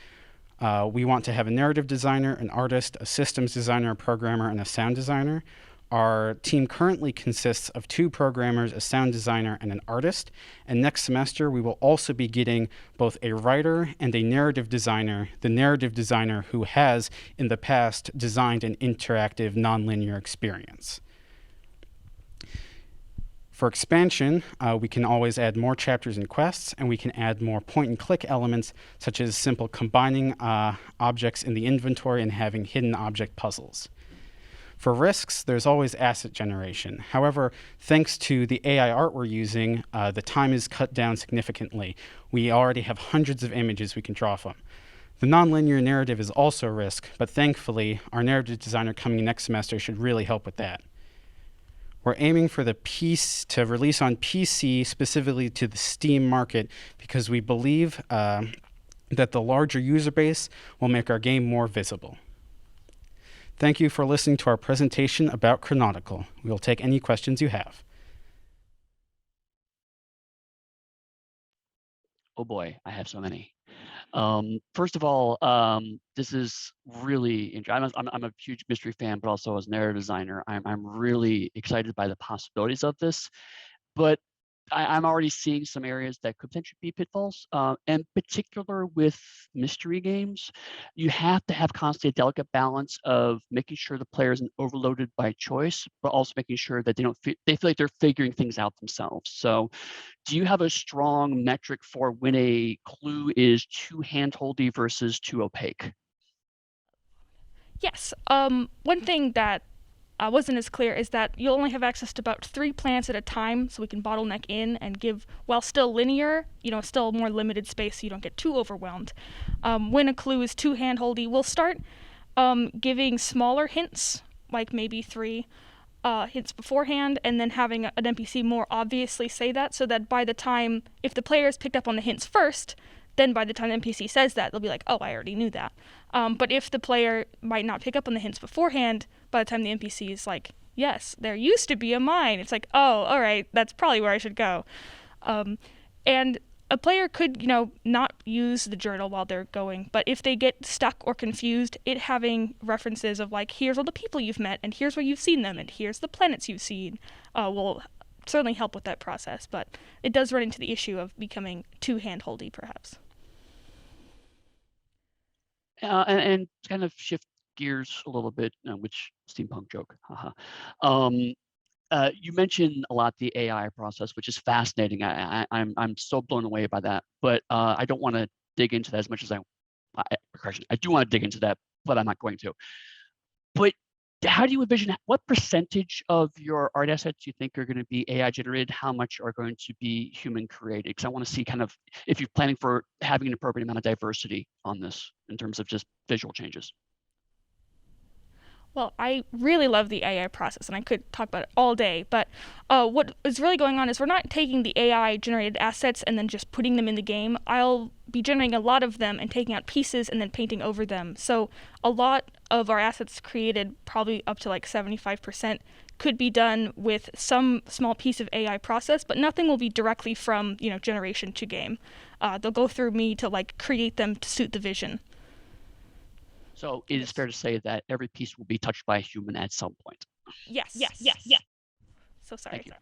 We want to have a narrative designer, an artist, a systems designer, a programmer, and a sound designer. Our team currently consists of 2 programmers, a sound designer, and an artist. And next semester, we will also be getting both a writer and a narrative designer, the narrative designer who has, in the past, designed an interactive nonlinear experience. For expansion, we can always add more chapters and quests, and we can add more point-and-click elements, such as simple combining objects in the inventory and having hidden object puzzles. For risks, there's always asset generation. However, thanks to the AI art we're using, the time is cut down significantly. We already have hundreds of images we can draw from. The nonlinear narrative is also a risk, but thankfully, our narrative designer coming next semester should really help with that. We're aiming for the piece to release on PC, specifically to the Steam market, because we believe that the larger user base will make our game more visible. Thank you for listening to our presentation about Chronotical. We will take any questions you have. Oh boy, I have so many. First of all, this is really I'm a huge mystery fan, but also as a narrative designer, I'm really excited by the possibilities of this. But I'm already seeing some areas that could potentially be pitfalls, and particular with mystery games, you have to have constantly a delicate balance of making sure the player isn't overloaded by choice, but also making sure that they feel like they're figuring things out themselves. So, do you have a strong metric for when a clue is too handholdy versus too opaque? Yes. One thing that wasn't as clear is that you'll only have access to about 3 plants at a time, so we can bottleneck in and give, while still linear, still more limited space so you don't get too overwhelmed. When a clue is too handholdy, we'll start giving smaller hints, like maybe 3 hints beforehand, and then having an NPC more obviously say that, so that by the time, if the player's picked up on the hints first, then by the time the NPC says that, they'll be like, oh, I already knew that. But if the player might not pick up on the hints beforehand, by the time the NPC is like, yes, there used to be a mine, it's like, oh, all right, that's probably where I should go. And a player could, not use the journal while they're going, but if they get stuck or confused, it having references of like, here's all the people you've met, and here's where you've seen them, and here's the planets you've seen, will certainly help with that process. But it does run into the issue of becoming too handholdy, perhaps. And kind of shift gears a little bit, which steampunk joke, haha. You mentioned a lot the AI process, which is fascinating. I'm so blown away by that, but I don't want to dig into that as much as I do want to dig into that, but I'm not going to. But how do you envision, what percentage of your art assets you think are going to be AI generated? How much are going to be human created? Because I want to see kind of if you're planning for having an appropriate amount of diversity on this in terms of just visual changes. Well, I really love the AI process, and I could talk about it all day, but what is really going on is we're not taking the AI-generated assets and then just putting them in the game. I'll be generating a lot of them and taking out pieces and then painting over them. So a lot of our assets created, probably up to like 75%, could be done with some small piece of AI process, but nothing will be directly from, generation to game. They'll go through me to like create them to suit the vision. So it is fair to say that every piece will be touched by a human at some point. Yes. So sorry. Thank you.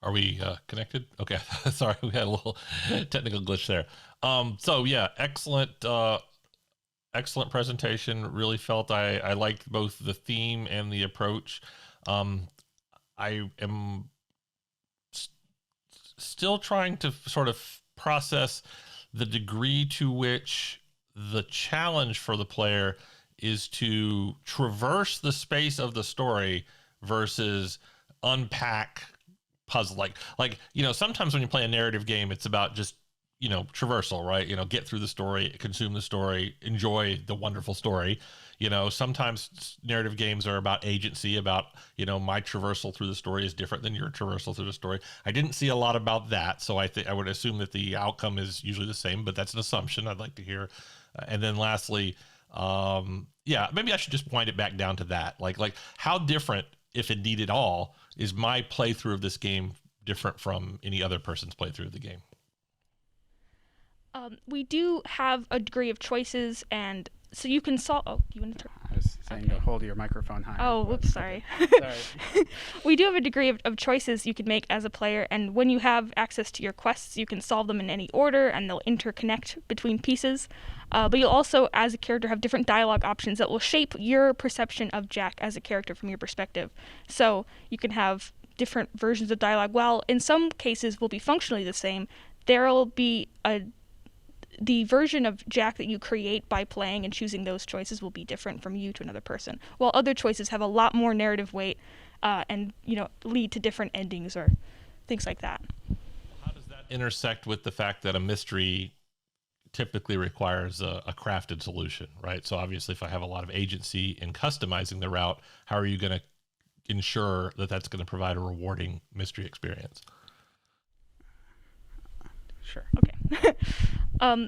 Are we connected? Okay, sorry, we had a little technical glitch there. So yeah, excellent presentation. Really felt I liked both the theme and the approach. I am still trying to sort of process the degree to which the challenge for the player is to traverse the space of the story versus unpack puzzle. Like sometimes when you play a narrative game, it's about just traversal, right? Get through the story, consume the story, enjoy the wonderful story. Sometimes narrative games are about agency, about, my traversal through the story is different than your traversal through the story. I didn't see a lot about that, so I would assume that the outcome is usually the same, but that's an assumption I'd like to hear. And then lastly, maybe I should just wind it back down to that. Like how different if indeed at all, is my playthrough of this game different from any other person's playthrough of the game? We do have a degree of choices, and so you can solve. Oh, you want to turn? I was saying to hold your microphone higher. Oh, whoops, sorry. Sorry. We do have a degree of choices you can make as a player, and when you have access to your quests, you can solve them in any order, and they'll interconnect between pieces. But you'll also, as a character, have different dialogue options that will shape your perception of Jack as a character from your perspective. So you can have different versions of dialogue. While in some cases will be functionally the same, there'll be the version of Jack that you create by playing and choosing those choices will be different from you to another person, while other choices have a lot more narrative weight and lead to different endings or things like that. How does that intersect with the fact that a mystery typically requires a crafted solution, right? So obviously if I have a lot of agency in customizing the route, how are you going to ensure that that's going to provide a rewarding mystery experience? Sure. Okay.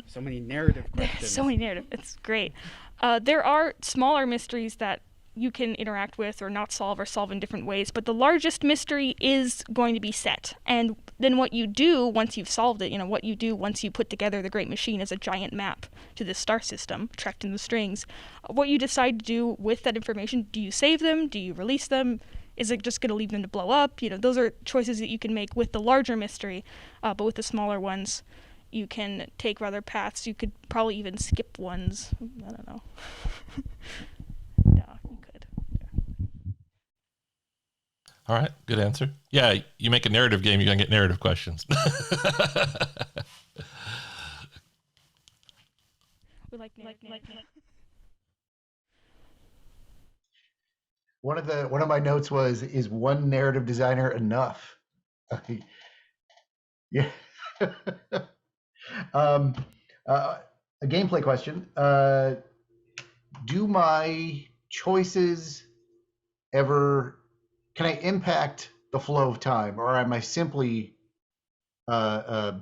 So many narrative questions. So many narrative. It's great. There are smaller mysteries that you can interact with or not solve or solve in different ways, but the largest mystery is going to be set. And then what you do once you've solved it, what you do once you put together the Great Machine as a giant map to this star system tracked in the strings, what you decide to do with that information, do you save them? Do you release them? Is it just going to leave them to blow up? Those are choices that you can make with the larger mystery, but with the smaller ones, you can take other paths. You could probably even skip ones. I don't know. Yeah, you could. All right, good answer. Yeah, you make a narrative game, you're going to get narrative questions. We like narrative. One of my notes was, is one narrative designer enough? Yeah. A gameplay question. Do my choices can I impact the flow of time, or am I simply a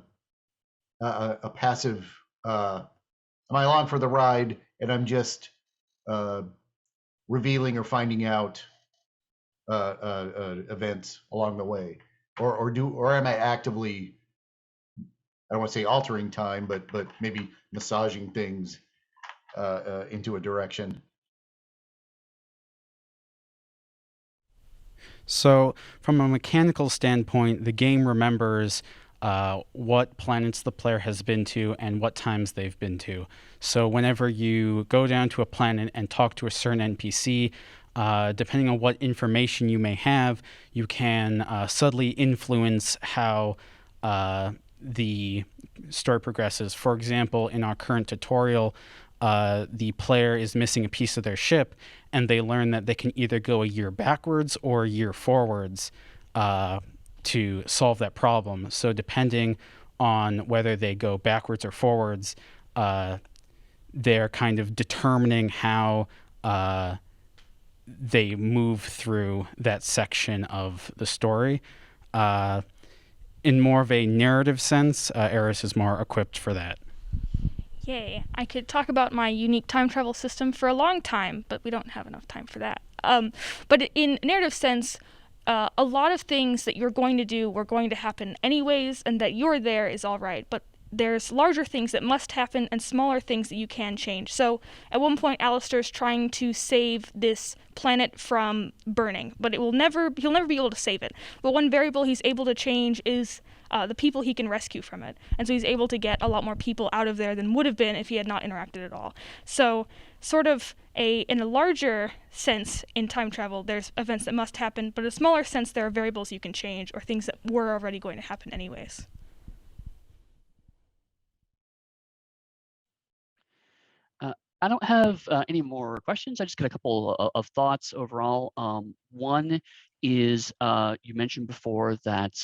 passive, am I along for the ride and I'm just revealing or finding out events along the way, or am I actively, I don't want to say altering time, but maybe massaging things into a direction? So, from a mechanical standpoint, the game remembers what planets the player has been to and what times they've been to. So, whenever you go down to a planet and talk to a certain NPC, depending on what information you may have, you can subtly influence how the story progresses. For example, in our current tutorial, the player is missing a piece of their ship, and they learn that they can either go a year backwards or a year forwards to solve that problem. So depending on whether they go backwards or forwards, they're kind of determining how they move through that section of the story. In more of a narrative sense, Eris is more equipped for that. Yay. I could talk about my unique time travel system for a long time, but we don't have enough time for that. But in a narrative sense, a lot of things that you're going to do were going to happen anyways, and that you're there is all right. But there's larger things that must happen and smaller things that you can change. So at one point, Alistair's trying to save this planet from burning, but he'll never be able to save it. But one variable he's able to change is the people he can rescue from it. And so he's able to get a lot more people out of there than would have been if he had not interacted at all. So sort of in a larger sense in time travel, there's events that must happen, but in a smaller sense, there are variables you can change or things that were already going to happen anyways. I don't have any more questions. I just got a couple of thoughts overall. One is you mentioned before that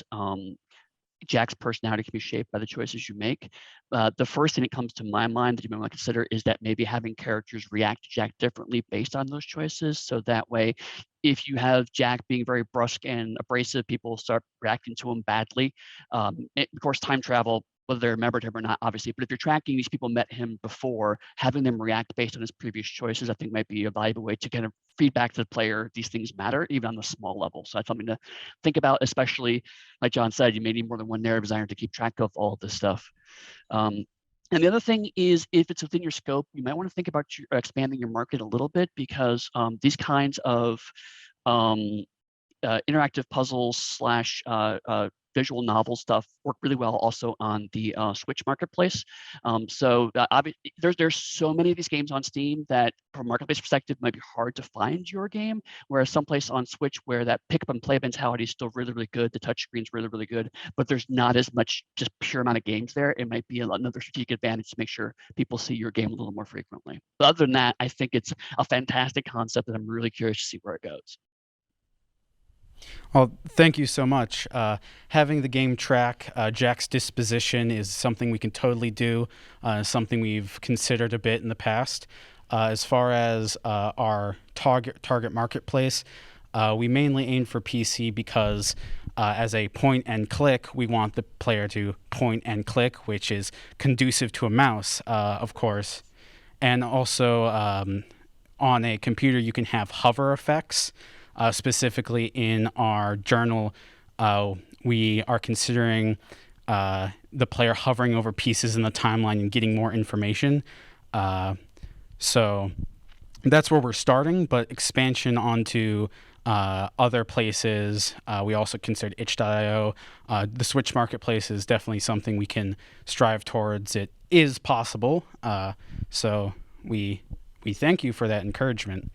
Jack's personality can be shaped by the choices you make. The first thing that comes to my mind that you might want to consider is that maybe having characters react to Jack differently based on those choices. So that way, if you have Jack being very brusque and abrasive, people start reacting to him badly. Of course, time travel whether they remembered him or not, obviously. But if you're tracking these people met him before, having them react based on his previous choices, I think might be a valuable way to kind of feedback to the player these things matter, even on the small level. So that's something to think about, especially like John said, you may need more than one narrative designer to keep track of all of this stuff. And the other thing is, if it's within your scope, you might want to think about expanding your market a little bit, because these kinds of interactive puzzles / visual novel stuff work really well also on the Switch marketplace. There's so many of these games on Steam that from a marketplace perspective might be hard to find your game, whereas someplace on Switch where that pick up and play mentality is still really, really good, the touch screen's really, really good, but there's not as much just pure amount of games there. It might be another strategic advantage to make sure people see your game a little more frequently. But other than that, I think it's a fantastic concept, and I'm really curious to see where it goes. Well, thank you so much. Having the game track Jack's disposition is something we can totally do, something we've considered a bit in the past. As far as our target marketplace, we mainly aim for PC because as a point and click, we want the player to point and click, which is conducive to a mouse, of course. And also on a computer, you can have hover effects. Specifically in our journal, we are considering the player hovering over pieces in the timeline and getting more information. So that's where we're starting, but expansion onto other places, we also considered itch.io. The Switch marketplace is definitely something we can strive towards. It is possible, so we thank you for that encouragement.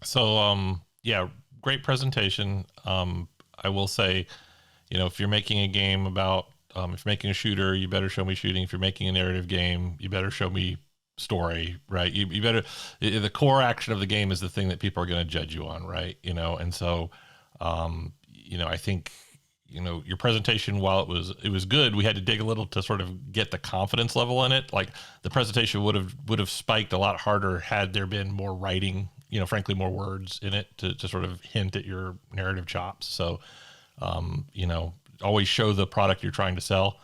So, yeah, great presentation. I will say, if you're making a game about, if you're making a shooter, you better show me shooting. If you're making a narrative game, you better show me story, right? You better, the core action of the game is the thing that people are going to judge you on, right? And so, I think, your presentation, while it was good, we had to dig a little to sort of get the confidence level in it. Like the presentation would have spiked a lot harder had there been more writing, frankly, more words in it to sort of hint at your narrative chops. So, always show the product you're trying to sell.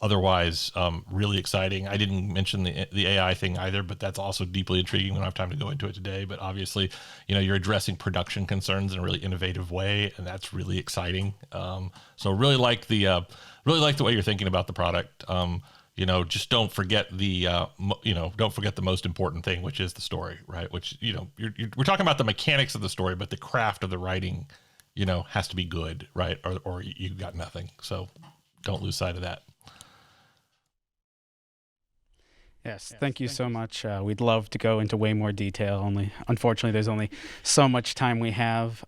Otherwise, really exciting. I didn't mention the AI thing either, but that's also deeply intriguing. We don't have time to go into it today, but obviously, you're addressing production concerns in a really innovative way, and that's really exciting. So really like the way you're thinking about the product. Just don't forget the most important thing, which is the story, right? Which, we're talking about the mechanics of the story, but the craft of the writing, has to be good, right? Or you got nothing. So don't lose sight of that. Yes, thank you so much. We'd love to go into way more detail. Unfortunately, there's only so much time we have.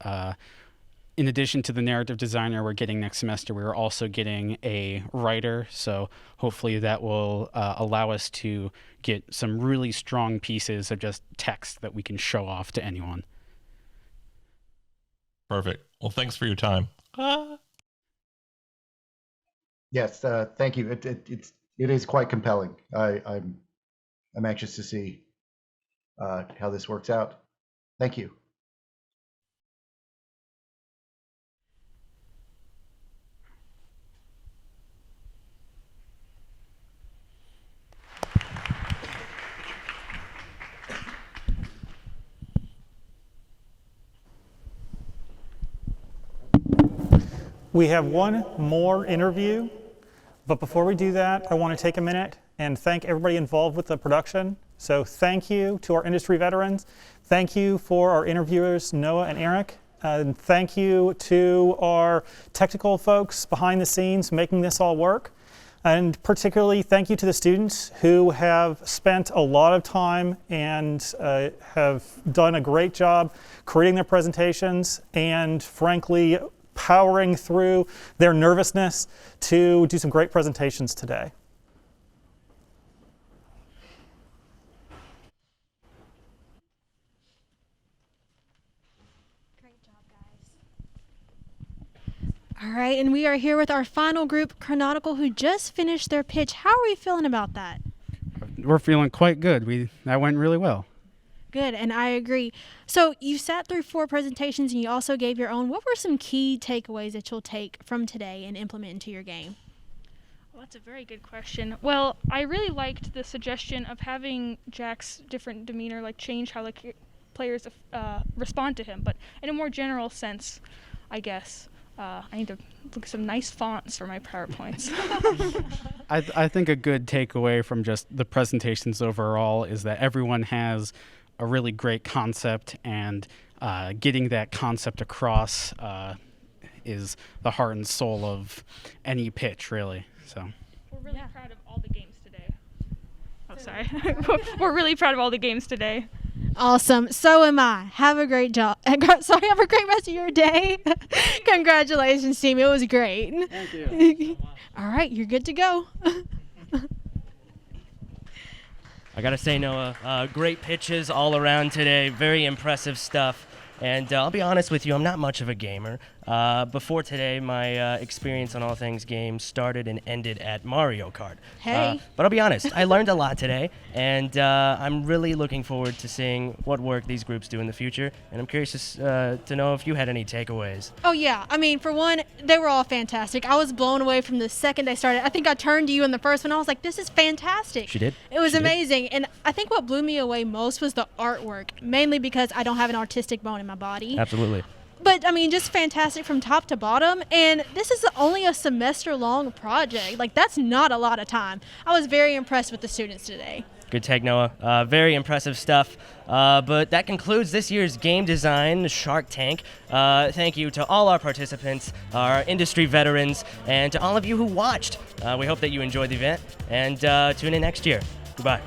In addition to the narrative designer we're getting next semester, we're also getting a writer. So hopefully that will allow us to get some really strong pieces of just text that we can show off to anyone. Perfect. Well, thanks for your time. Yes, thank you. It is quite compelling. I'm anxious to see how this works out. Thank you. We have one more interview, but before we do that, I want to take a minute and thank everybody involved with the production. So thank you to our industry veterans. Thank you for our interviewers, Noah and Eric. And thank you to our technical folks behind the scenes making this all work. And particularly thank you to the students who have spent a lot of time and have done a great job creating their presentations and frankly powering through their nervousness to do some great presentations today. All right, and we are here with our final group, Chronautical, who just finished their pitch. How are we feeling about that? We're feeling quite good. That went really well. Good, and I agree. So you sat through 4 presentations and you also gave your own. What were some key takeaways that you'll take from today and implement into your game? Well, that's a very good question. Well, I really liked the suggestion of having Jack's different demeanor change how players respond to him, but in a more general sense, I guess. I need to look at some nice fonts for my PowerPoints. I think a good takeaway from just the presentations overall is that everyone has a really great concept, and getting that concept across is the heart and soul of any pitch, really. So We're really proud of all the games today. Oh, sorry. We're really proud of all the games today. Awesome. So am I. Have a great job. Sorry, have a great rest of your day. Congratulations, team. It was great. Thank you. All right, you're good to go. I gotta say, Noah, great pitches all around today. Very impressive stuff. And I'll be honest with you, I'm not much of a gamer. Before today, my experience on all things games started and ended at Mario Kart. Hey. But I'll be honest, I learned a lot today, and I'm really looking forward to seeing what work these groups do in the future. And I'm curious to know if you had any takeaways. Oh, yeah. I mean, for one, they were all fantastic. I was blown away from the second they started. I think I turned to you in the first one. I was like, this is fantastic. She did? It was She did? amazing. And I think what blew me away most was the artwork, mainly because I don't have an artistic bone in my body. Absolutely. But, I mean, just fantastic from top to bottom. And this is only a semester-long project. That's not a lot of time. I was very impressed with the students today. Good take, Noah. Very impressive stuff. But that concludes this year's Game Design Shark Tank. Thank you to all our participants, our industry veterans, and to all of you who watched. We hope that you enjoyed the event, and tune in next year. Goodbye.